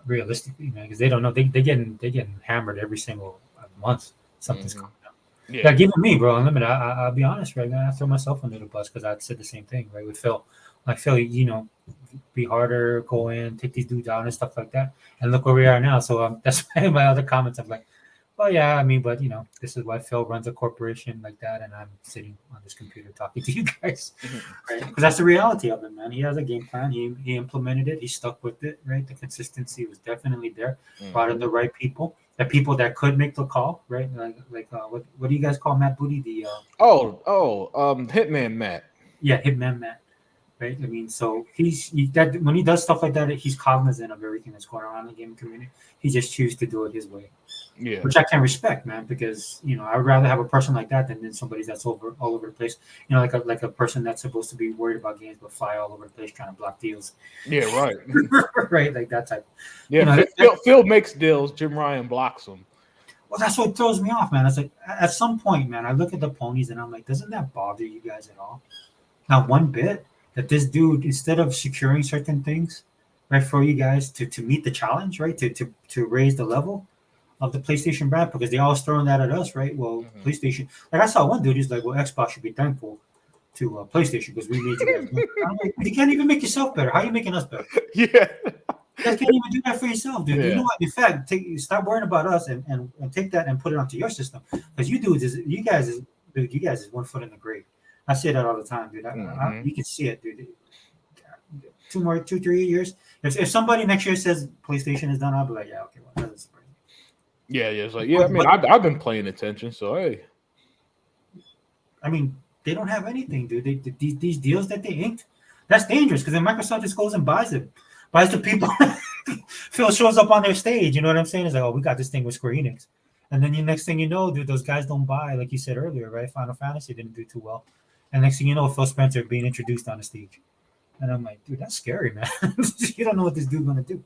realistically, man, because they don't know they getting hammered every single month. Something's coming up. Yeah, give it me, bro. Unlimited. I'll be honest, right, man. I throw myself under the bus because I said the same thing, right, with Phil. Like Phil, you know, be harder, go in, take these dudes out and stuff like that. And look where we are now. So that's why my other comments. I'm like, well, yeah, I mean, but you know, this is why Phil runs a corporation like that, and I'm sitting on this computer talking to you guys, right? Because that's the reality of it, man. He has a game plan. He implemented it. He stuck with it, right? The consistency was definitely there. Brought in the right people, the people that could make the call, right? Like what do you guys call Matt Booty? The Hitman Matt. Yeah, Hitman Matt. Right, I mean, so that when he does stuff like that, he's cognizant of everything that's going on in the gaming community. He just chooses to do it his way, which I can respect, man. Because you know, I would rather have a person like that than somebody that's all over the place. You know, like a person that's supposed to be worried about games but fly all over the place trying to block deals. Yeah, right. Right, like that type. Yeah, you know, Phil makes deals. Jim Ryan blocks them. Well, that's what throws me off, man. It's like at some point, man, I look at the ponies and I'm like, doesn't that bother you guys at all? Not one bit. That this dude, instead of securing certain things, right, for you guys to meet the challenge, right, to raise the level, of the PlayStation brand because they always throwing that at us, right? Well, PlayStation. Like I saw one dude, he's like, "Well, Xbox should be thankful to PlayStation because we made you guys better." I'm like, you can't even make yourself better. How are you making us better? Yeah. You guys can't even do that for yourself, dude. Yeah. You know what? In fact, stop worrying about us and take that and put it onto your system because you guys is 1 foot in the grave. I say that all the time, dude. You can see it, dude. 2, 3 years. If somebody next year says PlayStation is done, I'll be like, yeah, okay, well, that's surprising. Yeah. It's like, I mean, I've been paying attention, so hey. I mean, they don't have anything, dude. These deals that they inked, that's dangerous because then Microsoft just goes and buys the people. Phil shows up on their stage. You know what I'm saying? It's like, oh, we got this thing with Square Enix, and then the next thing you know, dude, those guys don't buy, like you said earlier, right? Final Fantasy didn't do too well, and next thing you know, Phil Spencer being introduced on the stage, and I'm like, dude, that's scary, man. You don't know what this dude's gonna do.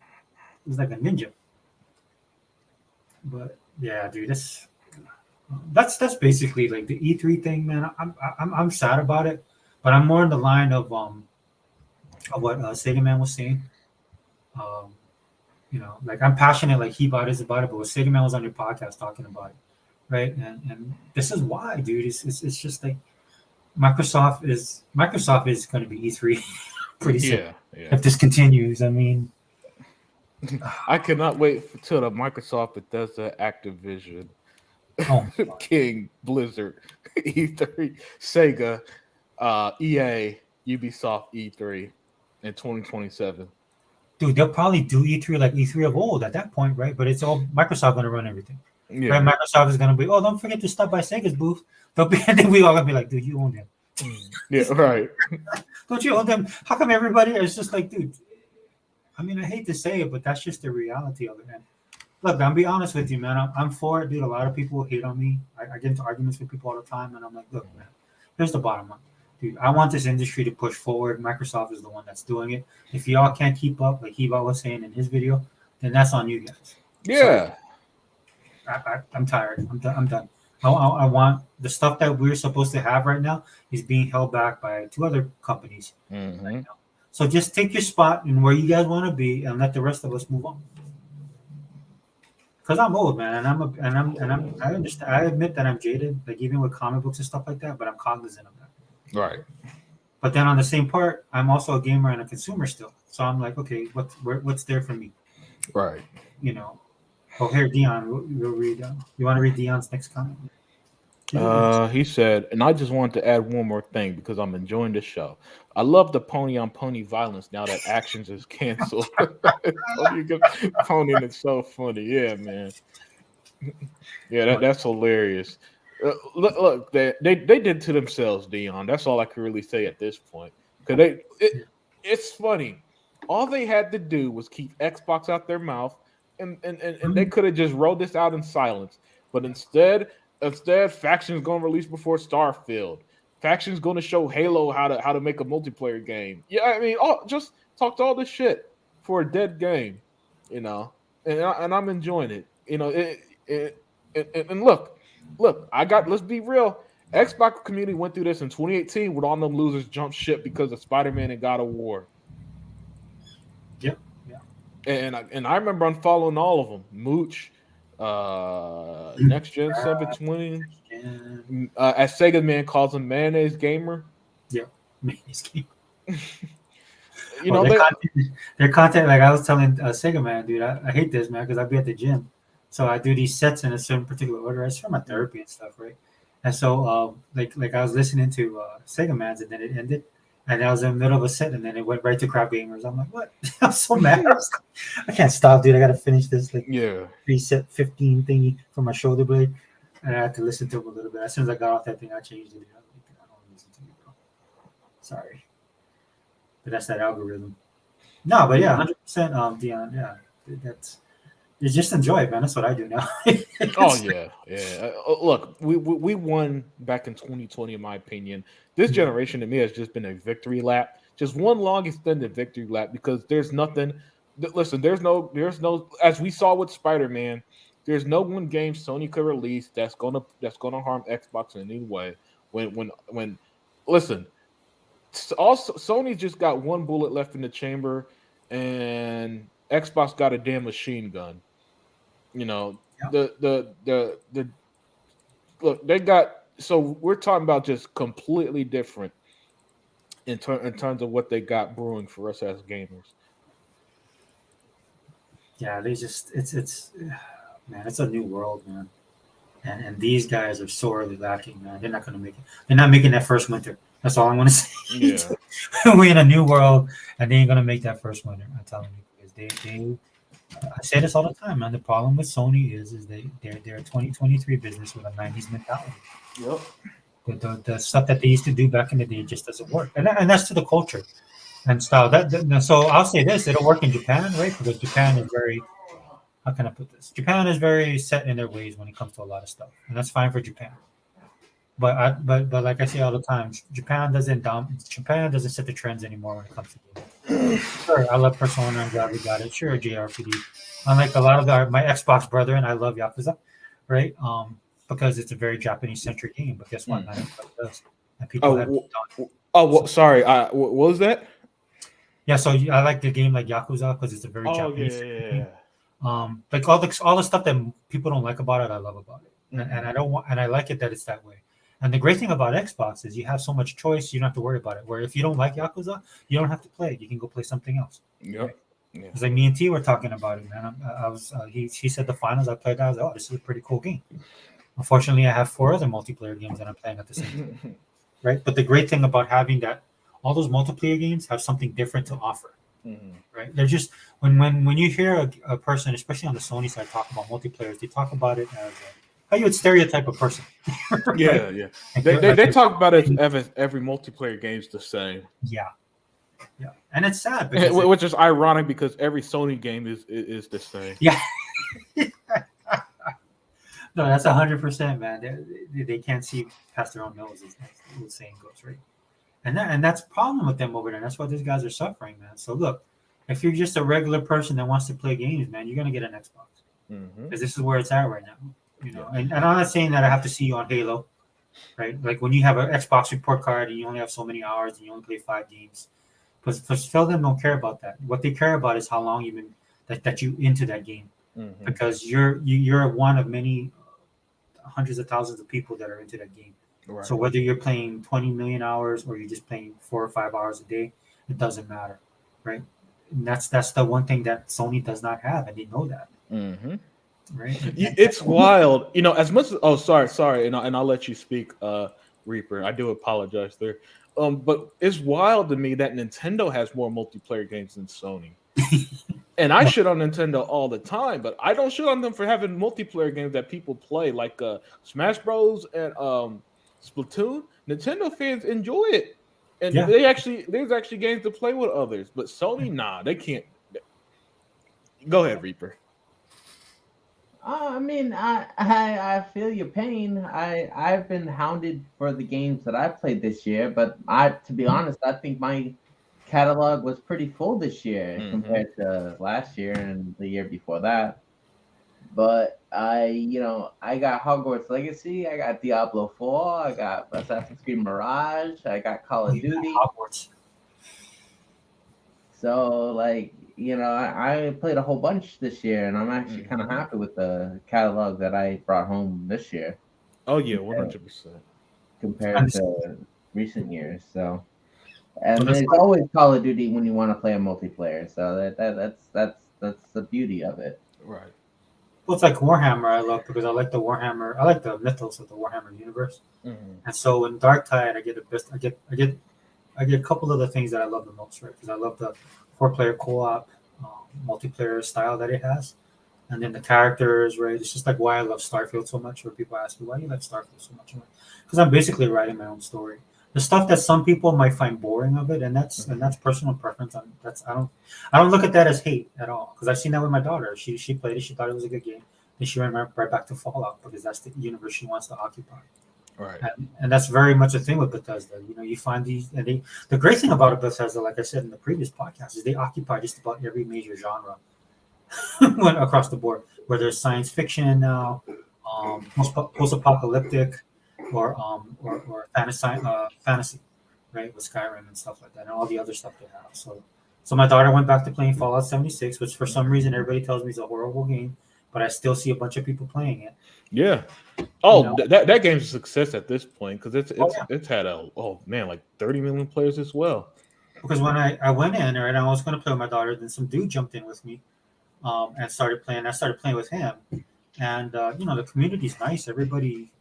He's like a ninja. But yeah, dude, that's basically like the E3 thing, man. I'm sad about it, but I'm more in the line of what Sega Man was saying. You know, like I'm passionate, like he is about it, but Sega Man was on your podcast talking about it, right? And this is why, dude. It's just like Microsoft is going to be E3 pretty soon. Yeah. If this continues, I mean, I cannot wait till the Microsoft Bethesda Activision oh, King Blizzard E3 Sega EA Ubisoft E3 in 2027. dude, they'll probably do E3 like E3 of old at that point, right? But it's all Microsoft going to run everything. Yeah. Right? Microsoft is going to be, oh, don't forget to stop by Sega's booth. They'll be, and then we all going to be like, dude, you own them. Yeah, right. Don't you own them? How come everybody is just like, dude? I mean, I hate to say it, but that's just the reality of it, man. Look, I'm be honest with you, man. I'm for it, dude. A lot of people hate on me. I get into arguments with people all the time, and I'm like, look, man, here's the bottom line. Dude, I want this industry to push forward. Microsoft is the one that's doing it. If y'all can't keep up, like Hiba was saying in his video, then that's on you guys. Yeah. I'm tired. I'm done. I want the stuff that we're supposed to have right now is being held back by 2 other companies. Mm-hmm. Right now. So just take your spot and where you guys want to be, and let the rest of us move on. Because I'm old, man, and I understand. I admit that I'm jaded, like even with comic books and stuff like that. But I'm cognizant of that. Right. But then on the same part, I'm also a gamer and a consumer still. So I'm like, okay, what's there for me? Right. You know. Oh, here, Dion, we'll read. You want to read Dion's next comment? He said, and I just wanted to add one more thing because I'm enjoying this show. I love the pony on pony violence now that actions is canceled. Pony is so funny. Yeah, man. Yeah, that's hilarious. Look, they did to themselves, Dion. That's all I can really say at this point. Because it's funny. All they had to do was keep Xbox out their mouth, and they could have just rolled this out in silence. But instead, Faction's going to release before Starfield. Faction's going to show Halo how to make a multiplayer game. Yeah, I mean, just talked all this shit for a dead game, you know. And I'm enjoying it, you know. And look, let's be real. Xbox community went through this in 2018 with all them losers jumped ship because of Spider-Man and God of War. Yep. And I remember unfollowing all of them. Mooch. Next Gen 720. As Sega Man calls him, Mayonnaise Gamer. Yeah, Mayonnaise Gamer. You know, their content. Like I was telling Sega Man, dude, I hate this, man, because I be at the gym, so I do these sets in a certain particular order. It's for my therapy and stuff, right? And so, like I was listening to Sega Man's, and then it ended, and I was in the middle of a set, and then it went right to Crap Gamers. I'm like, what? I'm so mad. I can't stop, dude. I got to finish this reset 15 thingy for my shoulder blade, and I had to listen to him a little bit. As soon as I got off that thing, I changed it. I don't listen to you, bro. Sorry, but that's that algorithm. No, but yeah, 100%, Dion. Yeah, you just enjoy it, man. That's what I do now. Oh yeah. Look, we won back in 2020, in my opinion. This generation to me has just been a victory lap, just one long extended victory lap, because there's nothing. Listen, there's no. As we saw with Spider-Man, there's no one game Sony could release that's gonna harm Xbox in any way. When listen, also Sony just got one bullet left in the chamber, and Xbox got a damn machine gun. You know, the look, they got, so we're talking about just completely different in terms of what they got brewing for us as gamers. Yeah, they just it's man, it's a new world, man. And these guys are sorely lacking, man. They're not gonna make it. They're not making that first winter. That's all I want to say. Yeah. We're in a new world, and they ain't gonna make that first winter. I'm telling you, because they I say this all the time, man. The problem with Sony is they're a 2023 business with a 90s mentality. Yep. The stuff that they used to do back in the day just doesn't work, and that's to the culture and style. So I'll say this: it'll work in Japan, right? Because Japan is very, how can I put this? Japan is very set in their ways when it comes to a lot of stuff, and that's fine for Japan. But like I say all the time, Japan doesn't set the trends anymore when it comes to gaming. Sure, I love Persona. I'm glad we got it. Sure, JRPG. Unlike a lot of my Xbox brethren, I love Yakuza, right? Because it's a very Japanese centric game. But guess what? Not everybody does. And people have well, sorry. What was that? Yeah, so I like the game like Yakuza because it's a very Japanese game. Like all the stuff that people don't like about it, I love about it, and I don't want, and I like it that it's that way. And the great thing about Xbox is you have so much choice, you don't have to worry about it. Where if you don't like Yakuza, you don't have to play it. You can go play something else. Yep. Right? Yeah. It's like me and T were talking about it, man. He said the finals. I played that. I was like, oh, this is a pretty cool game. Unfortunately, I have 4 other multiplayer games that I'm playing at the same time. Right. But the great thing about having that, all those multiplayer games have something different to offer. Right. They're just when you hear a person, especially on the Sony side, talk about multiplayers, they talk about it as how you would stereotype a person. Right? Yeah. They talk about it as every multiplayer game's the same. Yeah. And it's sad, which is ironic because every Sony game is the same. Yeah. No, that's 100%, man. They can't see past their own noses. That's the old saying goes, right? And that's a problem with them over there. That's why these guys are suffering, man. So look, if you're just a regular person that wants to play games, man, you're gonna get an Xbox because this is where it's at right now. You know, and I'm not saying that I have to see you on Halo, right? Like when you have an Xbox report card and you only have so many hours and you only play 5 games. Because Phil them don't care about that. What they care about is how long you've been that you into that game, because you're one of many hundreds of thousands of people that are into that game. Right. So whether you're playing 20 million hours or you're just playing 4 or 5 hours a day, it doesn't matter, right? And that's the one thing that Sony does not have, and they know that. Right? It's wild, you know. As much as sorry, and I'll let you speak, Reaper. I do apologize there. But it's wild to me that Nintendo has more multiplayer games than Sony. And I shit on Nintendo all the time, but I don't shit on them for having multiplayer games that people play, like Smash Bros. And Splatoon. Nintendo fans enjoy it, and there's actually games to play with others. But Sony, nah, they can't. Go ahead, Reaper. I mean, I feel your pain. I've been hounded for the games that I've played this year, but to be honest, I think my catalog was pretty full this year compared to last year and the year before that. But I got Hogwarts Legacy, I got Diablo 4, I got Assassin's Creed Mirage, I got Call of Duty. Hogwarts. So I played a whole bunch this year, and I'm actually kind of happy with the catalog that I brought home this year. Oh yeah, 100%. Compared to recent years. So, and there's always Call of Duty when you want to play a multiplayer. So that's the beauty of it. Right. Well, it's like Warhammer. I love because I like the Warhammer. I like the mythos of the Warhammer universe. And so in Dark Tide, I get the best. I get a couple of the things that I love the most, right? Because I love the 4-player co-op multiplayer style that it has, and then the characters, right? It's just like why I love Starfield so much. Where people ask me why do you like Starfield so much, because I'm basically writing my own story. The stuff that some people might find boring of it, and that's personal preference. I don't look at that as hate at all, because I've seen that with my daughter. She played it, she thought it was a good game, then she went right back to Fallout because that's the universe she wants to occupy. Right. And that's very much a thing with Bethesda. You know, you find these, and the great thing about Bethesda, like I said in the previous podcast, is they occupy just about every major genre across the board, whether it's science fiction now, post-apocalyptic, or fantasy, right, with Skyrim and stuff like that, and all the other stuff they have. So my daughter went back to playing Fallout 76, which for some reason everybody tells me is a horrible game. but I still see a bunch of people playing it. Yeah. Oh, You know? that game's a success at this point because Yeah. it's had like 30 million players as well. Because when I went in, right, I was going to play with my daughter, then some dude jumped in with me, and started playing. I started playing with him, and the community's nice. Everybody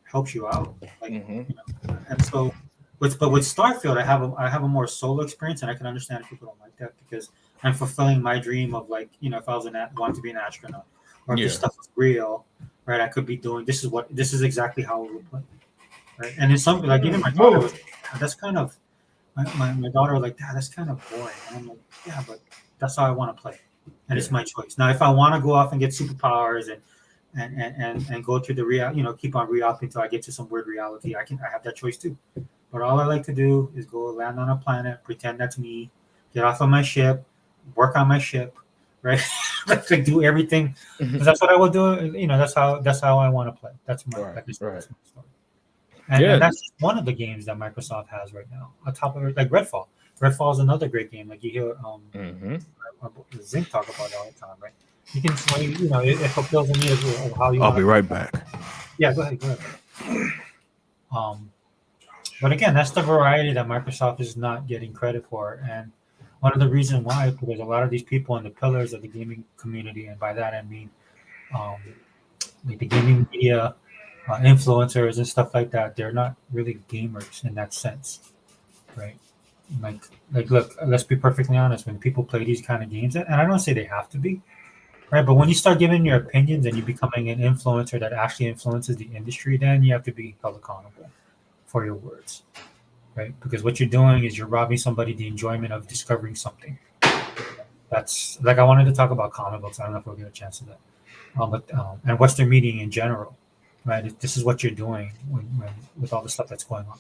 helps you out, like and so. With Starfield, I have a more solo experience, and I can understand if people don't like that because I'm fulfilling my dream of like if I was want to be an astronaut, or if this stuff is real, right? I could be doing this is exactly how it would play, right? And it's something like even my daughter was that's kind of my daughter was like, Dad, that's kind of boring. And I'm like, yeah, but that's how I want to play, and it's my choice. Now, if I want to go off and get superpowers and go through the real, keep on re-upping until I get to some weird reality, I have that choice too. But all I like to do is go land on a planet, pretend that's me, get off of my ship, work on my ship, right? Like do everything. Because that's what I would do. That's how I want to play. That's my right. That's my story. And that's just one of the games that Microsoft has right now. On top of it, like Redfall. Redfall is another great game. Like you hear Zinc talk about it all the time, right? You can, it fulfills the need of how you. I'll be right back. Yeah, go ahead. But again, that's the variety that Microsoft is not getting credit for, and one of the reasons why, because a lot of these people in the pillars of the gaming community, and by that I mean, like the gaming media influencers and stuff like that, they're not really gamers in that sense, right? Like, look, let's be perfectly honest. When people play these kind of games, and I don't say they have to be, right? But when you start giving your opinions and you becoming an influencer that actually influences the industry, then you have to be held accountable for your words, right? Because what you're doing is you're robbing somebody the enjoyment of discovering something. That's like I wanted to talk about comic books. I don't know if we'll get a chance to that, and Western media in general, right? This is what you're doing when with all the stuff that's going on,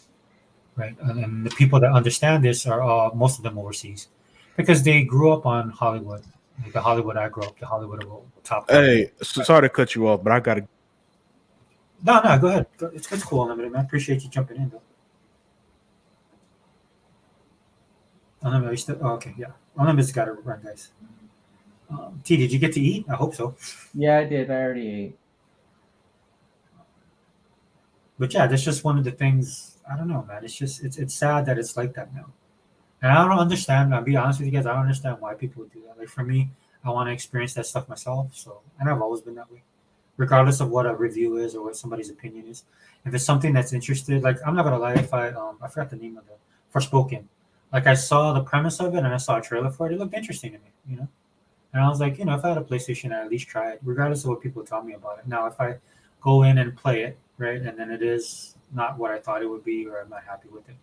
right? And the people that understand this are most of them overseas, because they grew up on Hollywood, like the Hollywood I grew up, the Hollywood of top. Hey, sorry to cut you off, but I gotta. No, go ahead. It's cool, Unlimited, man. I appreciate you jumping in, though. Unlimited, are you still? Oh, okay, yeah. Unlimited's got to run, guys. T, did you get to eat? I hope so. Yeah, I did. I already ate. But yeah, that's just one of the things. I don't know, man. It's just it's sad that it's like that now, and I don't understand. I'll be honest with you guys. I don't understand why people would do that. Like for me, I want to experience that stuff myself. So, and I've always been that way, regardless of what a review is or what somebody's opinion is. If it's something that's interested, like I'm not gonna lie, if I forgot the name of the Forspoken, like I saw the premise of it and I saw a trailer for it, it looked interesting to me, And I was like, if I had a PlayStation, I'd at least try it, regardless of what people tell me about it. Now, if I go in and play it, right, and then it is not what I thought it would be, or I'm not happy with it,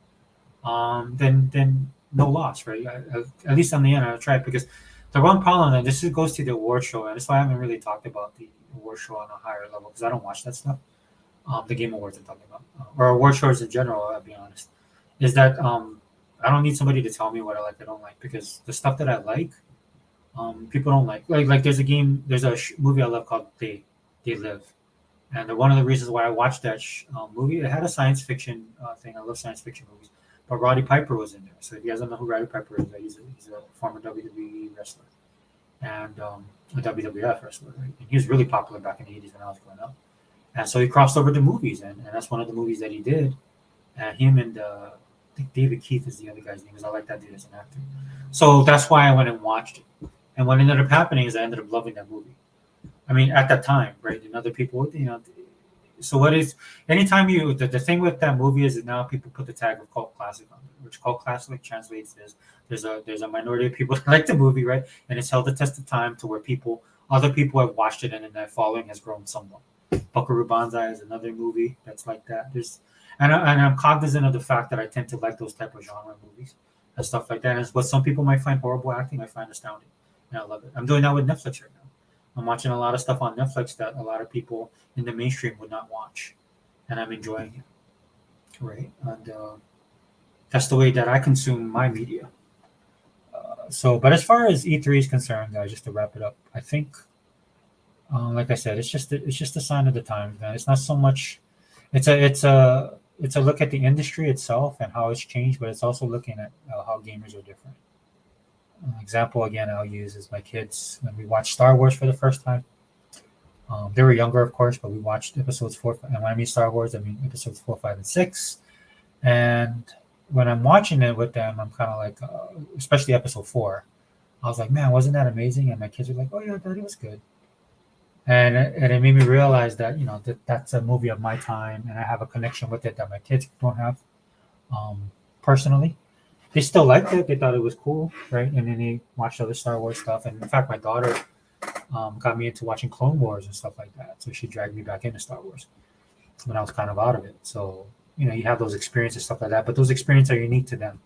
then no loss, right? At least on the end, I'll try it, because the one problem, and this goes to the award show, and that's why I haven't really talked about the award show on a higher level, because I don't watch that stuff. The Game Awards I'm talking about, or award shows in general, I'll be honest, is that I don't need somebody to tell me what I like or don't like, because the stuff that I like, people don't like. Like there's a movie I love called They Live, and one of the reasons why I watched that movie, it had a science fiction thing. I love science fiction movies, but Roddy Piper was in there. So if you guys don't know who Roddy Piper is, he's a former WWE wrestler and a WWF wrestler, right? And he was really popular back in the 80s when I was growing up. And so he crossed over to movies, and that's one of the movies that he did. And him and I think David Keith is the other guy's name, because I like that dude as an actor. So that's why I went and watched it. And what ended up happening is I ended up loving that movie. I mean, at that time, right? And other people, So what is anytime the thing with that movie is that now people put the tag of cult classic on it, which cult classic translates as there's a minority of people that like the movie, right? And it's held the test of time to where other people have watched it, and then that following has grown somewhat. Buckaroo Banzai is another movie that's like that. And I'm cognizant of the fact that I tend to like those type of genre movies and stuff like that. And it's what some people might find horrible acting, I find astounding, and I love it. I'm doing that with Netflix right now. I'm watching a lot of stuff on Netflix that a lot of people in the mainstream would not watch, and I'm enjoying it. Right, and that's the way that I consume my media. But as far as E3 is concerned, guys, just to wrap it up, I think, like I said, it's just a sign of the times, man. It's not so much. It's a look at the industry itself and how it's changed, but it's also looking at how gamers are different. Example again I'll use is my kids when we watched Star Wars for the first time. They were younger, of course, but we watched episodes 4. And when I mean Star Wars, I mean episodes 4, 5, and 6. And when I'm watching it with them, I'm kind of like, especially episode 4, I was like, man, wasn't that amazing? And my kids were like, oh yeah, Daddy, was good. And it made me realize that that's a movie of my time, and I have a connection with it that my kids don't have. Personally, they still liked it. They thought it was cool, right? And then they watched other Star Wars stuff. And in fact, my daughter got me into watching Clone Wars and stuff like that. So she dragged me back into Star Wars when I was kind of out of it. So you have those experiences, stuff like that. But those experiences are unique to them.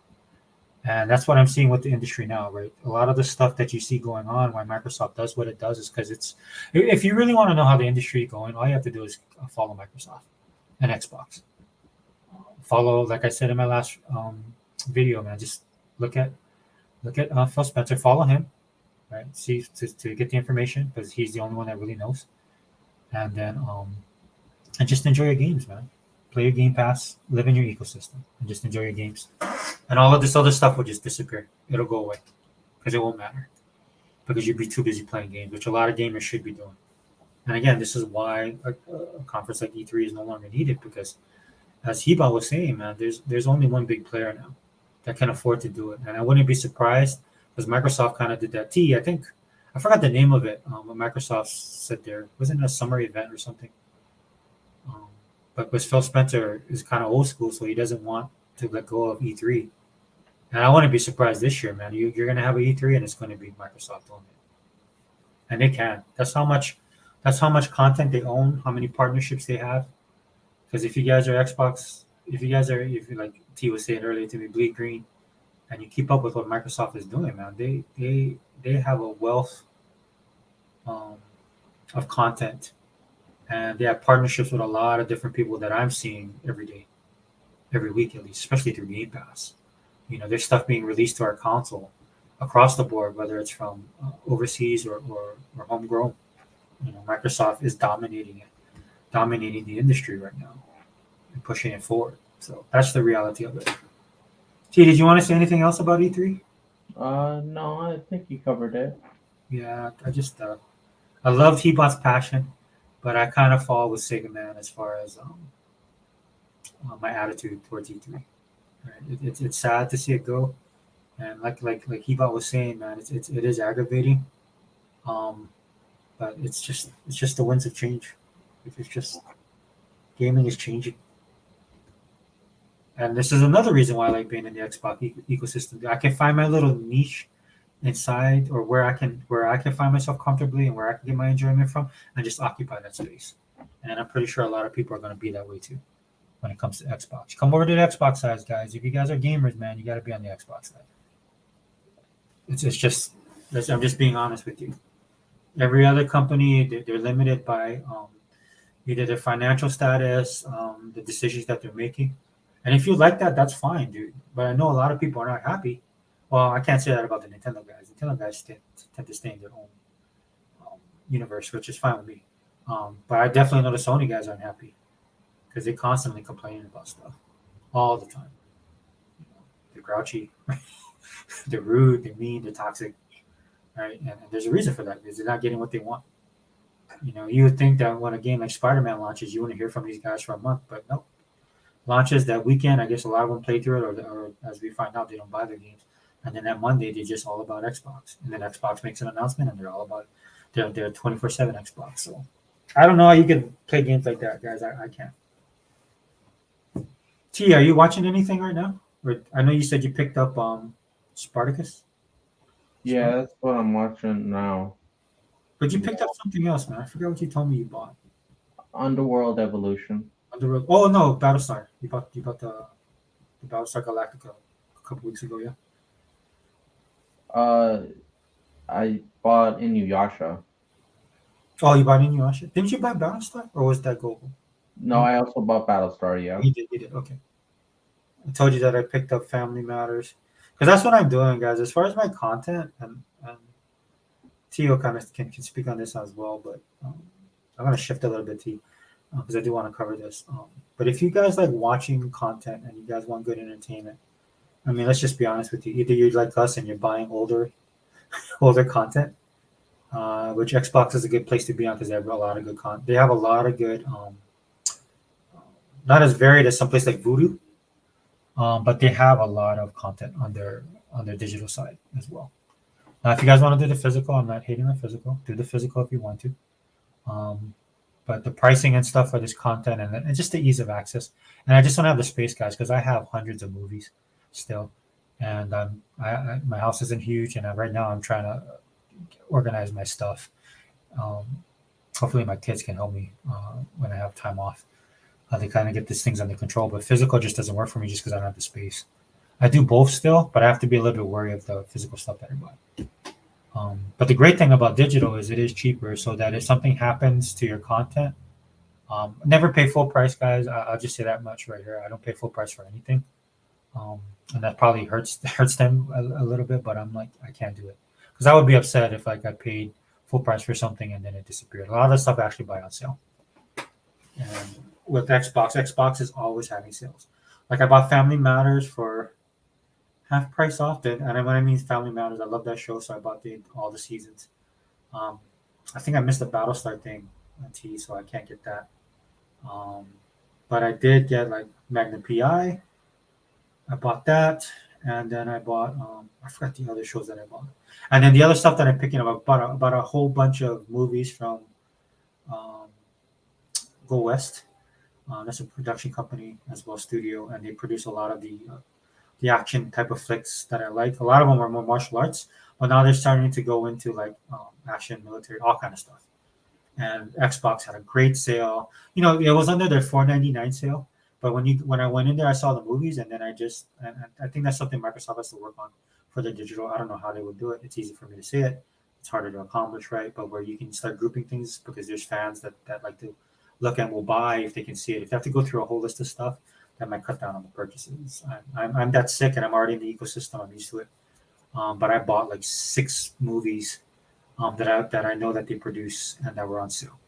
And that's what I'm seeing with the industry now, right? A lot of the stuff that you see going on, why Microsoft does what it does, is because if you really want to know how the industry is going, all you have to do is follow Microsoft and Xbox. Follow, like I said in my last video, man, just look at Phil Spencer, follow him, right? See to get the information, because he's the only one that really knows. And then and just enjoy your games, man. Play your Game Pass, live in your ecosystem, and just enjoy your games. And all of this other stuff will just disappear. It'll go away because it won't matter, because you'll be too busy playing games, which a lot of gamers should be doing. And again, this is why a conference like E3 is no longer needed, because as Heba was saying, man, there's only one big player now that can afford to do it. And I wouldn't be surprised, because Microsoft kind of did that. I think, I forgot the name of it, what Microsoft said there. Wasn't it a summer event or something? But Phil Spencer is kind of old school, so he doesn't want to let go of E3. And I wouldn't be surprised this year, man. You're going to have an E3, and it's going to be Microsoft doing it. And they can. That's how much content they own, how many partnerships they have. Because if you guys are Xbox, if you like T was saying earlier to me, bleed green, and you keep up with what Microsoft is doing, man, they have a wealth of content, and they have partnerships with a lot of different people that I'm seeing every day, every week at least, especially through Game Pass. There's stuff being released to our console across the board, whether it's from overseas or homegrown. Microsoft is dominating the industry right now and pushing it forward. So that's the reality of it. T, did you want to say anything else about E3? No, I think you covered it. Yeah, I love T-Bot's passion, but I kind of fall with Sega Man as far as my attitude towards E3. Right? It's sad to see it go, and like Hebot was saying, man, it is aggravating. But it's just the winds of change. It's just gaming is changing, and this is another reason why I like being in the Xbox ecosystem. I can find my little niche inside, or where I can find myself comfortably and where I can get my enjoyment from, and just occupy that space. And I'm pretty sure a lot of people are going to be that way too when it comes to Xbox. Come over to the Xbox side, guys. If you guys are gamers, man, you got to be on the Xbox side. I'm just being honest with you. Every other company, they're limited by either their financial status, the decisions that they're making. And if you like that, that's fine, dude. But I know a lot of people are not happy. Well, I can't say that about the Nintendo guys. Nintendo guys tend to stay in their own universe, which is fine with me. But I definitely know the Sony guys aren't happy, because they constantly complaining about stuff all the time. They're grouchy, they're rude, they're mean, they're toxic, right? And there's a reason for that, because they're not getting what they want. You would think that when a game like Spider-Man launches, you wouldn't hear from these guys for a month, but no. Launches that weekend, I guess a lot of them play through it, or as we find out, they don't buy their games. And then that Monday, they're just all about Xbox. And then Xbox makes an announcement, and they're all about they're 24/7 Xbox. So I don't know how you can play games like that, guys. I can't. T, are you watching anything right now? Or I know you said you picked up Spartacus. Yeah, that's what I'm watching now. But you picked up something else, man. I forgot what you told me you bought. Underworld Evolution. Oh no, Battlestar. You bought the Battlestar Galactica a couple weeks ago, yeah. I bought Inuyasha. Oh, you bought Inuyasha? Didn't you buy Battlestar, or was that Global? No, I also bought Battlestar. Yeah. You did. Okay. I told you that I picked up Family Matters, because that's what I'm doing, guys. As far as my content, and Tio kind of can speak on this as well, but I'm going to shift a little bit, T, because I do want to cover this. But if you guys like watching content and you guys want good entertainment, I mean, let's just be honest with you. Either you're like us and you're buying older content, which Xbox is a good place to be on because they have a lot of good content. They have a lot of good, not as varied as some place like Voodoo, but they have a lot of content on their digital side as well. Now, if you guys want to do the physical, I'm not hating on physical. Do the physical if you want to. But the pricing and stuff for this content and just the ease of access. And I just don't have the space, guys, because I have hundreds of movies still, and my house isn't huge, and right now I'm trying to organize my stuff. Hopefully, my kids can help me when I have time off. They kind of get these things under control, but physical just doesn't work for me just because I don't have the space. I do both still, but I have to be a little bit wary of the physical stuff that I buy. But the great thing about digital is it is cheaper, so that if something happens to your content, never pay full price, guys. I'll just say that much right here. I don't pay full price for anything, and that probably hurts them a little bit. But I'm like, I can't do it because I would be upset if like I paid full price for something and then it disappeared. A lot of the stuff I actually buy on sale. And with Xbox is always having sales. Like I bought Family Matters for half price off. And when I mean Family Matters, I love that show, so I bought all the seasons. I think I missed the Battlestar thing on T, so I can't get that. But I did get like Magnum PI. I bought that, and then I bought I forgot the other shows that I bought. And then the other stuff that I'm picking up, I bought a whole bunch of movies from Go West. That's a production company as well, studio, and they produce a lot of the action type of flicks that I like. A lot of them are more martial arts, but now they're starting to go into like action, military, all kind of stuff. And Xbox had a great sale. You know, it was under their $4.99 sale. But when I went in there, I saw the movies, and then I think that's something Microsoft has to work on for their digital. I don't know how they would do it. It's easy for me to say it. It's harder to accomplish, right? But where you can start grouping things because there's fans that like to look and will buy if they can see it. If they have to go through a whole list of stuff, that might cut down on the purchases. I'm that sick, and I'm already in the ecosystem. I'm used to it. But I bought like 6 movies that I know that they produce and that were on sale.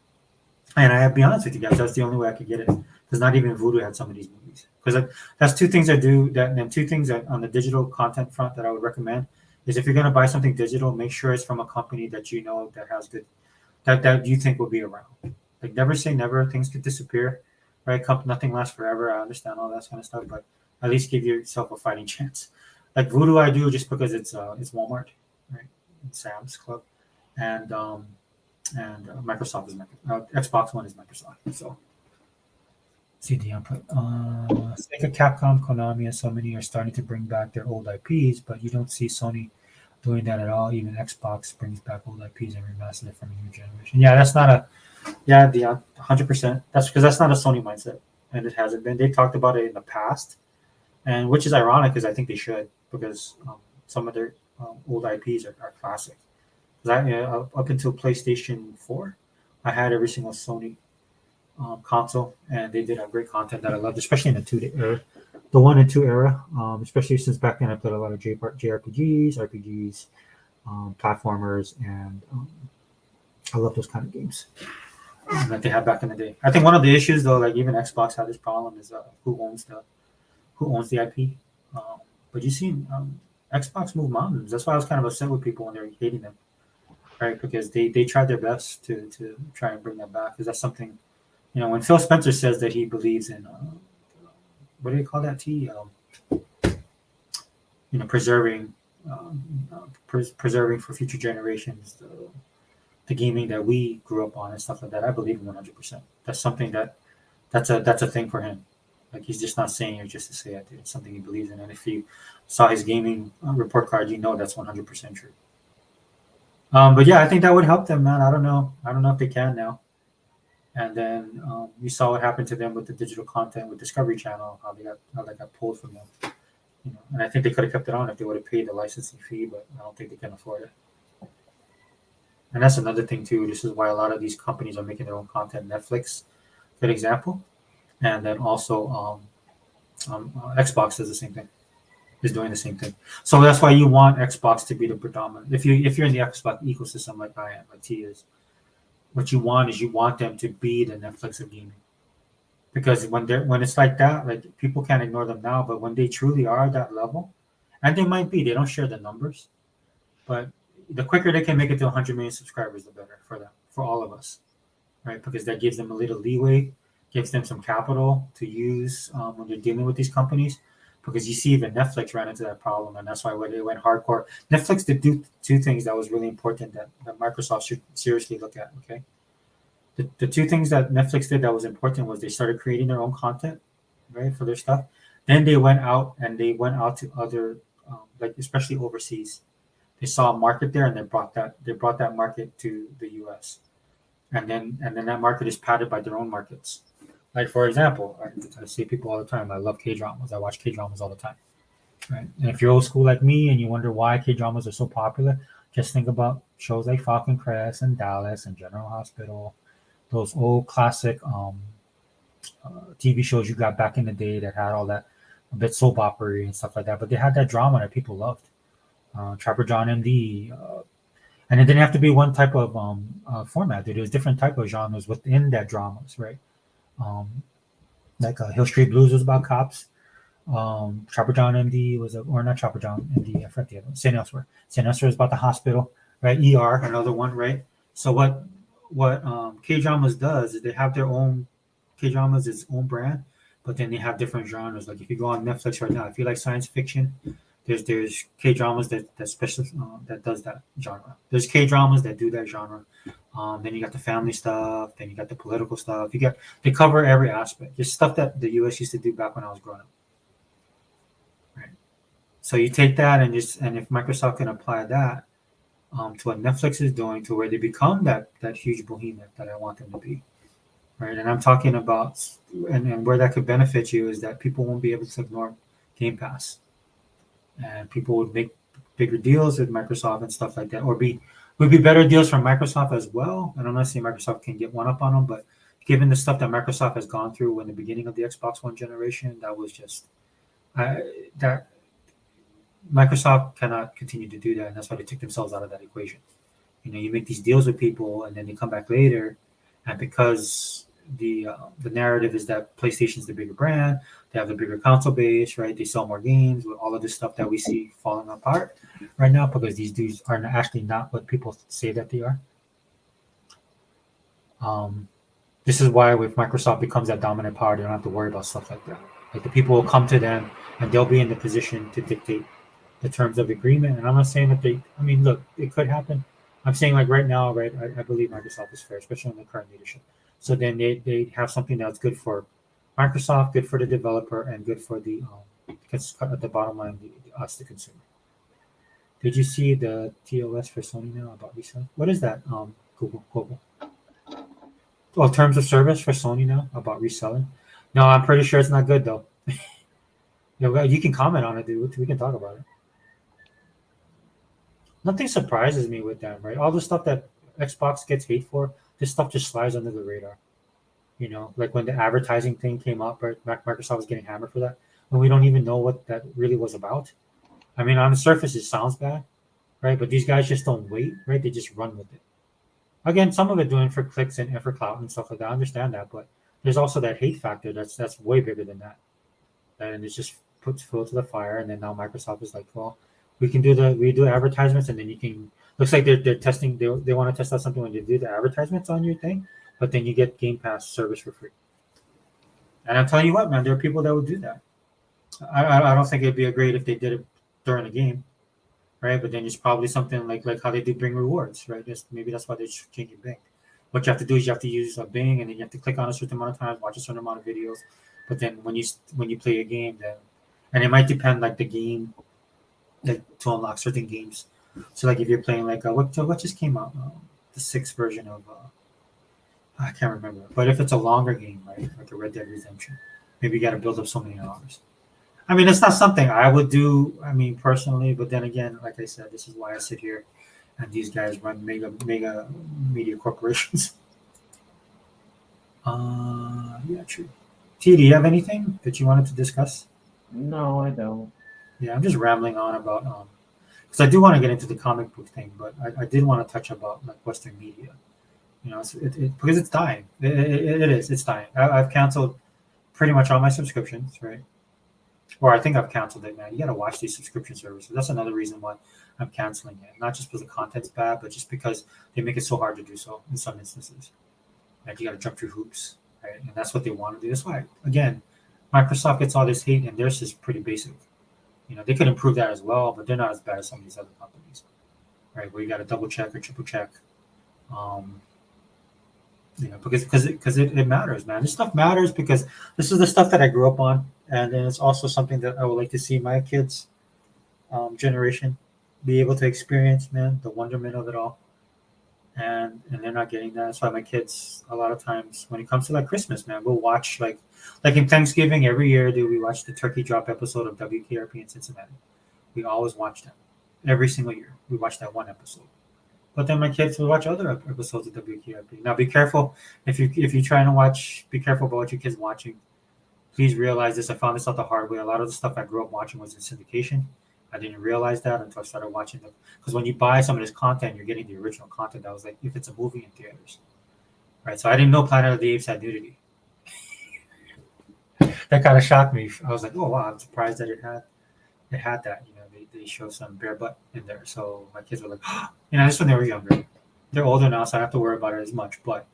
And I have to be honest with you guys, that's the only way I could get it. Because not even Voodoo had some of these movies. Because that's 2 things I do. And 2 things that on the digital content front that I would recommend is if you're going to buy something digital, make sure it's from a company that you know that has good, that you think will be around. Like never say never. Things could disappear, right? Nothing lasts forever. I understand all that kind of stuff, but at least give yourself a fighting chance. Like Voodoo, I do just because it's Walmart, right? It's Sam's Club, and Microsoft is Xbox One is Microsoft. So see the input. Sega, Capcom, Konami, and Sony are starting to bring back their old IPs, but you don't see Sony doing that at all. Even Xbox brings back old IPs and remasters it from a new generation. Yeah, that's not a. Yeah, the 100%. That's because that's not a Sony mindset, and it hasn't been. They talked about it in the past, and which is ironic because I think they should because some of their old IPs are classic. Up until PlayStation 4, I had every single Sony console, and they did have great content that I loved, especially in the 2 era, the 1 and 2 era. Especially since back then I played a lot of JRPGs, RPGs, platformers, and I love those kind of games that they had back in the day. I think one of the issues, though, like even Xbox had this problem, is who owns the IP. But you see, Xbox moved mountains. That's why I was kind of upset with people when they were hating them, right? Because they tried their best to try and bring that back. Because that's something, you know, when Phil Spencer says that he believes in what do you call that? Preserving for future generations. The gaming that we grew up on and stuff like that, I believe in 100%. That's something that's a thing for him. Like he's just not saying it just to say it. It's something he believes in. And if you saw his gaming report card, you know that's 100% true. But yeah, I think that would help them, man. I don't know if they can now. And then you saw what happened to them with the digital content with Discovery Channel, how they got pulled from them. You know, and I think they could have kept it on if they would have paid the licensing fee, but I don't think they can afford it. And that's another thing too. This is why a lot of these companies are making their own content. Netflix, good example, and then also Xbox does the same thing. Is doing the same thing. So that's why you want Xbox to be the predominant. If you're in the Xbox ecosystem like I am, like T is, what you want them to be the Netflix of gaming. Because when it's like that, like people can't ignore them now. But when they truly are at that level, and they might be, they don't share the numbers, but the quicker they can make it to 100 million subscribers, the better for them, for all of us, right? Because that gives them a little leeway, gives them some capital to use when they're dealing with these companies. Because you see, even Netflix ran into that problem, and that's why when they went hardcore, Netflix did do two things that was really important that Microsoft should seriously look at. Okay, the two things that Netflix did that was important was they started creating their own content, right, for their stuff. Then they went out to other, like especially overseas. They saw a market there, and they brought that market to the U.S. and then that market is padded by their own markets. Like for example, I see people all the time. I love K dramas. I watch K dramas all the time, right? And if you're old school like me and you wonder why K dramas are so popular, just think about shows like Falcon Crest and Dallas and General Hospital, those old classic TV shows you got back in the day that had all that a bit soap opera and stuff like that. But they had that drama that people loved. Trapper John MD, and it didn't have to be one type of format. There was different type of genres within that dramas, right? Like Hill Street Blues was about cops. Trapper John MD was or not Trapper John MD. I forget the other one. St. Elsewhere. St. Elsewhere is about the hospital, right? ER, another one, right? So what K dramas does is they have their own K dramas, its own brand, but then they have different genres. Like if you go on Netflix right now, if you like science fiction, there's K dramas that does that genre. There's K dramas that do that genre. Then you got the family stuff. Then you got the political stuff. They cover every aspect. It's stuff that the U.S. used to do back when I was growing up. Right. So you take that and if Microsoft can apply that to what Netflix is doing, to where they become that huge behemoth that I want them to be. Right. And I'm talking about and where that could benefit you is that people won't be able to ignore Game Pass. And people would make bigger deals with Microsoft and stuff like that, or would be better deals from Microsoft as well. And I'm not saying Microsoft can get one up on them, but given the stuff that Microsoft has gone through in the beginning of the Xbox One generation, that was just that Microsoft cannot continue to do that, and that's why they took themselves out of that equation. You make these deals with people, and then they come back later, and because the narrative is that PlayStation's the bigger brand, they have the bigger console base, right? They sell more games with all of this stuff that we see falling apart right now because these dudes are actually not what people say that they are. This is why if Microsoft becomes that dominant power, they don't have to worry about stuff like that. Like the people will come to them and they'll be in the position to dictate the terms of agreement. And I'm not saying that look, it could happen. I'm saying like right now, right? I believe Microsoft is fair, especially in the current leadership. So then they have something that's good for Microsoft, good for the developer, and good for the bottom line, us, the consumer. Did you see the TOS for Sony now about reselling? What is that, Google? Well, terms of service for Sony now about reselling. No, I'm pretty sure it's not good though. You can comment on it, dude. We can talk about it. Nothing surprises me with them, right? All the stuff that Xbox gets hate for, this stuff just slides under the radar. Like when the advertising thing came up, right? Microsoft was getting hammered for that, and we don't even know what that really was about. I mean, on the surface, it sounds bad, right? But these guys just don't wait, right? They just run with it. Again, some of it doing for clicks and for clout and stuff like that. I understand that, but there's also that hate factor that's way bigger than that. And it just puts fuel to the fire. And then now Microsoft is like, well, we do advertisements, and then you can. Looks like they're testing. They want to test out something when they do the advertisements on your thing, but then you get Game Pass service for free. And I'm telling you what, man, there are people that would do that. I don't think it'd be great if they did it during a game, right? But then it's probably something like how they do Bing rewards, right? Maybe that's why they're changing Bing. What you have to do is you have to use a Bing, and then you have to click on a certain amount of times, watch a certain amount of videos. But then when you play a game, then and it might depend like the game, like to unlock certain games. So like if you're playing like what just came out, the 6th version of I can't remember. But if it's a longer game, right, like a Red Dead Redemption, maybe you got to build up so many hours. I mean, it's not something I would do. I mean, personally, but then again, like I said, this is why I sit here, and these guys run mega media corporations. Yeah, true. T, do you have anything that you wanted to discuss? No, I don't. Yeah, I'm just rambling on about because I do want to get into the comic book thing, but I did want to touch about like Western media. Because it's dying. It's dying. I've canceled pretty much all my subscriptions, right? Or I think I've canceled it, man. You got to watch these subscription services. That's another reason why I'm canceling it. Not just because the content's bad, but just because they make it so hard to do so in some instances. Like you got to jump through hoops, right? And that's what they want to do. That's why, again, Microsoft gets all this hate, and theirs is pretty basic. They could improve that as well, but they're not as bad as some of these other companies, right? Where you got to double check or triple check, because it matters, man. This stuff matters because this is the stuff that I grew up on, and then it's also something that I would like to see my kids' generation be able to experience, man, the wonderment of it all. And they're not getting that. That's why my kids, a lot of times, when it comes to like Christmas, man, we'll watch like in Thanksgiving every year, dude. We watch the turkey drop episode of WKRP in Cincinnati. We always watch them every single year. We watch that one episode. But then my kids will watch other episodes of WKRP. Now, be careful if you try to watch. Be careful about what your kids watching. Please realize this. I found this out the hard way. A lot of the stuff I grew up watching was in syndication. I didn't realize that until I started watching them. Because when you buy some of this content, you're getting the original content that was like if it's a movie in theaters, right? So I didn't know Planet of the Apes had nudity. That kind of shocked me. I was like, oh wow, I'm surprised that it had that. They show some bare butt in there. So my kids were like, this when they were younger. They're older now, so I don't have to worry about it as much. But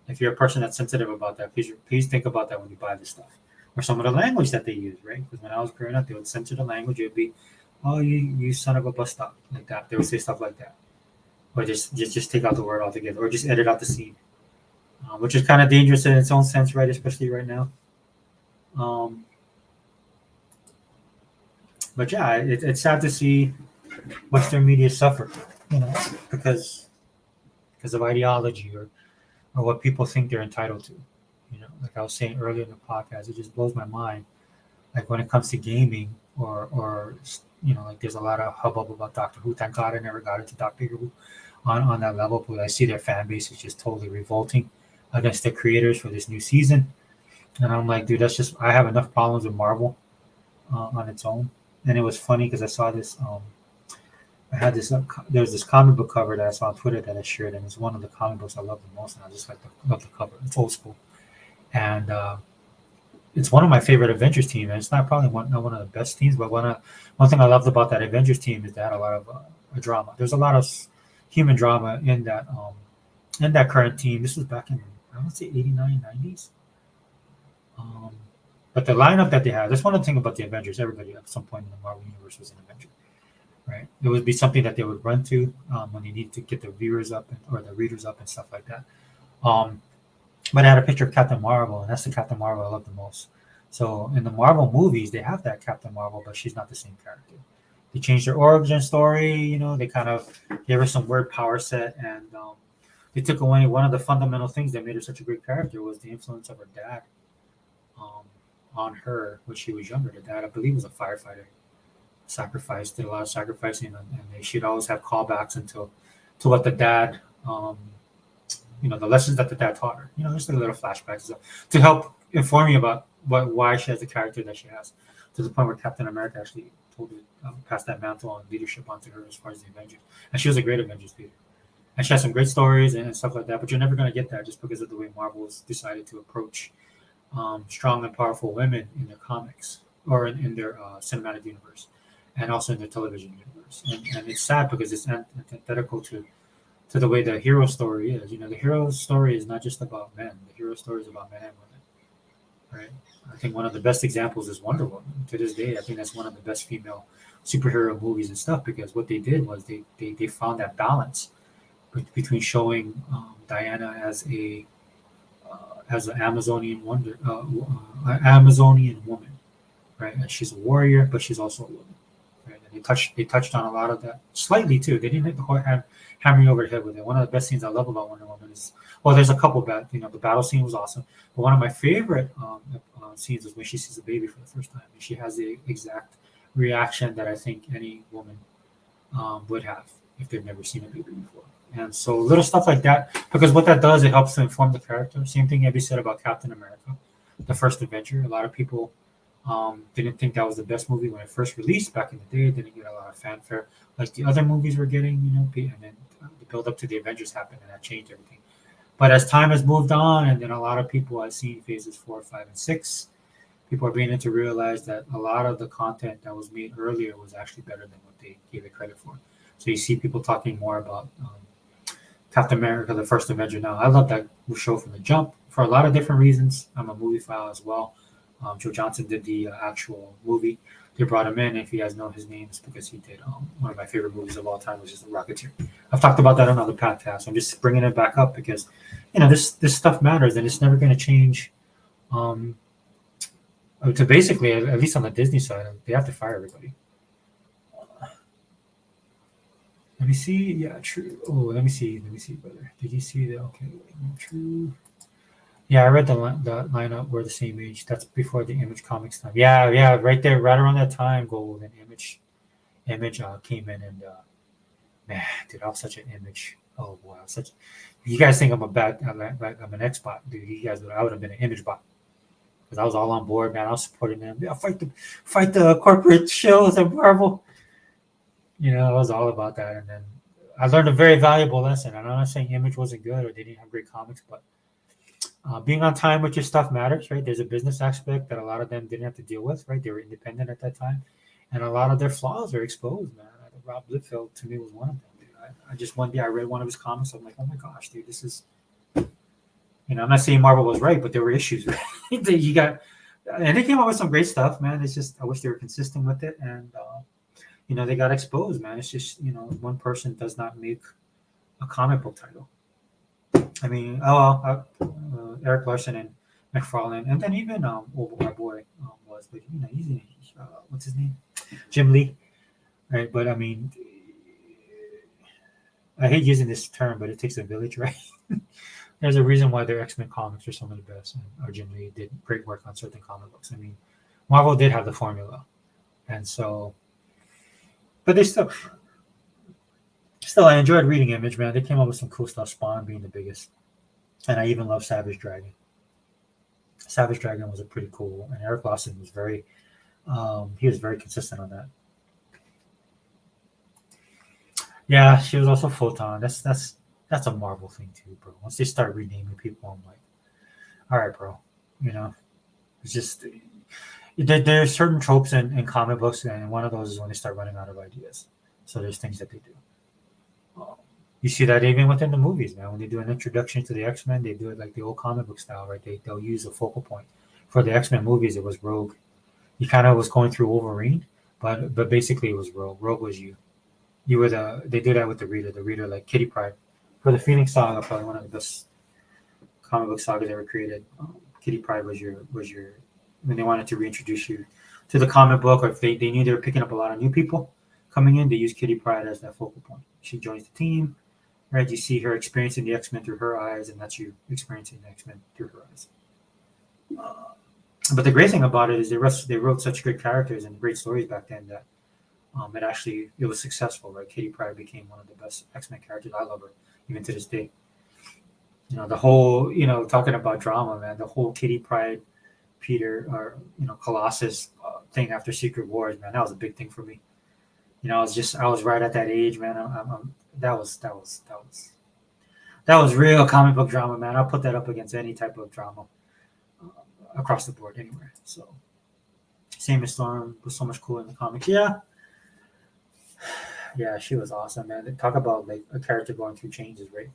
if you're a person that's sensitive about that, please think about that when you buy this stuff. Or some of the language that they use, right? Because when I was growing up, they would censor the language. It would be, oh, you son of a bus stop, like that. They would say stuff like that. Or just take out the word altogether. Or just edit out the scene. Which is kind of dangerous in its own sense, right? Especially right now. But yeah, it's sad to see Western media suffer, because of ideology or what people think they're entitled to. Like I was saying earlier in the podcast, it just blows my mind. Like when it comes to gaming or like there's a lot of hubbub about Doctor Who. Thank God I never got into Doctor Who on that level, but I see their fan base is just totally revolting against the creators for this new season. And I'm like, dude, I have enough problems with Marvel on its own. And it was funny because I saw this. I had this. There was this comic book cover that I saw on Twitter that I shared, and it's one of the comic books I love the most. And I just love the cover. It's old school, and it's one of my favorite Avengers teams. And it's not probably not one of the best teams, but one thing I loved about that Avengers team is they had a lot of drama. There's a lot of human drama in that current team. This was back in I would say 89, 90s. But the lineup that they had, that's one of the things about the Avengers. Everybody at some point in the Marvel Universe was an Avenger, right? It would be something that they would run to when they needed to get the viewers up or the readers up and stuff like that. But I had a picture of Captain Marvel, and that's the Captain Marvel I love the most. So in the Marvel movies, they have that Captain Marvel, but she's not the same character. They changed her origin story. They kind of gave her some weird power set, and they took away one of the fundamental things that made her such a great character was the influence of her dad. On her when she was younger. The dad, I believe, was a firefighter. Did a lot of sacrificing, and she'd always have callbacks to what the dad, the lessons that the dad taught her. Just a little flashbacks to help inform you about why she has the character that she has, to the point where Captain America actually told her pass that mantle and leadership onto her as far as the Avengers. And she was a great Avengers leader. And she has some great stories and stuff like that, but you're never going to get that just because of the way Marvel's decided to approach strong and powerful women in their comics or in their cinematic universe and also in their television universe. And it's sad because it's antithetical to the way the hero story is. The hero story is not just about men. The hero story is about men and women, right? I think one of the best examples is Wonder Woman. To this day, I think that's one of the best female superhero movies and stuff because what they did was they found that balance between showing Diana as an Amazonian Amazonian woman, right? And she's a warrior, but she's also a woman, right? And they touched on a lot of that slightly too. They didn't hit the hammer over the head with it. One of the best scenes I love about Wonder Woman is there's a couple the battle scene was awesome, but one of my favorite scenes is when she sees a baby for the first time, and she has the exact reaction that I think any woman would have if they've never seen a baby before. And so little stuff like that, because what that does, it helps to inform the character. Same thing Abby said about Captain America, the first Avenger. A lot of people didn't think that was the best movie when it first released back in the day. It didn't get a lot of fanfare like the other movies were getting, and then the build up to the Avengers happened and that changed everything. But as time has moved on, and then a lot of people I've seen phases 4, 5, and 6, people are beginning to realize that a lot of the content that was made earlier was actually better than what they gave it credit for. So you see people talking more about Captain America, the First Avenger now. I love that show from the jump for a lot of different reasons. I'm a movie file as well. Joe Johnson did the actual movie. They brought him in. If you guys know his name, it's because he did one of my favorite movies of all time, which is The Rocketeer. I've talked about that on other podcasts. I'm just bringing it back up because, this stuff matters and it's never going to change. To basically, at least on the Disney side, they have to fire everybody. Let me see. Yeah, true. Oh, let me see, brother. Did you see that? Okay, true. Yeah, I read the lineup. We're the same age. That's before the Image Comics time. Yeah, right there, right around that time. Gold and Image came in, and man, dude, I was such an Image. Oh boy, I was such. You guys think I'm I'm an X-bot, dude. I would have been an Image bot because I was all on board, man. I was supporting them. Yeah, fight the corporate shows at Marvel. I was all about that, and then I learned a very valuable lesson. And I'm not saying Image wasn't good or they didn't have great comics, but being on time with your stuff matters, right? There's a business aspect that a lot of them didn't have to deal with, right? They were independent at that time, and a lot of their flaws are exposed, man. Rob Liefeld, to me, was one of them, dude. I just one day I read one of his comics. I'm like, oh my gosh, dude, this is, I'm not saying Marvel was right, but there were issues, right? And they came up with some great stuff, man. It's just, I wish they were consistent with it, and they got exposed, man. It's just, one person does not make a comic book title. I mean, Eric Larson and McFarlane, and then even our boy was, but he's what's his name, Jim Lee, right? But I mean, I hate using this term, but it takes a village, right? There's a reason why their X-Men comics are some of the best, and or Jim Lee did great work on certain comic books. I mean, Marvel did have the formula, and so, but they still, I enjoyed reading Image, man. They came up with some cool stuff, Spawn being the biggest. And I even love Savage Dragon. Savage Dragon was a pretty cool, and Eric Lawson was very consistent on that. Yeah, she was also Photon. That's a Marvel thing too, bro. Once they start renaming people, I'm like, all right, bro. It's just there's certain tropes in comic books, and one of those is when they start running out of ideas. So there's things that they do. You see that even within the movies, man. When they do an introduction to the X-Men, they do it like the old comic book style, right? They'll use a focal point. For the X-Men movies, it was Rogue. He kind of was going through Wolverine, but basically it was Rogue. Rogue was you. You were they do that with the Reader. The Reader, like Kitty Pryde. For the Phoenix Saga, probably one of the best comic book sagas ever created. Kitty Pryde was your when they wanted to reintroduce you to the comic book, or if they knew they were picking up a lot of new people coming in, they used Kitty Pryde as that focal point. She joins the team. Right, you see her experiencing the X-Men through her eyes, and that's you experiencing the X-Men through her eyes. But the great thing about it is they wrote such great characters and great stories back then that it was successful. Right, Kitty Pryde became one of the best X-Men characters. I love her even to this day. The whole talking about drama, man. The whole Kitty Pryde, Peter, or Colossus thing after Secret Wars, man. That was a big thing for me. I was right at that age, man. That was real comic book drama, man. I'll put that up against any type of drama across the board anywhere. So, Same as Storm was so much cooler in the comics. Yeah, she was awesome, man. They talk about like a character going through changes, right?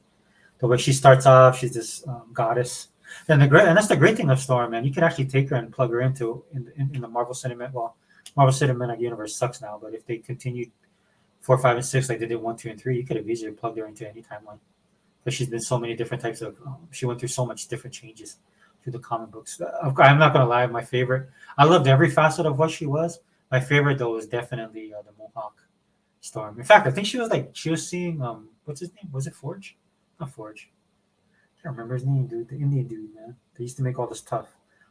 The way she starts off, she's this goddess. And that's the great thing of Storm, man. You can actually take her and plug her in the Marvel Cinematic. Well, Marvel Cinematic Universe sucks now, but if they continued 4, 5, and 6 like they did 1, 2, and 3, you could have easily plugged her into any timeline because she's been so many different types of. She went through so much different changes through the comic books. I'm not gonna lie, my favorite. I loved every facet of what she was. My favorite though was definitely the Mohawk Storm. In fact, I think she was seeing what's his name? Was it Forge? Not Forge. I can't remember his name, dude. The Indian dude, man. They used to make all the stuff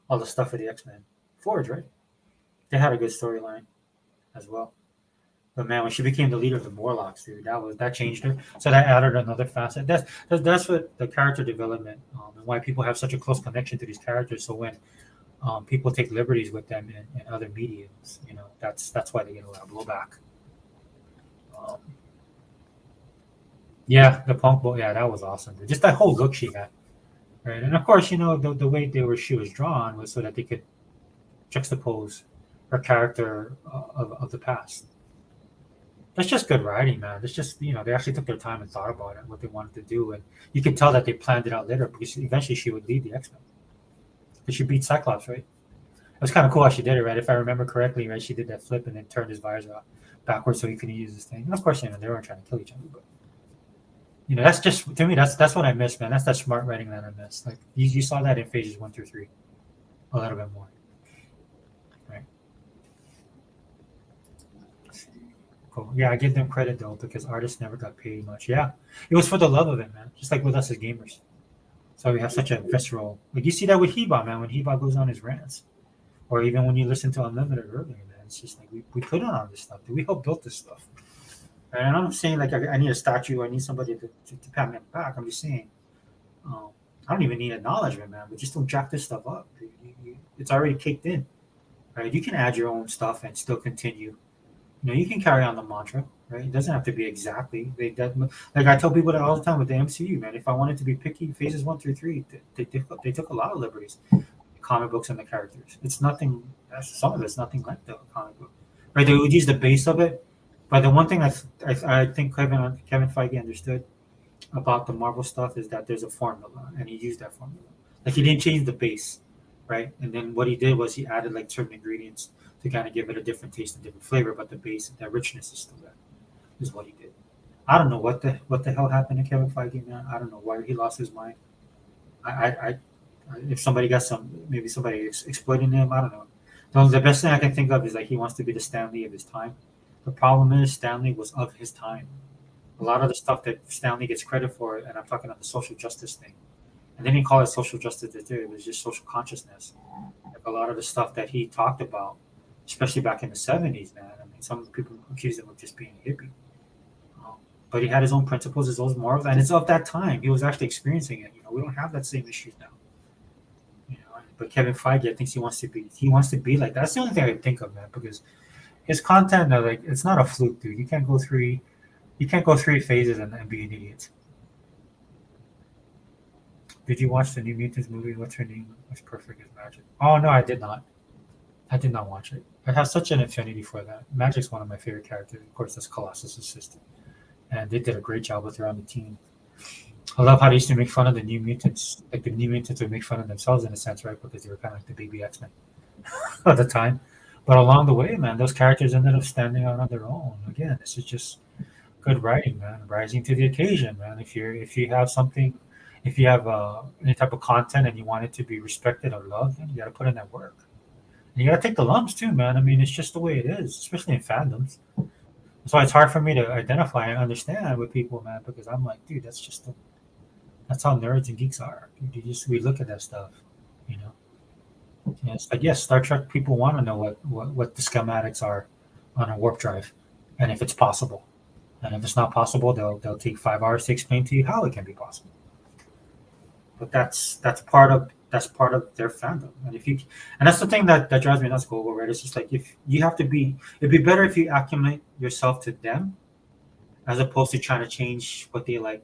for the X-Men. Forge, right? They had a good storyline as well. But man, when she became the leader of the Morlocks, dude, that changed her. So that added another facet. That's what the character development and why people have such a close connection to these characters. So when people take liberties with them in other mediums, that's why they get a lot of blowback. The punk boy, that was awesome. Just that whole look she had, right? And of course, the way she was drawn was so that they could juxtapose her character of the past. That's just good writing, man. It's just, they actually took their time and thought about it, what they wanted to do, and you could tell that they planned it out later because eventually she would lead the X-Men. Because she beat Cyclops, right? It was kind of cool how she did it, right? If I remember correctly, right, she did that flip and then turned his visor out backwards so he couldn't use this thing. And of course, they weren't trying to kill each other, but that's just, to me, that's what I miss, man. That's that smart writing that I miss. Like you saw that in phases 1 through 3, a little bit more, right? Cool. Yeah, I give them credit though because artists never got paid much. Yeah, it was for the love of it, man. Just like with us as gamers. So we have such a visceral. Like you see that with Heba, man. When Heba goes on his rants, or even when you listen to Unlimited earlier, man, it's just like we put on all this stuff. We helped build this stuff. And I'm not saying like I need a statue. I need somebody to pat me on the back. I'm just saying, I don't even need acknowledgement, man. But just don't jack this stuff up. It's already kicked in, right? You can add your own stuff and still continue. You can carry on the mantra, right? It doesn't have to be exactly. Like I tell people that all the time with the MCU, man. If I wanted to be picky, phases 1 through 3, they took a lot of liberties. The comic books and the characters. It's nothing. Some of it's nothing like the comic book, right? They would use the base of it, but the one thing I think Kevin Feige understood about the Marvel stuff is that there's a formula, and he used that formula. Like he didn't change the base, right? And then what he did was he added like certain ingredients to kind of give it a different taste and different flavor, but the base, that richness is still there. Is what he did. I don't know what the hell happened to Kevin Feige, man. I don't know why he lost his mind. If somebody got maybe somebody exploiting him, I don't know. The best thing I can think of is like he wants to be the Stan Lee of his time. The problem is Stan Lee was of his time. A lot of the stuff that Stan Lee gets credit for, and I'm talking about the social justice thing, and they didn't call it social justice there. It was just social consciousness. Like a lot of the stuff that he talked about, especially back in the 70s, man. I mean, some people accuse him of just being a hippie. But he had his own principles, his own morals, and it's of that time. He was actually experiencing it. We don't have that same issues now. But Kevin Feige thinks he wants to be like that. That's the only thing I think of, man, because his content, like, it's not a fluke, dude. You can't go 3 phases and be an idiot. Did you watch the New Mutants movie? What's her name? What's Perfect as Magic? Oh no, I did not. I did not watch it. I have such an affinity for that. Magic's one of my favorite characters. Of course, that's Colossus' sister. And they did a great job with her on the team. I love how they used to make fun of the New Mutants. Like the New Mutants would make fun of themselves in a sense, right? Because they were kind of like the baby X-Men at the time. But along the way, man, those characters ended up standing out on their own. Again, this is just good writing, man. Rising to the occasion, man. If you have something, if you have any type of content and you want it to be respected or loved, then you got to put in that work. And you got to take the lumps too, man. I mean, it's just the way it is, especially in fandoms. That's why it's hard for me to identify and understand with people, man, because I'm like, dude, that's how nerds and geeks are. We look at that stuff, And it's like, yes, Star Trek people want to know what the schematics are on a warp drive, and if it's possible. And if it's not possible, they'll take 5 hours to explain to you how it can be possible. But that's part of their fandom, and that's the thing that drives me nuts, Google, right? It's just like if you have to it'd be better if you acclimate yourself to them, as opposed to trying to change what they like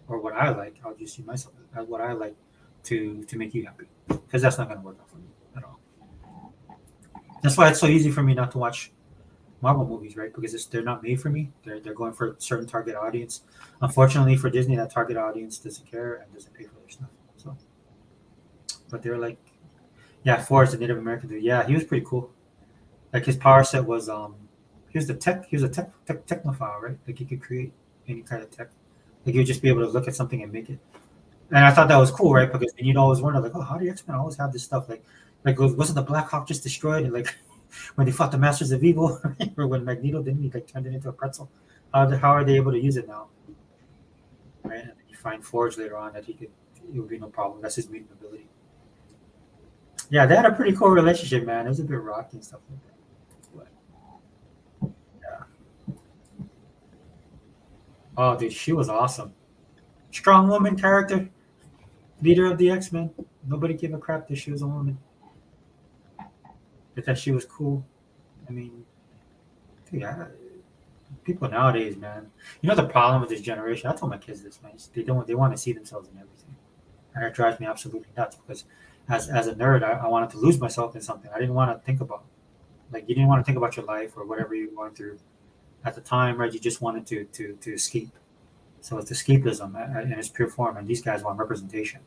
or what I like. I'll just see myself as what I like to make you happy, because that's not going to work out for me at all. That's why it's so easy for me not to watch Marvel movies, right? Because they're not made for me. They're going for a certain target audience. Unfortunately for Disney, that target audience doesn't care and doesn't pay for their stuff. So, but they're like, yeah, Forrest, the Native American dude. Yeah, he was pretty cool. Like his power set was he was a technophile, right? Like he could create any kind of tech. Like he would just be able to look at something and make it. And I thought that was cool, right? Because you'd always wonder, like, oh, how do the X-Men always have this stuff? Like wasn't the Black Hawk just destroyed? And like when they fought the Masters of Evil, or when Magneto didn't, he like turned it into a pretzel. How are they able to use it now? Right? And you find Forge later on that it would be no problem. That's his mutant ability. Yeah, they had a pretty cool relationship, man. It was a bit rocky and stuff like that. But, yeah. Oh, dude, she was awesome. Strong woman character. Leader of the X-Men. Nobody gave a crap that she was a woman. But that she was cool. I mean, dude, people nowadays, man. The problem with this generation, I told my kids this, man. They want to see themselves in everything. And it drives me absolutely nuts because as a nerd, I wanted to lose myself in something. I didn't want to think about, like, you didn't want to think about your life or whatever you're going through at the time, right? You just wanted to escape. So it's escapism in its pure form, and these guys want representation,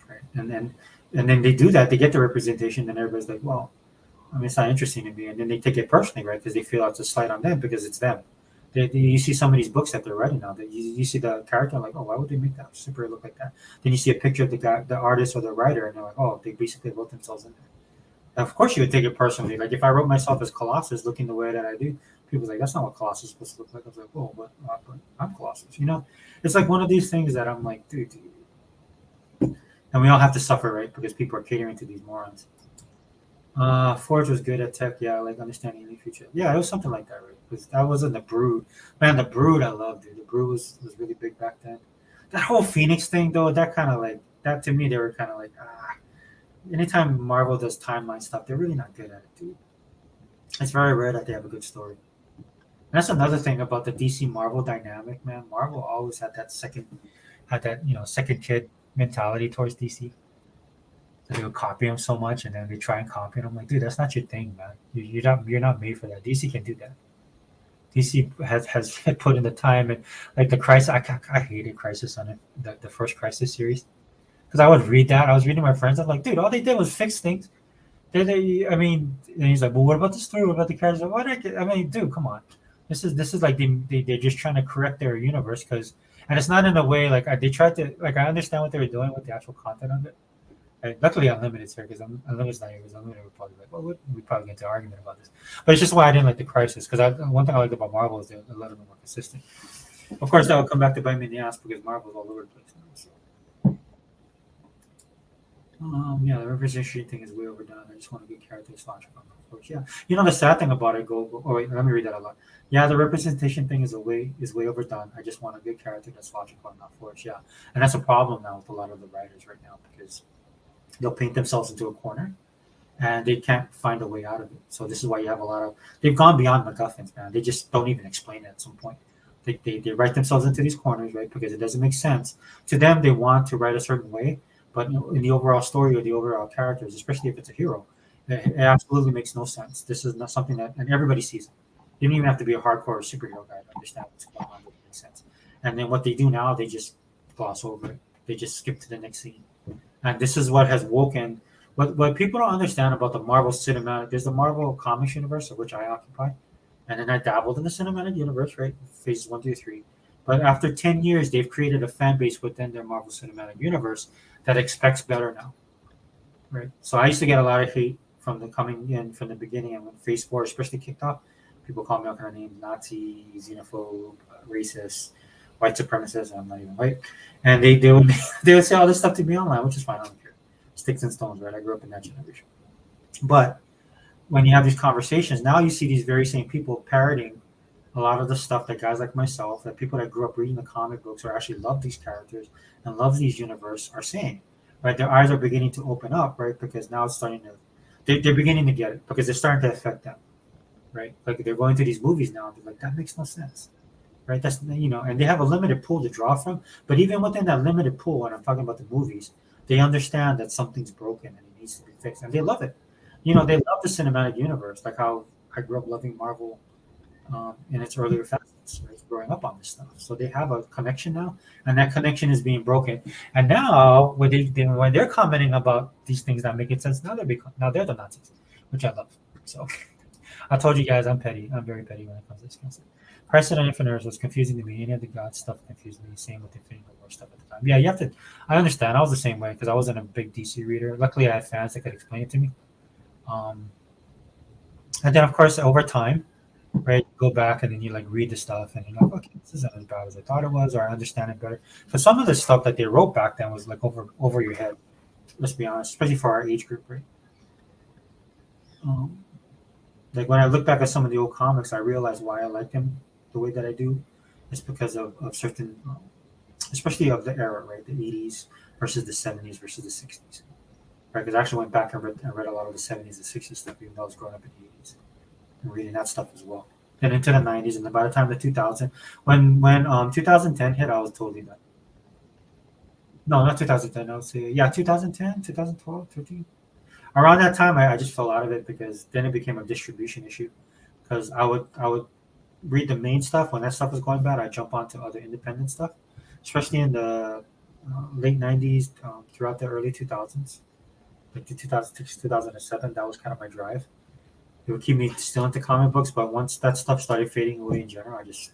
right? And then they do that. They get the representation, then everybody's like, well, I mean, it's not interesting to me, and then they take it personally, right? Because they feel it's a slight on them because it's them. You see some of these books that they're writing now. That you see the character like, oh, why would they make that superhero look like that? Then you see a picture of the guy, the artist or the writer, and they're like, oh, they basically wrote themselves in there. And of course, you would take it personally. Like if I wrote myself as Colossus, looking the way that I do, people's like, that's not what Colossus is supposed to look like. I was like, oh, but I'm Colossus. It's like one of these things that I'm like, dude. And we all have to suffer, right? Because people are catering to these morons. Forge was good at tech, yeah, like understanding the future. Yeah, it was something like that, right? Because that wasn't the Brood. Man, the Brood I loved, dude. The Brood was really big back then. That whole Phoenix thing, though, that kind of like that to me, they were kind of like, anytime Marvel does timeline stuff, they're really not good at it, dude. It's very rare that they have a good story. And that's another thing about the DC Marvel dynamic, man. Marvel always had that second kid mentality towards DC. They would copy them so much, and then they try and copy them. I'm like, dude, that's not your thing, man. You're not made for that. DC can do that. DC has put in the time, and like the Crisis. I hated Crisis on it, the first Crisis series, because I would read that. I was reading my friends. I'm like, dude, all they did was fix things. I mean, and he's like, well, what about the story? What about the characters? What I mean, dude, come on. This is like they're just trying to correct their universe and it's not in a way like they tried to like I understand what they were doing with the actual content of it. And luckily, Unlimited's here because Unlimited's not here. Because Unlimited would probably be like, well, we probably get into an argument about this. But it's just why I didn't like the Crisis. Because one thing I liked about Marvel is they're a little bit more consistent. Of course, that will come back to bite me in the ass because Marvel's all over the place now. So. Yeah, the representation thing is way overdone. I just want a good character to launch on my Forge. Yeah, the sad thing about it. Oh wait, let me read that a lot. Yeah, the representation thing is way overdone. I just want a good character that's logical, not Forge. Yeah, and that's a problem now with a lot of the writers right now because they'll paint themselves into a corner and they can't find a way out of it. So this is why you have a lot of they've gone beyond MacGuffins, man. They just don't even explain it at some point. They write themselves into these corners, right? Because it doesn't make sense. To them, they want to write a certain way, but in the overall story or the overall characters, especially if it's a hero, it absolutely makes no sense. This is not something that and everybody sees it. You don't even have to be a hardcore superhero guy to understand what's going on. It makes sense. And then what they do now, they just gloss over it. They just skip to the next scene. And this is what has woken. What people don't understand about the Marvel cinematic, there's the Marvel Comics universe, of which I occupy, and then I dabbled in the cinematic universe, right? Phases 1 through 3. But after 10 years, they've created a fan base within their Marvel Cinematic Universe that expects better now, right? So I used to get a lot of hate from the coming in from the beginning, and when Phase 4 especially kicked off, people called me all kind of names: Nazi, xenophobe, racist, white supremacist. I'm not even white, and they would say all this stuff to me online, which is fine. I don't care. Sticks and stones, right? I grew up in that generation. But when you have these conversations, now you see these very same people parroting a lot of the stuff that guys like myself, that people that grew up reading the comic books or actually love these characters and love these universe are saying, right? Their eyes are beginning to open up, right? Because now it's starting to, they're beginning to get it because it's starting to affect them, right? Like they're going to these movies now. They're like, that makes no sense, right? That's, and they have a limited pool to draw from. But even within that limited pool, when I'm talking about the movies, they understand that something's broken and it needs to be fixed. And they love it. They love the cinematic universe, like how I grew up loving Marvel in its earlier facets, right? Growing up on this stuff. So they have a connection now, and that connection is being broken. And now, when they're commenting about these things not making sense, now they're the Nazis, which I love. So I told you guys I'm petty. I'm very petty when it comes to this concept. Crisis on Infinite Earths was confusing to me. Any of the God stuff confused me. Same with Infinity War stuff at the time. Yeah, you have to. I understand. I was the same way because I wasn't a big DC reader. Luckily, I had fans that could explain it to me. And then, of course, over time, right, you go back and then you like read the stuff and you're like, okay, this isn't as bad as I thought it was, or I understand it better. But some of the stuff that they wrote back then was like over your head. Let's be honest, especially for our age group, right? Like when I look back at some of the old comics, I realize why I like them the way that I do. It's because of certain, especially of the era, right? The 80s versus the 70s versus the 60s. Right, because I actually went back and read a lot of the 70s and 60s stuff, even though I was growing up in the 80s and reading that stuff as well. Then into the 90s, and then by the time the 2000, when 2010 hit, I was totally done. No, not 2010. I would say 2010, 2012, 13. Around that time, I just fell out of it because then it became a distribution issue. because I would read the main stuff. When that stuff was going bad, I jump onto other independent stuff, especially in the late '90s, throughout the early 2000s, like the 2006, 2007. That was kind of my drive. It would keep me still into comic books, but once that stuff started fading away in general, I just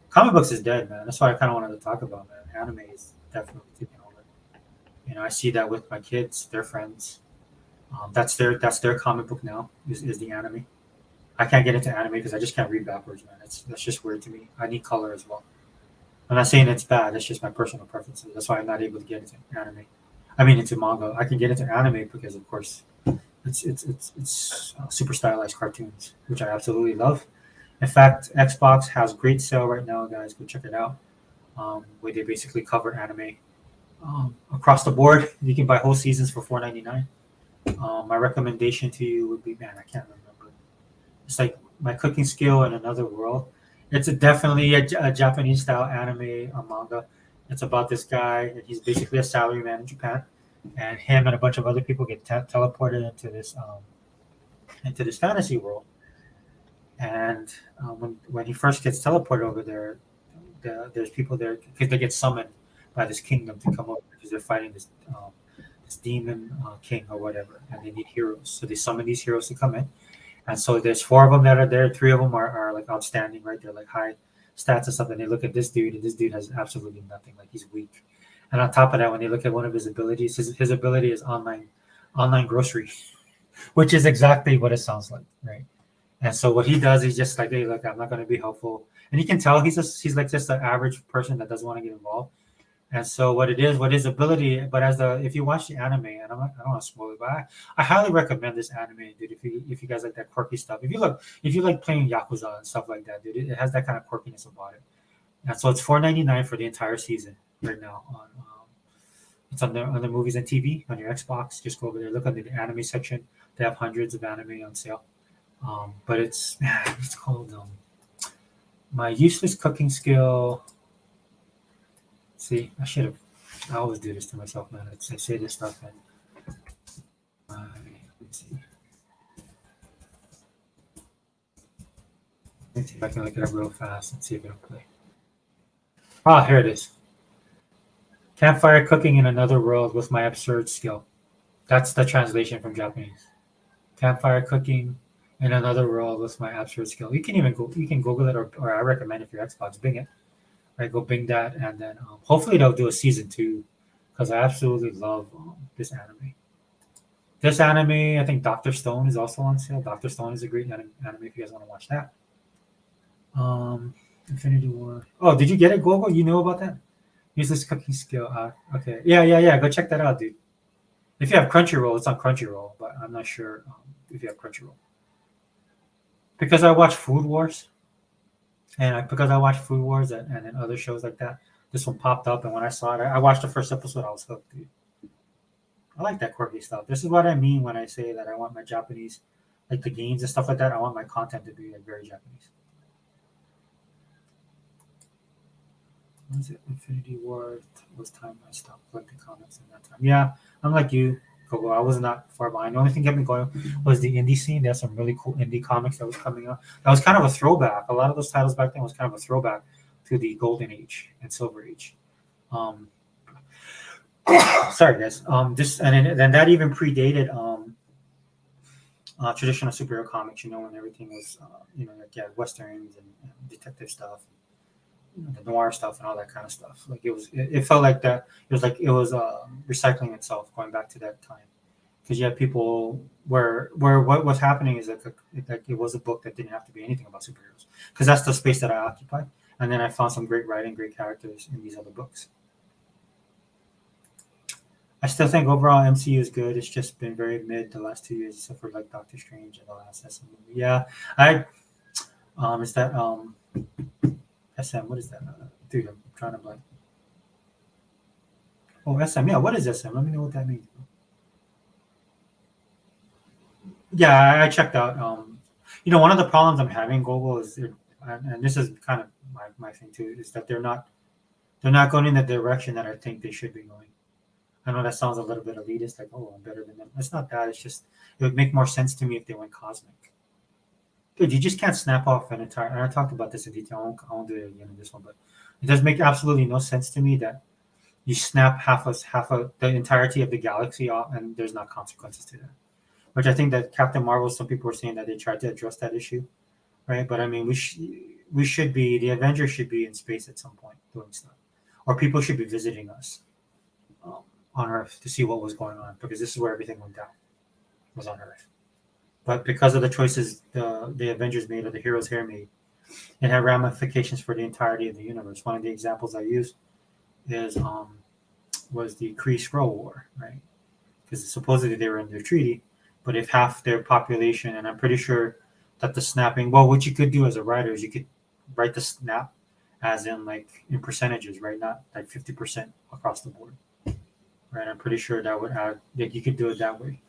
comic books is dead, man. That's why I kind of wanted to talk about, man. Anime is definitely taking over. I see that with my kids, their friends. That's their comic book now is the anime. I can't get into anime because I just can't read backwards, man. That's just weird to me. I need color as well. I'm not saying it's bad. It's just my personal preferences. That's why I'm not able to get into anime. I mean, into manga. I can get into anime because, of course, it's super stylized cartoons, which I absolutely love. In fact, Xbox has a great sale right now, guys. Go check it out. Where they basically cover anime across the board. You can buy whole seasons for $4.99. My recommendation to you would be, man, I can't remember. It's like My Cooking Skill in Another World. It's definitely a Japanese style anime, a manga. It's about this guy, and he's basically a salaryman in Japan, and him and a bunch of other people get teleported into this fantasy world. And when he first gets teleported over there, there's people there because they get summoned by this kingdom to come over because they're fighting this demon king or whatever, and they need heroes. So they summon these heroes to come in. And so there's four of them that are there. Three of them are like outstanding, right? They're like high stats and stuff. And they look at this dude, and this dude has absolutely nothing. Like he's weak. And on top of that, when they look at one of his abilities, his ability is online grocery, which is exactly what it sounds like, right? And so what he does is just like, hey, look, I'm not going to be helpful. And you can tell he's like just an average person that doesn't want to get involved. And so what his ability, but if you watch the anime, and I don't want to spoil it, but I highly recommend this anime, dude. If you guys like that quirky stuff, if you like playing Yakuza and stuff like that, dude, it has that kind of quirkiness about it. And so it's $4.99 for the entire season right now it's on the movies and TV on your Xbox. Just go over there, look under the anime section. They have hundreds of anime on sale. But it's called My Useless Cooking Skill. See, I always do this to myself, man. I say this stuff and let's see. Let's see if I can look it up real fast and see if it'll play. Ah, here it is. Campfire Cooking in Another World with My Absurd Skill. That's the translation from Japanese. Campfire Cooking in Another World with My Absurd Skill. You can Google it, or I recommend if your Xbox, Bing it. Right, go Bing that, and then hopefully they'll do a season 2, because I absolutely love this anime. This anime, I think Doctor Stone is also on sale. Doctor Stone is a great anime if you guys want to watch that. Infinity War. Oh, did you get it, Gogo? You know about that? Use this cooking skill. Okay. Yeah. Go check that out, dude. If you have Crunchyroll, it's on Crunchyroll, but I'm not sure if you have Crunchyroll. Because I watch Food Wars. Because I watch Food Wars and then other shows like that, this one popped up, and when I saw it, I watched the first episode. I was hooked, dude. I like that quirky stuff. This is what I mean when I say that I want my Japanese, like the games and stuff like that. I want my content to be like very Japanese. What is it? Infinity War was time I stopped collecting comics in that time. Yeah, I'm like you, Gogo. I was not far behind. The only thing kept me going was the indie scene. There's some really cool indie comics that was coming up. That was kind of a throwback. A lot of those titles back then was kind of a throwback to the Golden Age and Silver Age. Sorry, guys. Then that even predated traditional superhero comics. When everything was like westerns and detective stuff, the noir stuff and all that kind of stuff. Like it felt like that. It was recycling itself, going back to that time. Because you had people where what was happening is like it was a book that didn't have to be anything about superheroes, because that's the space that I occupy. And then I found some great writing, great characters in these other books. I still think overall MCU is good. It's just been very mid the last 2 years, except for like Doctor Strange and the last SM movie. Yeah, is that SM? What is that? Dude, I'm trying to blank. Oh, SM. Yeah, what is SM? Let me know what that means. Yeah, I checked out. One of the problems I'm having, Google, is, and this is kind of my thing too, is that they're not going in the direction that I think they should be going. I know that sounds a little bit elitist, like, oh, I'm better than them. It's not that. It's just it would make more sense to me if they went cosmic. dude, you just can't snap off an entire. And I talked about this in detail. I won't do it again in this one, but it does make absolutely no sense to me that you snap the entirety of the galaxy off, and there's not consequences to that. Which I think that Captain Marvel, some people were saying that they tried to address that issue, right? But I mean, we should be, the Avengers should be in space at some point doing stuff, or people should be visiting us on Earth to see what was going on, because this is where everything went down, was on Earth. But because of the choices the Avengers made, or the heroes here made, it had ramifications for the entirety of the universe. One of the examples I used is was the Kree Skrull War, right? Because supposedly they were in their treaty, but if half their population, and I'm pretty sure that the snapping, well, what you could do as a writer is you could write the snap as in like in percentages, right? Not like 50% across the board, right? I'm pretty sure that would add, that you could do it that way,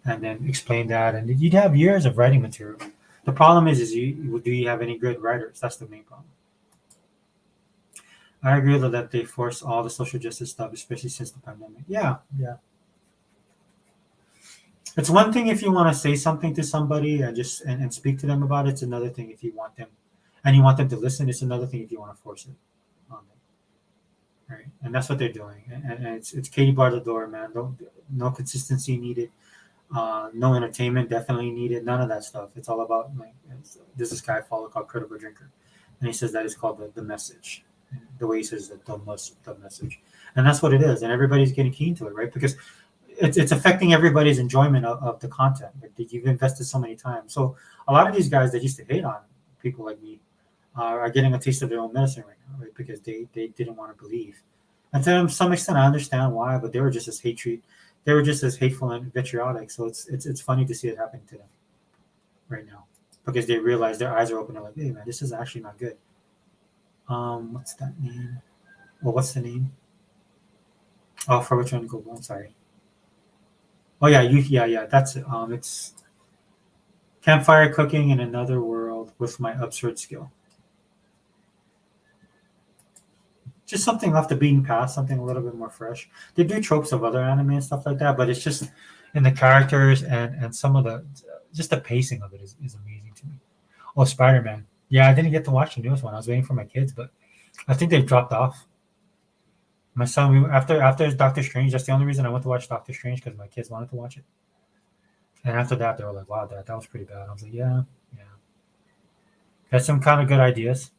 and then explain that, and you'd have years of writing material. The problem is do you have any good writers? That's the main problem. I agree that they force all the social justice stuff, especially since the pandemic. Yeah. It's one thing if you want to say something to somebody and just and speak to them about it. It's another thing if you want them and you want them to listen. It's another thing if you want to force it on them, right? And that's what they're doing. And it's Katie bar the door, man. No consistency needed. No entertainment definitely needed. None of that stuff. It's all about like there's this guy I follow called Critical Drinker, and he says that it's called the message. The way he says the message, and that's what it is. And everybody's getting keen to it, right? Because it's affecting everybody's enjoyment of the content that you've invested so many times. So a lot of these guys that used to hate on people like me are getting a taste of their own medicine right now, right? Because they didn't want to believe. And to some extent, I understand why, but they were just as hateful and vitriolic. So it's funny to see it happening to them right now, because they realize their eyes are open. They're like, hey man, this is actually not good. What's that name? Well, what's the name? Oh, for which one to go? I'm sorry. Oh yeah, that's it. It's campfire cooking in another world with my absurd skill. Just something off the beaten path, something a little bit more fresh. They do tropes of other anime and stuff like that, but it's just in the characters and some of the just the pacing of it is amazing to me. Oh, Spider-Man. Yeah, I didn't get to watch the newest one. I was waiting for my kids, but I think they've dropped off. My son, after Doctor Strange, that's the only reason I went to watch Doctor Strange, because my kids wanted to watch it. And after that, they were like, "Wow, that was pretty bad." I was like, "Yeah." Got some kind of good ideas,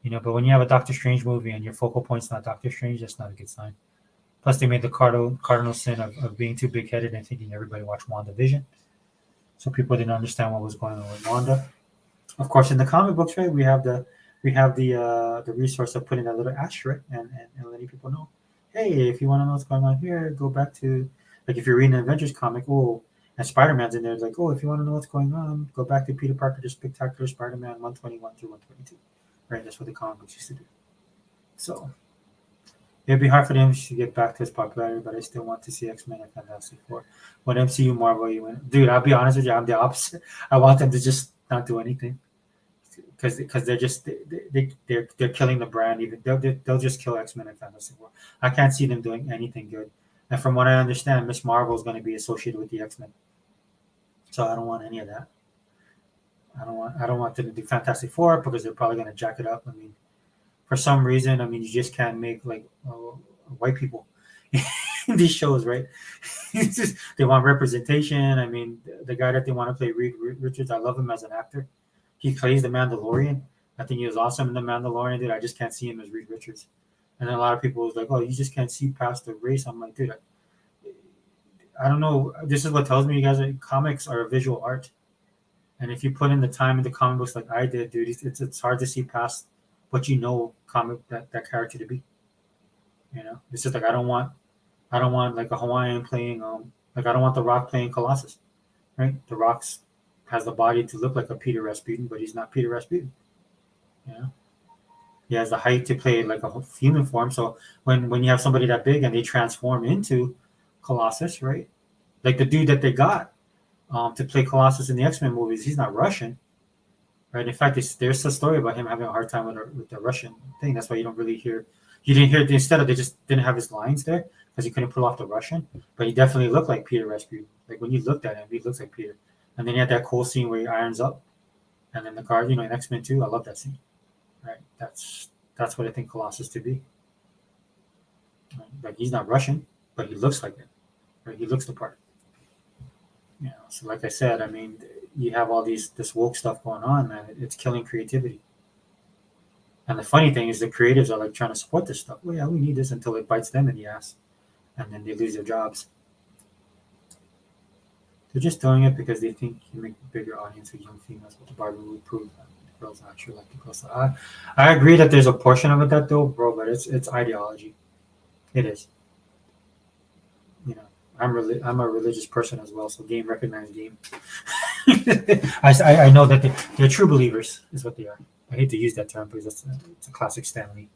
but when you have a Doctor Strange movie and your focal point's not Doctor Strange, that's not a good sign. Plus, they made the cardinal sin of being too big-headed and thinking everybody watched WandaVision, so people didn't understand what was going on with Wanda. Of course, in the comic books, right, we have the resource of putting a little asterisk and letting people know, hey, if you want to know what's going on here, go back to, like, if you're reading an Avengers comic, and Spider-Man's in there, it's like, if you want to know what's going on, go back to Peter Parker, the Spectacular Spider-Man 121 through 122, right? That's what the comic books used to do. So it'd be hard for them to get back to its popularity, but I still want to see X-Men and Fantastic Four. What MCU Marvel you win? Dude, I'll be honest with you, I'm the opposite. I want them to just not do anything. Because they're just they're killing the brand. Even they'll just kill X-Men and Fantastic Four. I can't see them doing anything good. And from what I understand, Miss Marvel is going to be associated with the X-Men, so I don't want any of that. I don't want them to do Fantastic Four, because they're probably going to jack it up. I mean, for some reason, you just can't make like white people in these shows, right? They want representation. I mean, the guy that they want to play, Reed Richards, I love him as an actor. He plays the Mandalorian. I think he was awesome in the Mandalorian, dude. I just can't see him as Reed Richards. And then a lot of people was like, "Oh, you just can't see past the race." I'm like, dude, I don't know. This is what tells me, you guys, comics are a visual art, and if you put in the time in the comic books like I did, dude, it's hard to see past what that character to be. It's just like I don't want like a Hawaiian playing like I don't want The Rock playing Colossus, right? The Rock's has the body to look like a Peter Rasputin, but he's not Peter Rasputin. He has the height to play like a human form. So when you have somebody that big and they transform into Colossus, right? Like the dude that they got to play Colossus in the X-Men movies, he's not Russian, right? In fact, there's a story about him having a hard time with the Russian thing. That's why you don't really hear. You didn't hear instead of they just didn't have his lines there because he couldn't pull off the Russian, but he definitely looked like Peter Rasputin. Like when you looked at him, he looks like Peter. And then he had that cool scene where he irons up, And then the guard, in X-Men 2, I love that scene. Right? That's what I think Colossus to be. Right? Like he's not Russian, but he looks like it. Right? He looks the part. So like I said, I mean, you have all this woke stuff going on, man. It's killing creativity. And the funny thing is the creatives are like trying to support this stuff. Well, yeah, we need this until it bites them in the ass. And then they lose their jobs. They're just doing it because they think you make a bigger audience of young females, but the Barbie will prove that the girls actually like the girls. I agree that there's a portion of it that though, bro, but it's ideology. It is. I'm a religious person as well, so game recognized game. I know that they're true believers is what they are. I hate to use that term because it's a classic Stanley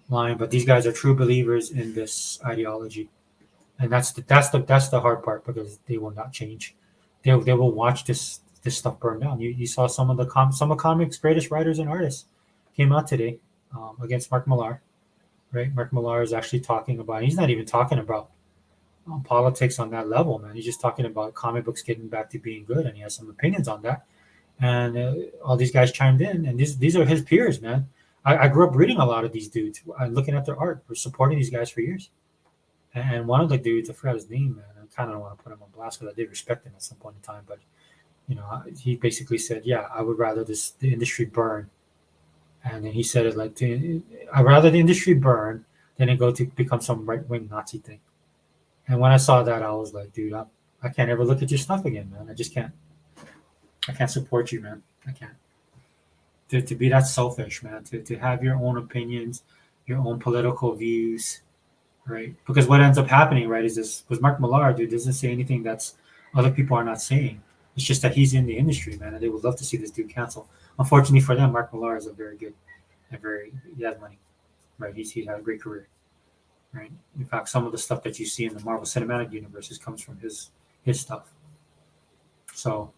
line, but these guys are true believers in this ideology, and that's the hard part because they will not change. They will watch this stuff burn down. You saw some of comics' greatest writers and artists came out today against Mark Millar, right? Mark Millar is actually talking about. He's not even talking about politics on that level, man. He's just talking about comic books getting back to being good, and he has some opinions on that. And all these guys chimed in, and these are his peers, man. I grew up reading a lot of these dudes, looking at their art. We're supporting these guys for years. And one of the dudes, I forgot his name, man. I kind of don't want to put him on blast because I did respect him at some point in time, but he basically said, "Yeah, I would rather the industry burn." And then he said it like, "I'd rather the industry burn than it go to become some right-wing Nazi thing." And when I saw that, I was like, "Dude, I can't ever look at your stuff again, man. I just can't. I can't support you, man. I can't." To be that selfish, man. To have your own opinions, your own political views, right? Because what ends up happening, right, is this was Mark Millar, dude, doesn't say anything that's other people are not saying. It's just that he's in the industry, man, and they would love to see this dude cancel. Unfortunately for them, Mark Millar is he has money, right? He's had a great career, right? In fact, some of the stuff that you see in the Marvel Cinematic Universe comes from his stuff. So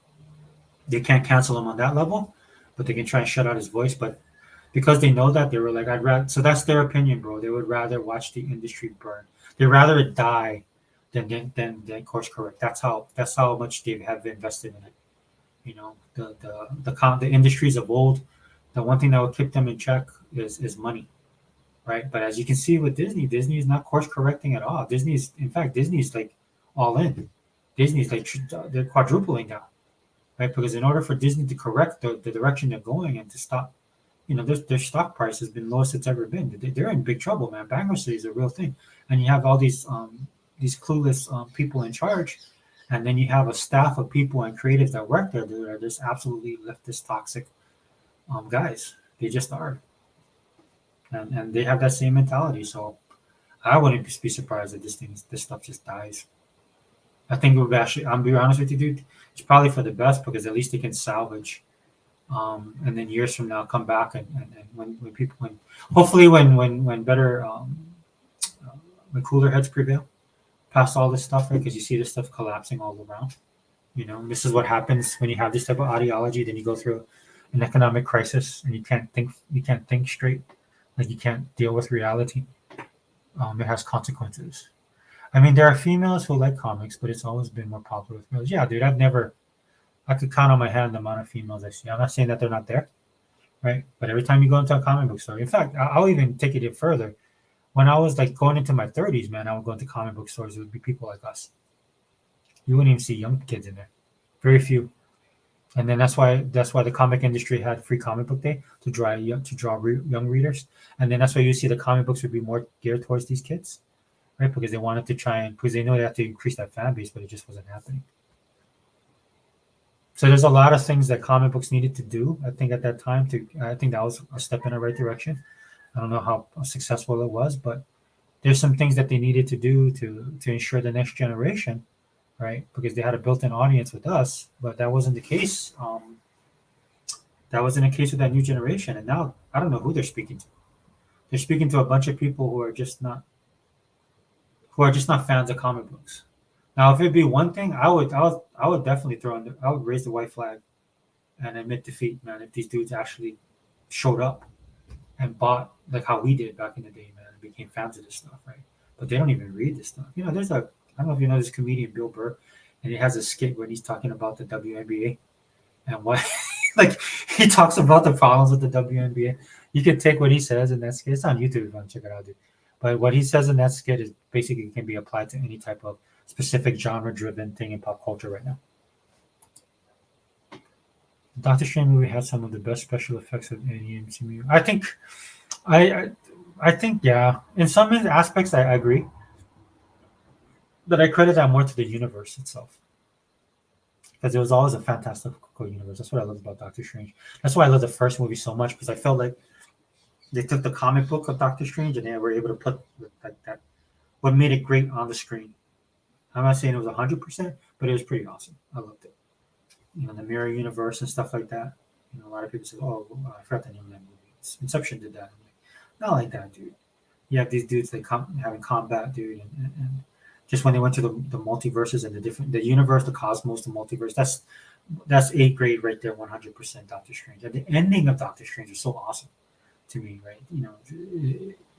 they can't cancel him on that level, but they can try and shut out his voice. But because they know that, they were like, I'd rather. So that's their opinion, bro. They would rather watch the industry burn. They'd rather it die than course correct. That's how much they have invested in it. The industries of old, the one thing that would keep them in check is money, right? But as you can see with Disney is not course correcting at all. Disney's like all in. Disney's like they're quadrupling now, right? Because in order for Disney to correct the direction they're going and to stop, their stock price has been lowest it's ever been. They're in big trouble, man. Bankruptcy is a real thing, and you have all these clueless people in charge, and then you have a staff of people and creatives that work there that are just absolutely leftist, toxic guys. They just are, and they have that same mentality. So I wouldn't be surprised if this stuff just dies. I think it would actually. I'm be honest with you, dude. It's probably for the best because at least they can salvage. And then years from now, come back and hopefully when better when cooler heads prevail, past all this stuff, right? Because you see this stuff collapsing all around. This is what happens when you have this type of ideology. Then you go through an economic crisis and you can't think straight, like you can't deal with reality. It has consequences. I mean, there are females who like comics, but it's always been more popular with males. Yeah, dude, I could count on my hand the amount of females I see. I'm not saying that they're not there, right? But every time you go into a comic book store, in fact, I'll even take it further. When I was like going into my 30s, man, I would go into comic book stores. It would be people like us. You wouldn't even see young kids in there, very few. And then that's why the comic industry had Free Comic Book Day to draw young readers. And then that's why you see the comic books would be more geared towards these kids, right? Because they wanted to because they know they have to increase that fan base, but it just wasn't happening. So there's a lot of things that comic books needed to do. I think at that time, I think that was a step in the right direction. I don't know how successful it was, but there's some things that they needed to do to ensure the next generation, right? Because they had a built-in audience with us, but that wasn't the case. That wasn't the case with that new generation. And now I don't know who they're speaking to. They're speaking to a bunch of people who are just not fans of comic books. Now, if it'd be one thing, I would definitely I would raise the white flag and admit defeat, man. If these dudes actually showed up and bought like how we did back in the day, man, and became fans of this stuff, right? But they don't even read this stuff. I don't know if you know this comedian Bill Burr, and he has a skit where he's talking about the WNBA and why Like he talks about the problems with the WNBA. You can take what he says in that skit. It's on YouTube if you want to check it out, dude. But what he says in that skit is basically can be applied to any type of specific genre-driven thing in pop culture right now. Doctor Strange movie has some of the best special effects of any MCU. I think yeah. In some aspects, I agree, but I credit that more to the universe itself because it was always a fantastical universe. That's what I love about Doctor Strange. That's why I love the first movie so much because I felt like they took the comic book of Doctor Strange and they were able to put like that. What made it great on the screen. I'm not saying it was 100%, but it was pretty awesome. I loved it. The mirror universe and stuff like that. A lot of people say, "Oh, I forgot the name of that movie." Inception did that. I'm like, not like that, dude. You have these dudes like having combat, dude, and just when they went to the multiverses and the universe, the cosmos, the multiverse. That's eighth grade right there, 100% Doctor Strange. And the ending of Doctor Strange is so awesome to me, right?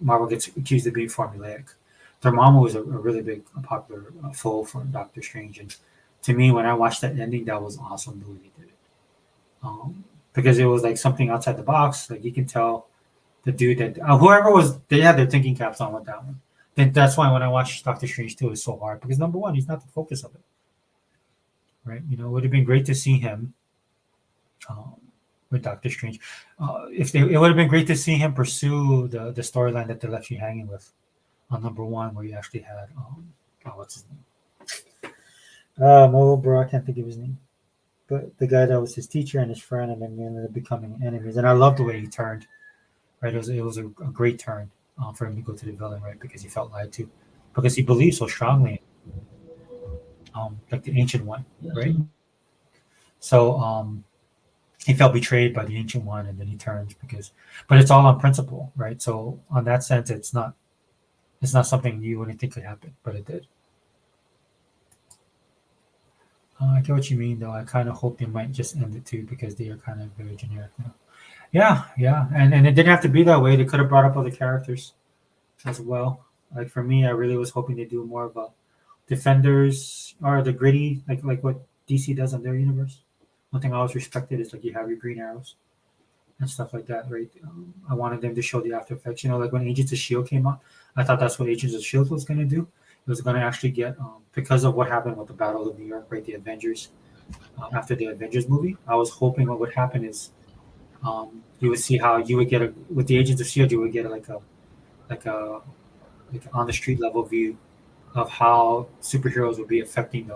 Marvel gets accused of being formulaic. Dormammu was a really big, popular foe for Doctor Strange, and to me, when I watched that ending, that was awesome the way they did it. Because it was like something outside the box. Like you can tell the dude that whoever was, they had their thinking caps on with that one. Then that's why when I watched Doctor Strange 2, it's so hard because number one, he's not the focus of it, right? It would have been great to see him with Doctor Strange. It would have been great to see him pursue the storyline that they left you hanging with on number one, where you actually had what's his name? My old bro, I can't think of his name, but the guy that was his teacher and his friend, and then they ended up becoming enemies. And I love the way he turned. Right, it was a great turn for him to go to the villain, right? Because he felt lied to, because he believed so strongly, like the Ancient One, right? So he felt betrayed by the Ancient One, and then he turns but it's all on principle, right? So on that sense, it's not something you wouldn't think could happen, but it did. I get what you mean, though. I kind of hope they might just end it too, because they are kind of very generic now. Yeah, and it didn't have to be that way. They could have brought up other characters as well. Like for me, I really was hoping to do more of a Defenders or the gritty, like what DC does on their universe. One thing I always respected is like you have your Green Arrows and stuff like that, right? I wanted them to show the after effects. Like when Agents of Shield came out, I thought that's what Agents of Shield was going to do. It was going to actually get because of what happened with the Battle of New York, right? The Avengers after the Avengers movie. I was hoping what would happen is. You would see how you would get with the Agents of Shield. You would get like a on the street level view of how superheroes would be affecting the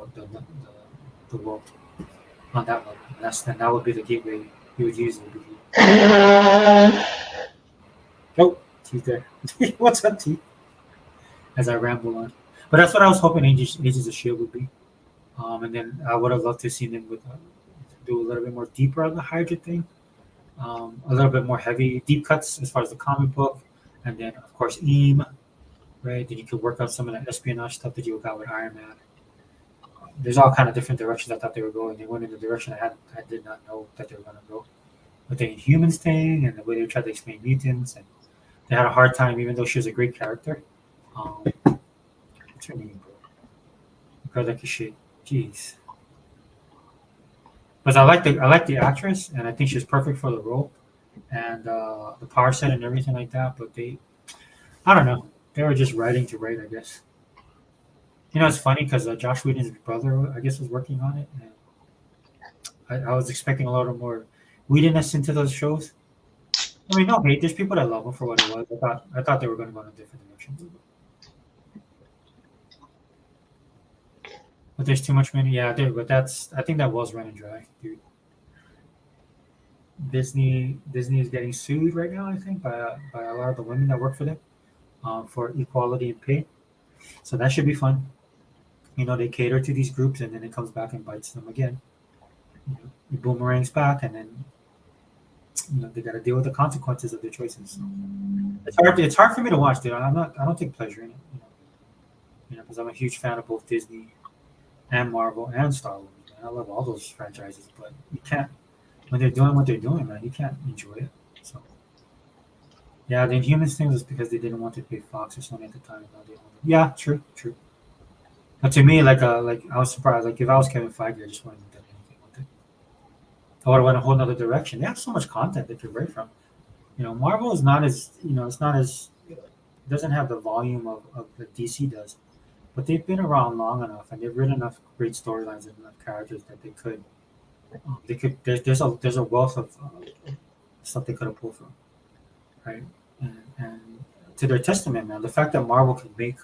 world on that level. And that would be the gateway you would use. Oh, T's there. What's up, T? As I ramble on, but that's what I was hoping Agents of Shield would be. And then I would have loved to see them do a little bit more deeper on the Hydra thing. A little bit more heavy, deep cuts as far as the comic book, and then of course EAM, right? Then you could work out some of that espionage stuff that you got with Iron Man. There's all kind of different directions I thought they were going. They went in the direction I did not know that they were going to go. But the Inhumans thing and the way they tried to explain mutants, and they had a hard time, even though she was a great character. What's her name, bro? Girl that could shit. Jeez. But I like the actress, and I think she's perfect for the role, and the power set and everything like that. But I don't know, they were just writing to write, I guess. It's funny because Josh Whedon's brother, I guess, was working on it, and I was expecting a lot of more Whedonness into those shows. I mean, no hate. There's people that love him for what it was. I thought they were going to go in a different direction. But there's too much money. Yeah, dude. But I think that was running dry, dude. Disney is getting sued right now, I think, by a lot of the women that work for them for equality in pay. So that should be fun. They cater to these groups, and then it comes back and bites them again. It boomerangs back, and then they got to deal with the consequences of their choices. It's hard for me to watch, dude. I don't take pleasure in it. Because I'm a huge fan of both Disney and Marvel and Star Wars. I love all those franchises, but you can't, when they're doing what they're doing, man, you can't enjoy it. So, yeah, the Inhumans thing was because they didn't want to pay Fox or something at the time. Yeah, true. But to me, like I was surprised. Like if I was Kevin Feige, I just wouldn't have done anything with it. I would have went a whole nother direction. They have so much content they could write from. Marvel is not as it's not as doesn't have the volume of the DC does, but they've been around long enough and they've written enough great storylines and enough characters that they could there's a wealth of stuff they could have pulled from, right? And to their testament, man, the fact that Marvel can make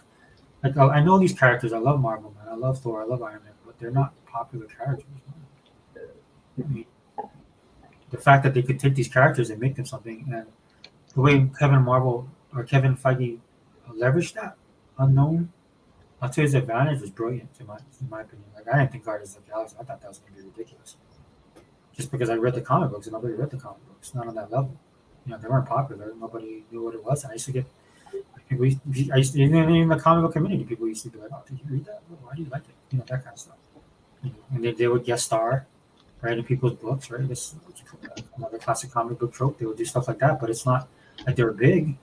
like I know these characters. I love Marvel, man. I love Thor. I love Iron Man, but they're not popular characters. Man. I mean, the fact that they could take these characters and make them something, and the way Kevin Feige leveraged that unknown to his advantage was brilliant, in my opinion. Like I didn't think Guardians of the Galaxy. I thought that was going to be ridiculous, just because I read the comic books and nobody read the comic books. Not on that level. They weren't popular. Nobody knew what it was. And I used to get. Even in the comic book community, people used to be like, "Oh, did you read that? Why do you like it?" That kind of stuff. And they would guest star, right, in people's books, right? This another classic comic book trope. They would do stuff like that, but it's not like they were big.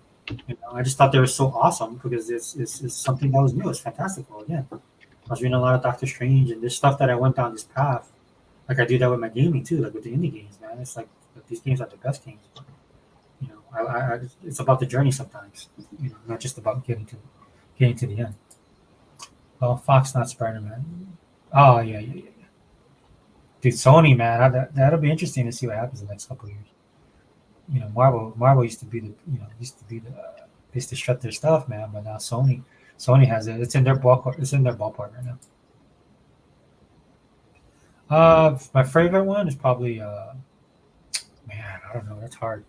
I just thought they were so awesome because it's something that was new. It's fantastical. Again, I was reading a lot of Doctor Strange, and there's stuff that I went down this path. Like I do that with my gaming too, like with the indie games, man. It's like these games are the best games. But, it's about the journey sometimes. Not just about getting to the end. Oh, Fox, not Spider-Man. Oh yeah. Dude, Sony, man, that'll be interesting to see what happens in the next couple of years. Marvel used to be they used to shut their stuff, man, but now Sony has it. It's in their ballpark. It's in their ballpark right now. My favorite one is probably man, I don't know. That's hard.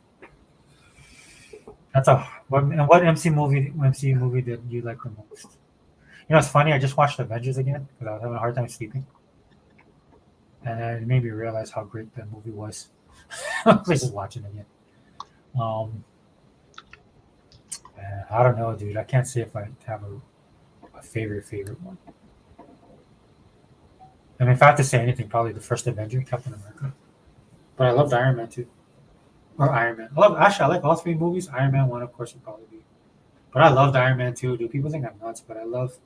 What MCU movie did you like the most? It's funny. I just watched Avengers again because I was having a hard time sleeping, and it made me realize how great that movie was. Let's just watch it again. I don't know, dude. I can't say if I have a favorite one. I mean, if I have to say anything, probably the first Avenger, Captain America. But I loved Iron Man too. Or Iron Man. I like all three movies. Iron Man 1, of course, would probably be. But I loved Iron Man 2, dude. People think I'm nuts, but I love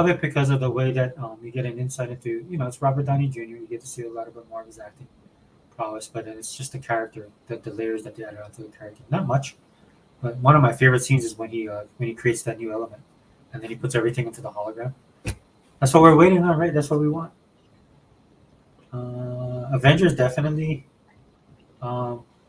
it because of the way that you get an insight into, it's Robert Downey Jr. You get to see a lot bit more of his acting prowess, but then it's just the character, the layers that they added onto the character. Not much, but one of my favorite scenes is when he creates that new element, and then he puts everything into the hologram. That's what we're waiting on, right? That's what we want. Avengers definitely.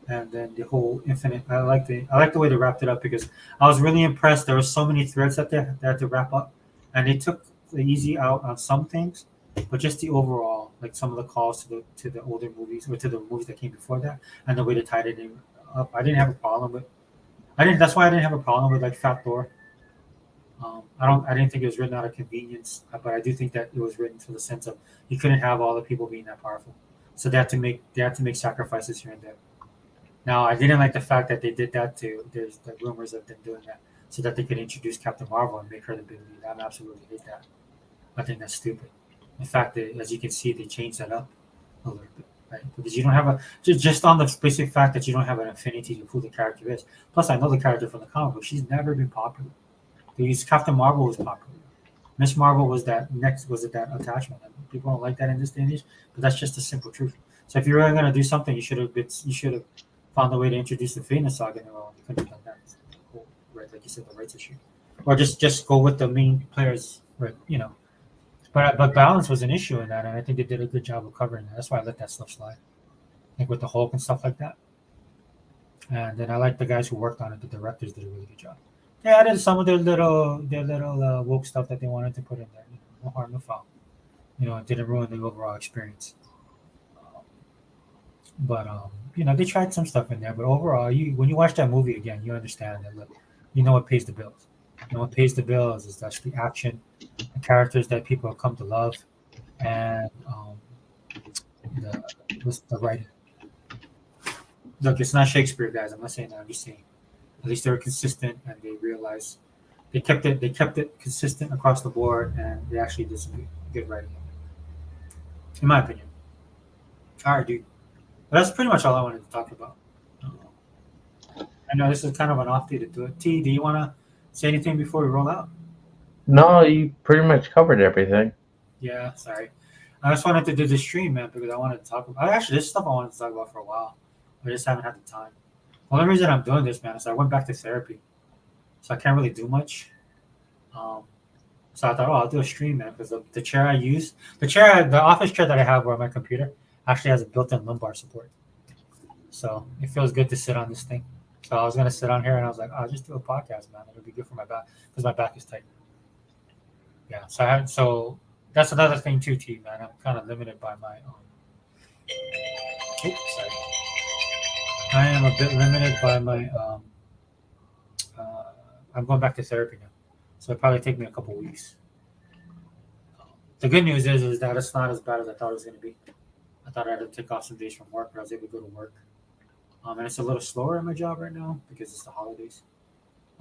And then the whole Infinite. I like the way they wrapped it up because I was really impressed. There were so many threads that they had to wrap up, and they took the easy out on some things, but just the overall, like some of the calls to the older movies or to the movies that came before that, and the way they tied it in up. I didn't have a problem with. That's why I didn't have a problem with like Fat Thor. I didn't think it was written out of convenience, but I do think that it was written for the sense of you couldn't have all the people being that powerful, so they had to make sacrifices here and there. Now, I didn't like the fact that they did that too. There's the rumors of them doing that so that they could introduce Captain Marvel and make her the big lead. I absolutely hate that. I think that's stupid. In fact, as you can see, they changed that up a little bit, right? Because you don't have just on the basic fact that you don't have an affinity to who the character is. Plus, I know the character from the comic book. She's never been popular. Captain Marvel was popular. Miss Marvel was that attachment. And people don't like that in this day and age, but that's just the simple truth. So if you're really gonna do something, you should have found a way to introduce the Phoenix Saga in a row. You couldn't have done that, right? Like you said, the rights issue, or just go with the main players, right? But balance was an issue in that, and I think they did a good job of covering that. That's why I let that stuff slide, like with the Hulk and stuff like that. And then I like the guys who worked on it. The directors did a really good job. They added some of their little woke stuff that they wanted to put in there. No harm, no foul. It didn't ruin the overall experience. But they tried some stuff in there. But overall, when you watch that movie again, you understand that. Look, what pays the bills. What pays the bills is that's the action, the characters that people have come to love, and the writing. Look, it's not Shakespeare, guys. I'm not saying that. I'm just saying. At least they were consistent, and they realized they kept it consistent across the board, and they actually did some good writing. In my opinion. All right, dude. But that's pretty much all I wanted to talk about. I know this is kind of an off day to do it. T, do you want to say anything before we roll out? No, you pretty much covered everything. Yeah, sorry. I just wanted to do the stream, man, because I wanted to talk about. Actually, this stuff I wanted to talk about for a while. I just haven't had the time. The only reason I'm doing this, man, is I went back to therapy, so I can't really do much. Um, so I thought, oh, I'll do a stream, man, because the chair I use, the office chair that I have on my computer, actually has a built-in lumbar support. So it feels good to sit on this thing. So I was gonna sit on here, and I was like, I'll just do a podcast, man. It'll be good for my back because my back is tight. Yeah. So that's another thing too, T, man. I'm kind of limited by my. Oops, sorry. I am a bit limited by my. I'm going back to therapy now, so it'll probably take me a couple weeks. The good news is that it's not as bad as I thought it was going to be. I thought I had to take off some days from work, but I was able to go to work. And it's a little slower at my job right now because it's the holidays.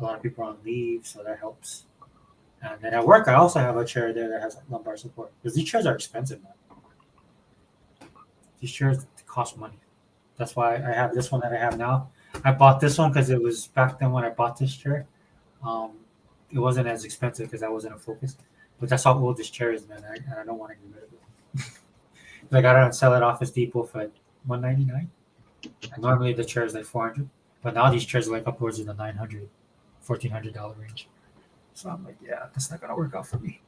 A lot of people are on leave, so that helps. And then at work, I also have a chair there that has lumbar support because these chairs are expensive, man. These chairs cost money. That's why I have this one that I have now. I bought this one because it was back then when I bought this chair. It wasn't as expensive because I wasn't a Focus. But that's how old this chair is, man. And I don't want to get rid of it. Like I don't sell at Office Depot for $199. And normally the chair is like $400. But now these chairs are like upwards in the $900, $1,400 range. So I'm like, yeah, that's not gonna work out for me.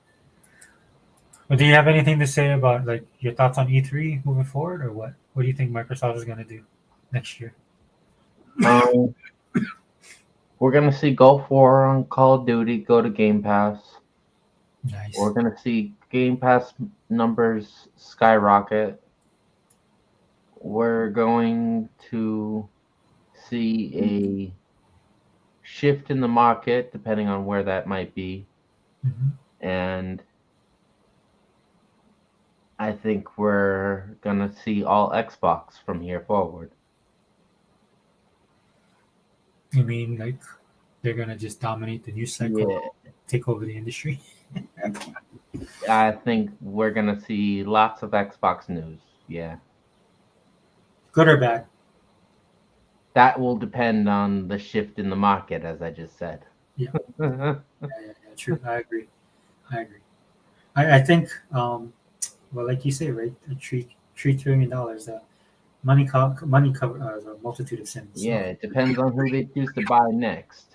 But do you have anything to say about like your thoughts on E3 moving forward, or what? What do you think Microsoft is gonna do next year? We're gonna see Gulf War on Call of Duty go to Game Pass. Nice. We're gonna see Game Pass numbers skyrocket. We're going to see a shift in the market, depending on where that might be. Mhm. And I think we're going to see all Xbox from here forward. You mean like they're gonna just dominate the news cycle, Yeah. take over the industry? I think we're going to see lots of Xbox news. Yeah. Good or bad? That will depend on the shift in the market, as I just said. Yeah. Yeah, true. I agree. I think, well, like you say, right? $3 trillion. Money covers a multitude of sins. Yeah, it depends on who they choose to buy next.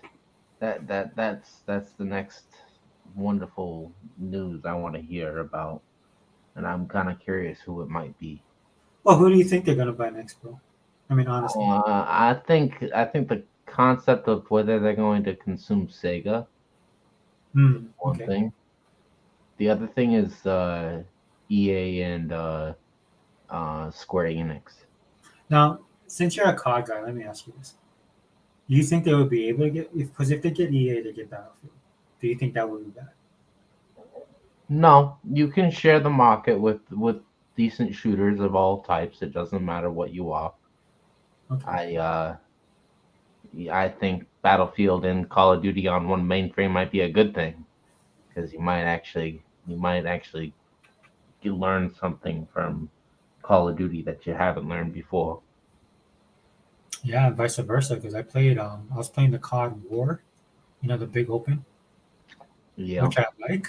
That's the next wonderful news I want to hear about, and I'm kind of curious who it might be. Well, who do you think they're gonna buy next, bro? I mean, honestly. I think the concept of whether they're going to consume Sega, one Okay. thing. The other thing is EA and Square Enix. Now, since you're a COD guy, let me ask you this: do you think they would be able to get because if they get EA, they get Battlefield? Do you think that would be bad? No, you can share the market with decent shooters of all types. It doesn't matter what you are. Okay. I think Battlefield and Call of Duty on one mainframe might be a good thing because you might actually learn something from Call of Duty that you haven't learned before. Yeah, and vice versa. Because I was playing the COD War, the big open, Yeah, which I like.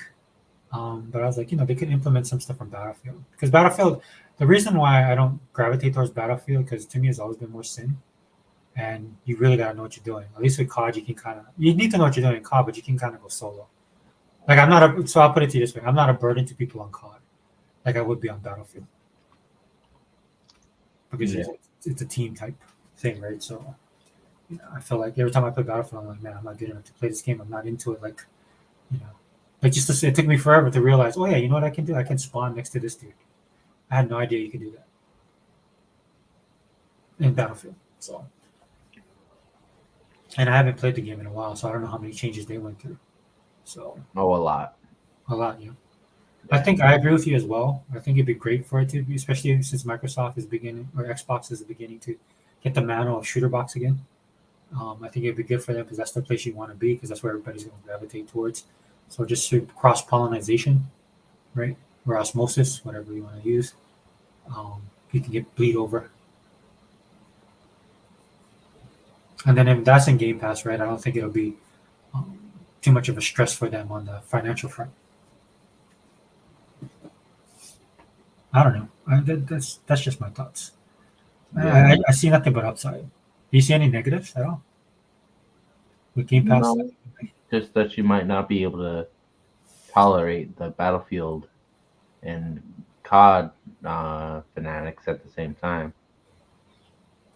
But I was like, they could implement some stuff from Battlefield because Battlefield. The reason why I don't gravitate towards Battlefield because to me it's always been more sim, and you really gotta know what you're doing. At least with COD, you need to know what you're doing in COD, but you can kind of go solo. Like so I'll put it to you this way: I'm not a burden to people on COD, like I would be on Battlefield, because it's a team type thing, right? So I feel like every time I play Battlefield, I'm like, man, I'm not good enough to play this game. I'm not into it, like Like it took me forever to realize, oh yeah, you know what I can do? I can spawn next to this dude. I had no idea you could do that in Battlefield. So, and I haven't played the game in a while, so I don't know how many changes they went through. So a lot. Yeah. I think I agree with you as well. I think it'd be great for it to be, especially since Microsoft is beginning or Xbox is beginning to get the mantle of shooter box again. I think it'd be good for them because that's the place you want to be because that's where everybody's going to gravitate towards. So just through cross-pollination, right? Or osmosis, whatever you want to use, you can bleed over. And then if that's in Game Pass, right, I don't think it'll be too much of a stress for them on the financial front. I don't know. That's just my thoughts. Yeah. I see nothing but upside. Do you see any negatives at all with Game Pass? No, just that you might not be able to tolerate the Battlefield and COD fanatics at the same time.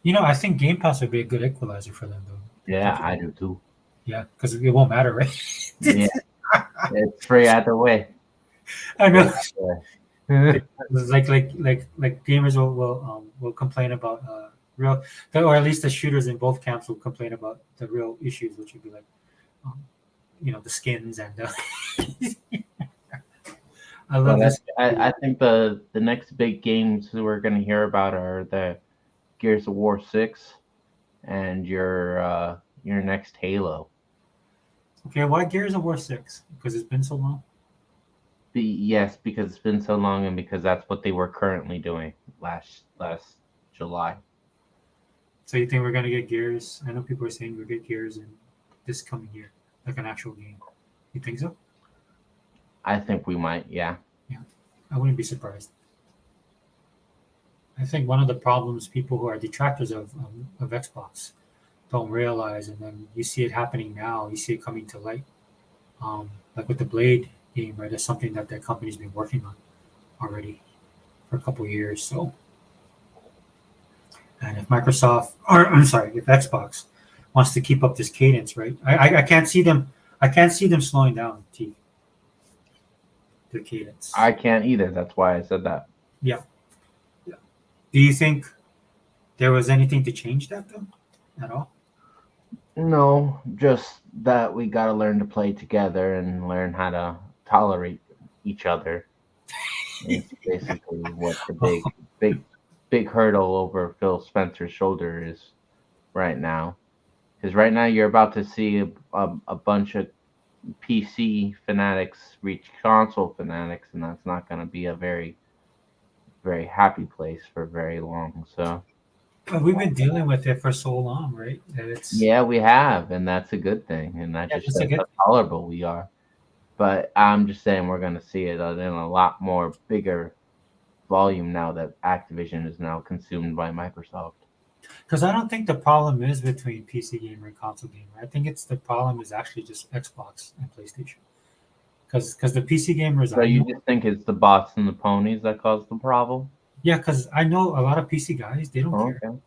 I think Game Pass would be a good equalizer for them, though. Yeah, I do too. Yeah, because it won't matter, right? Yeah, it's free either way. I know. Yeah. It's like gamers will complain about real, or at least the shooters in both camps will complain about the real issues, which would be like, um, the skins and. I love But this. I think the next big games we're gonna hear about are the Gears of War 6 and your next Halo. Okay, why Gears of War 6? Because it's been so long. Yes, because it's been so long and because that's what they were currently doing last July. So you think we're gonna get Gears? I know people are saying we'll get Gears in this coming year, like an actual game. You think so? I think we might, yeah. I wouldn't be surprised. I think one of the problems people who are detractors of Xbox don't realize, and then you see it happening now. You see it coming to light, like with the Blade game, right? That's something that company's been working on already for a couple of years. So, and if Microsoft, or I'm sorry, if Xbox wants to keep up this cadence, right? I can't see them. I can't see them slowing down. Their cadence. I can't either. That's why I said that. Yeah. Do you think there was anything to change that though, at all? No, just that we got to learn to play together and learn how to tolerate each other. It's basically what the big hurdle over Phil Spencer's shoulder is right now. Because right now you're about to see a bunch of PC fanatics reach console fanatics, and that's not going to be a very, very happy place for very long. So. But we've been dealing with it for so long, right? That it's Yeah, we have, and that's a good thing, and that just that's a shows good. how tolerable we are. But I'm just saying we're going to see it in a lot more bigger volume now that Activision is now consumed by Microsoft. Because I don't think the problem is between PC gamer and console gamer. I think the problem is actually just Xbox and PlayStation. Because the PC gamers, So you just think it's the bots and the ponies that cause the problem? yeah, because I know a lot of PC guys, they don't care. Okay.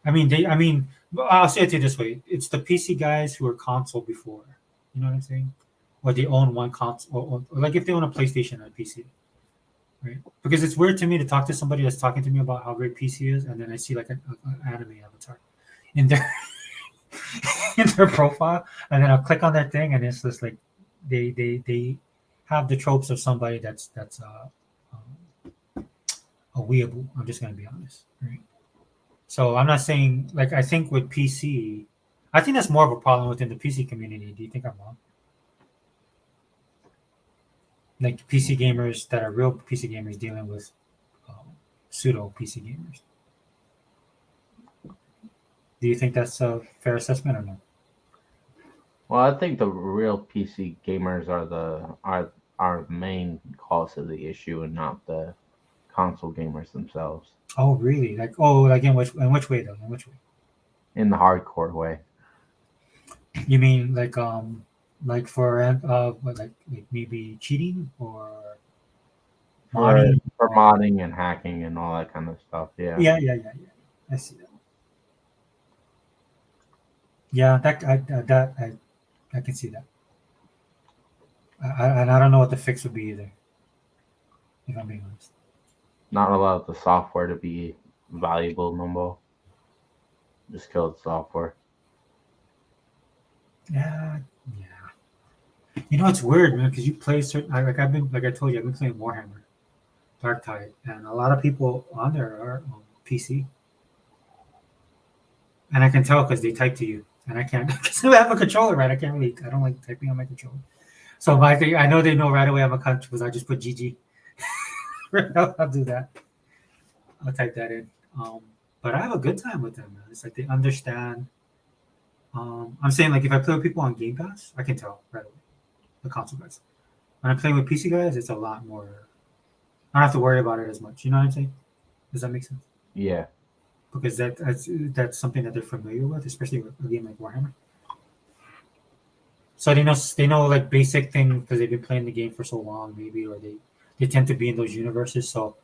I mean, I'll say it to you this way: it's the PC guys who were console before. You know what I'm saying? Or they own one console, or like if they own a PlayStation and a PC, right? Because it's weird to me to talk to somebody that's talking to me about how great PC is, and then I see like an anime avatar in their in their profile, and then I'll click on that thing, and it's just like they have the tropes of somebody that's a weeaboo. I'm just gonna be honest, right? So I'm not saying like I think with PC, I think that's more of a problem within the PC community. Do you think I'm wrong? Like PC gamers that are real PC gamers dealing with pseudo PC gamers. Do you think that's a fair assessment or no? Well, I think the real PC gamers are the main cause of the issue, and not the console gamers themselves. Oh, really? Like in which way though? In which way? In the hardcore way. You mean like for what, like maybe cheating or modding? For modding and hacking and all that kind of stuff. Yeah. Yeah. I see that. Yeah, I can see that. And I don't know what the fix would be either, if I'm being honest. Not allow the software to be valuable no more. Just kill the software. Yeah. You know it's weird, man, because you play certain. Like I told you, I've been playing Warhammer, Dark Tide, and a lot of people on there are on PC, and I can tell because they type to you, and I can't because I have a controller, right? I don't like typing on my controller. So my thing, I know they know right away I'm a cunt because I just put GG. I'll do that. I'll type that in. But I have a good time with them, man. It's like they understand. I'm saying like if I play with people on Game Pass, I can tell right away. The console guys. When I'm playing with PC guys, it's a lot more I don't have to worry about it as much. You know what I'm saying? Does that make sense? Yeah. Because that's something that they're familiar with, especially with a game like Warhammer. So they know like basic thing because they've been playing the game for so long, maybe, or they tend to be in those universes. So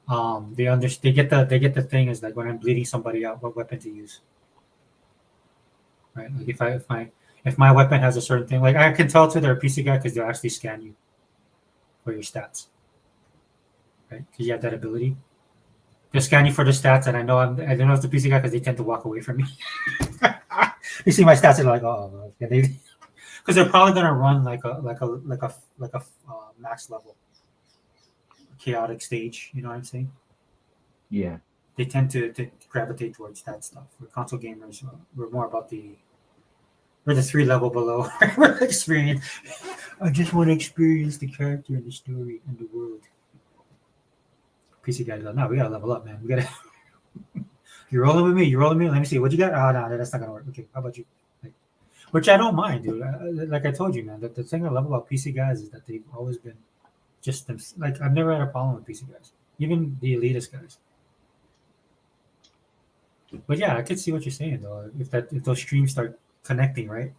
they get the thing is like when I'm bleeding somebody out, what weapon to use, right? Like if my weapon has a certain thing, like I can tell to their PC guy because they'll actually scan you for your stats, right? Because you have that ability. They'll scan you for the stats, and I don't know if it's the PC guy because they tend to walk away from me. You see my stats, and they're like, oh, yeah, because they're probably gonna run like a max level chaotic stage. You know what I'm saying? Yeah. They tend to gravitate towards that stuff. We're console gamers. We're more about we're the 3 level below. We're experience. I just want to experience the character and the story and the world. PC guys go, no, we gotta level up, man. We gotta. You're rolling with me. You're rolling with me. Let me see what you got. Oh no, that's not gonna work. Okay, how about you? Like, which I don't mind, dude. Like I told you, man. The thing I love about PC guys is that they've always been just them. Like I've never had a problem with PC guys, even the elitist guys. But yeah, I could see what you're saying though. If those streams start connecting, right?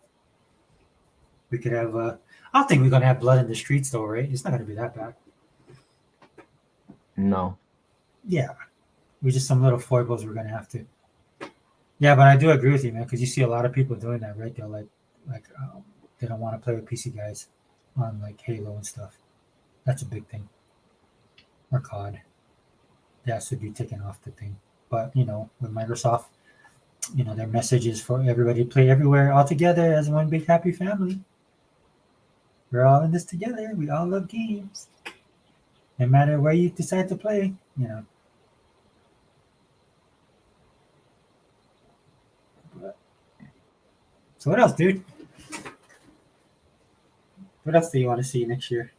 We could have. I don't think we're gonna have blood in the streets though, right? It's not gonna be that bad. No. Yeah, we just some little foibles we're gonna have to. Yeah, but I do agree with you, man, because you see a lot of people doing that, right? They're like they don't want to play with PC guys on like Halo and stuff. That's a big thing. Or COD. That should be taken off the thing. But with Microsoft, their message is for everybody to play everywhere all together as one big happy family. We're all in this together. We all love games. No matter where you decide to play, But- so what else, dude? What else do you want to see next year?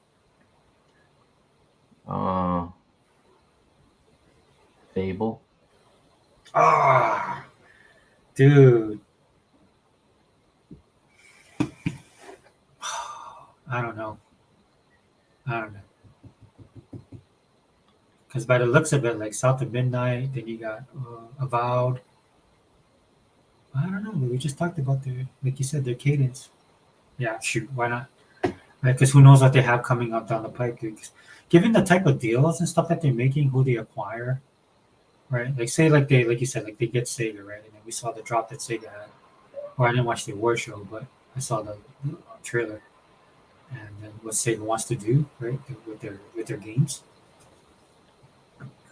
Fable. Ah, dude. I don't know. Because by the looks of it, like South of Midnight, then you got Avowed. I don't know. We just talked about like you said, their cadence. Yeah, shoot, why not? Right, because who knows what they have coming up down the pike? Given the type of deals and stuff that they're making, who they acquire, right? Like say like you said, like they get Sega, right? And then we saw the drop that Sega had. Or I didn't watch the award show, but I saw the trailer. And then what Sega wants to do, right, with their games.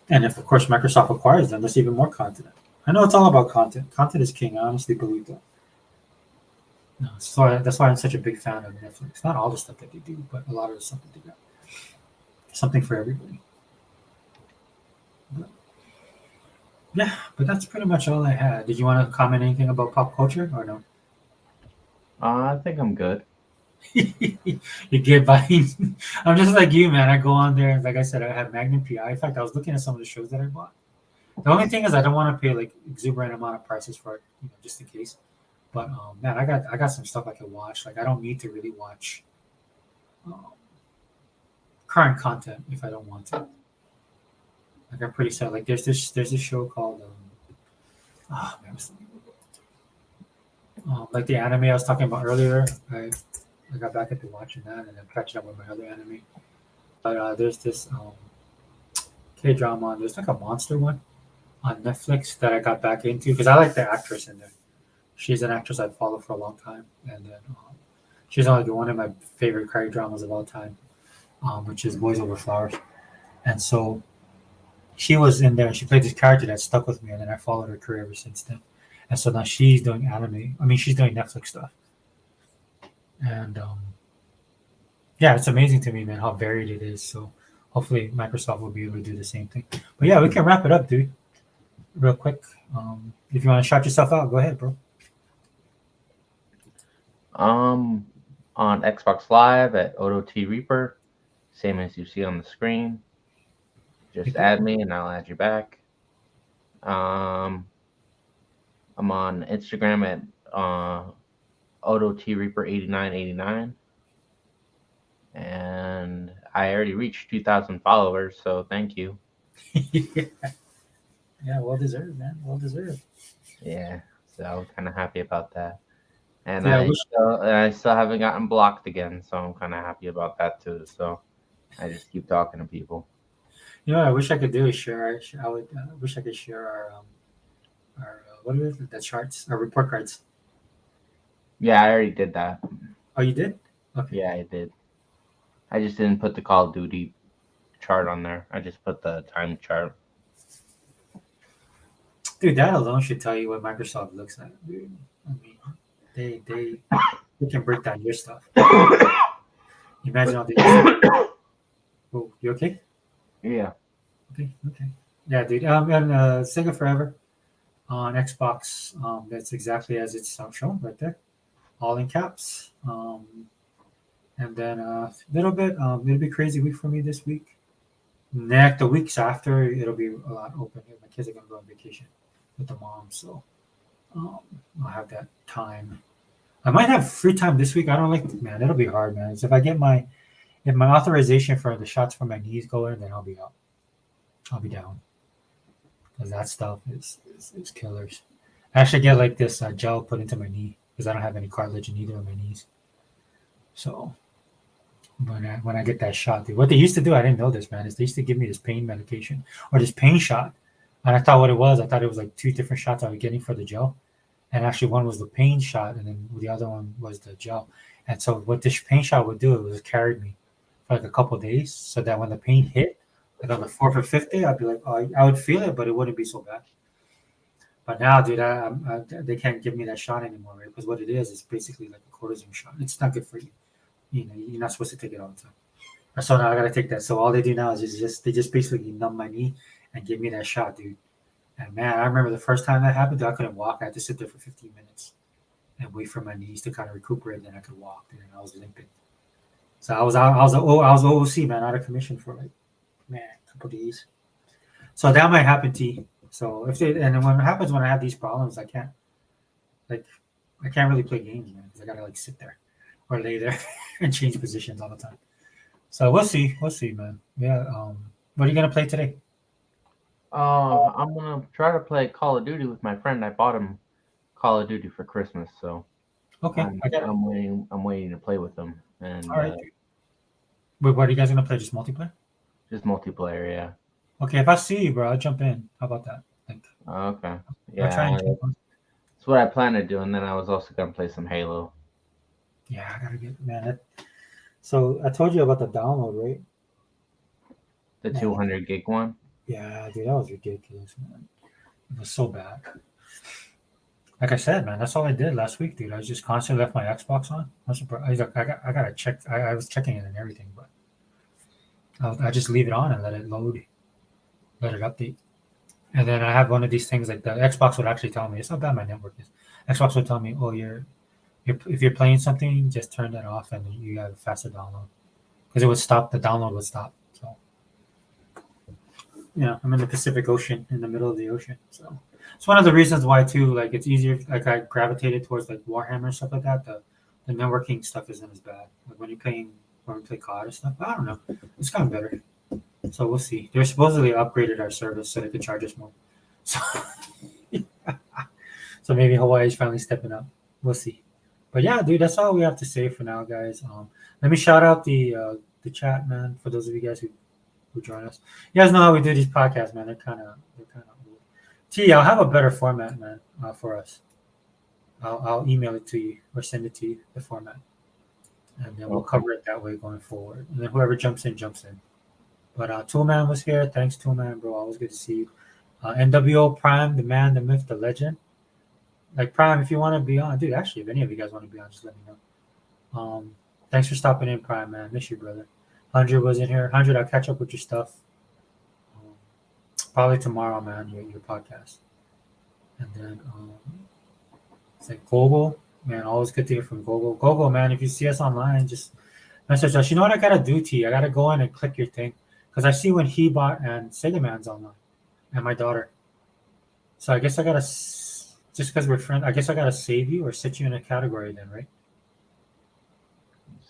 And if of course Microsoft acquires them, that's even more content. I know it's all about content. Content is king. I honestly believe that. No, so that's why I'm such a big fan of Netflix. Not all the stuff that they do, but a lot of the stuff that they got. Something for everybody. But, yeah, but that's pretty much all I had. Did you want to comment anything about pop culture or no? I think I'm good. You get buying. I'm just like you, man. I go on there and like I said, I have Magnum PI. In fact, I was looking at some of the shows that I bought. The only thing is I don't want to pay like exuberant amount of prices for it, just in case. But man, I got some stuff I can watch. Like I don't need to really watch current content if I don't want to. Like I'm pretty sad. Like there's this show called like the anime I was talking about earlier. I got back into watching that and then catching up with my other anime. But there's this K drama. There's like a monster one on Netflix that I got back into because I like the actress in there. She's an actress I've followed for a long time, and then she's like one of my favorite K dramas of all time, which is Boys Over Flowers. And so she was in there. And she played this character that stuck with me, and then I followed her career ever since then. And so now she's doing anime. I mean, she's doing Netflix stuff. And yeah, it's amazing to me, man, how varied it is. So hopefully Microsoft will be able to do the same thing. But yeah, we can wrap it up, dude. Real quick. If you want to shout yourself out, go ahead, bro. On Xbox Live at Odo T Reaper, same as you see on the screen. Just add me and I'll add you back. I'm on Instagram at Odo T Reaper 8989, and I already reached 2,000 followers, so thank you. Yeah, well deserved, man. Well deserved. Yeah, so I'm kind of happy about that. And Yeah, I I wish. still, and I still haven't gotten blocked again, so I'm kind of happy about that too. So I just keep talking to people. You know, what I wish I could do is share. I would. Wish I could share our what is it? The charts, our report cards. Yeah, I already did that. Oh, you did? Okay. Yeah, I did. I just didn't put the Call of Duty chart on there. I just put the time chart. Dude, that alone should tell you what Microsoft looks like, dude. I mean, they can break down your stuff. Imagine all the. Oh, you okay? Yeah. Okay. Yeah, dude. And Sega Forever on Xbox. That's exactly as it's shown right there, all in caps. And then a little bit. It'll be a crazy week for me this week. The weeks after, it'll be a lot open. My kids are gonna go on vacation with the mom, so I'll have that time. I might have free time this week. I don't like, man. It'll be hard, man. So if my authorization for the shots for my knees go in, then I'll be out. I'll be down because that stuff is killers. I actually get like this gel put into my knee because I don't have any cartilage in either of my knees. So when I get that shot, dude, what they used to do, I didn't know this, man, is they used to give me this pain medication or this pain shot, and I thought what it was, I thought it was like two different shots I was getting for the gel, and actually one was the pain shot, and then the other one was the gel. And so what this pain shot would do, it was carried me for like a couple of days, so that when the pain hit, like on the fourth or fifth day, I'd be like, oh, I would feel it, but it wouldn't be so bad. But now, dude, they can't give me that shot anymore, right? Because what it is, it's basically like a cortisone shot. It's not good for you. You know, you're not supposed to take it all the time. So now I gotta take that. So all they do now is they just basically numb my knee and give me that shot, dude. And man, I remember the first time that happened, dude, I couldn't walk. I had to sit there for 15 minutes and wait for my knees to kind of recuperate. Then I could walk. And I was limping. So I was OOC, man, out of commission for like, man, a couple days. So that might happen to you. So and then when it happens when I have these problems, I can't really play games, man, because I gotta like sit there or lay there and change positions all the time. So we'll see, man. Yeah. What are you gonna play today? I'm gonna try to play Call of Duty with my friend. I bought him Call of Duty for Christmas, so Okay, I got it. I'm waiting to play with him. And All right. Wait, what are you guys gonna play? Just multiplayer? just multiplayer, yeah. Okay, if I see you, bro, I'll jump in. How about that? Like, Okay. I'll Yeah, try and jump on. that's what I plan to do, and then I was also gonna play some Halo. Yeah, I gotta get, man. So I told you about the download, right? The Yeah. 200 gig one. Yeah, dude, that was ridiculous, man. It was so bad. Like I said, man, that's all I did last week, dude. I just constantly left my Xbox on. I'm surprised. I gotta check. I was checking it and everything, but I just leave it on and let it load, let it update. And then I have one of these things like the Xbox would actually tell me, it's not bad my network is. Xbox would tell me, oh, if you're playing something, just turn that off and you have a faster download. Because it would stop, the download would stop. So, yeah, I'm in the Pacific Ocean, in the middle of the ocean. So it's one of the reasons why too, like it's easier, like I gravitated towards like Warhammer and stuff like that. The networking stuff isn't as bad. Like when we play COD and stuff, I don't know. It's kind of better. So we'll see. They're supposedly upgraded our service so they could charge us more. So, so maybe Hawaii is finally stepping up. We'll see. But yeah, dude, that's all we have to say for now, guys. Let me shout out the chat, man. For those of you guys who join us, you guys know how we do these podcasts, man. They're kind of old. T, I'll have a better format, man, for us. I'll email it to you or send it to you, the format, and then we'll cover it that way going forward. And then whoever jumps in, jumps in. But Toolman was here. Thanks, Toolman, bro. Always good to see you. NWO Prime, the man, the myth, the legend. Like Prime, if you want to be on, dude. Actually, if any of you guys want to be on, just let me know. Thanks for stopping in, Prime, man. Miss you, brother. 100 was in here. 100, I'll catch up with your stuff. Probably tomorrow, man. Your podcast. And then it's like Gogo, man. Always good to hear from Gogo. Gogo, man. If you see us online, just message us. You know what I gotta do, T? I gotta go in and click your thing. Because I see when he bought and Sega Man's online, and my daughter. So I guess I gotta, just because we're friends, I guess I gotta save you or set you in a category then, right?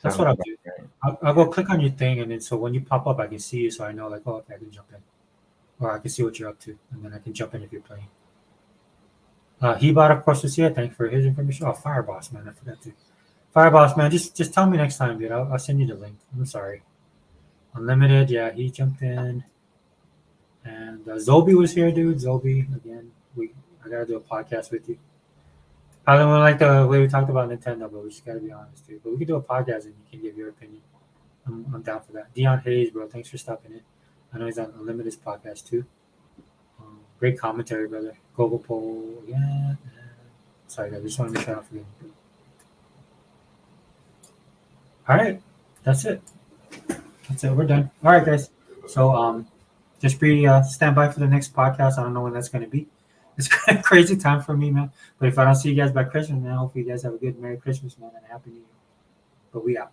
That's Sounds what I'll about do. right. I'll go click on your thing, and then so when you pop up, I can see you, so I know like, oh, okay, I can jump in, or I can see what you're up to, and then I can jump in if you're playing. Hebot, of course, was here. Thanks for his information. Oh, Fireboss, man, I forgot to. Fireboss, man, just tell me next time, dude. I'll send you the link. I'm sorry. Unlimited, yeah, he jumped in, and Zobi was here, dude. Zobi, again, I gotta do a podcast with you. I don't like the way we talked about Nintendo, but we just gotta be honest, dude. But we can do a podcast and you can give your opinion. I'm down for that. Dion Hayes, bro, thanks for stopping in. I know he's on Unlimited's podcast too. Great commentary, brother. Global poll, yeah. Sorry, guys, I just want to make sure I don't forget. All right, that's it. That's it. We're done. All right, guys. So just be stand by for the next podcast. I don't know when that's gonna be. It's kind of crazy time for me, man. But if I don't see you guys by Christmas, man, hopefully you guys have a good Merry Christmas, man, and a Happy New Year. But we out.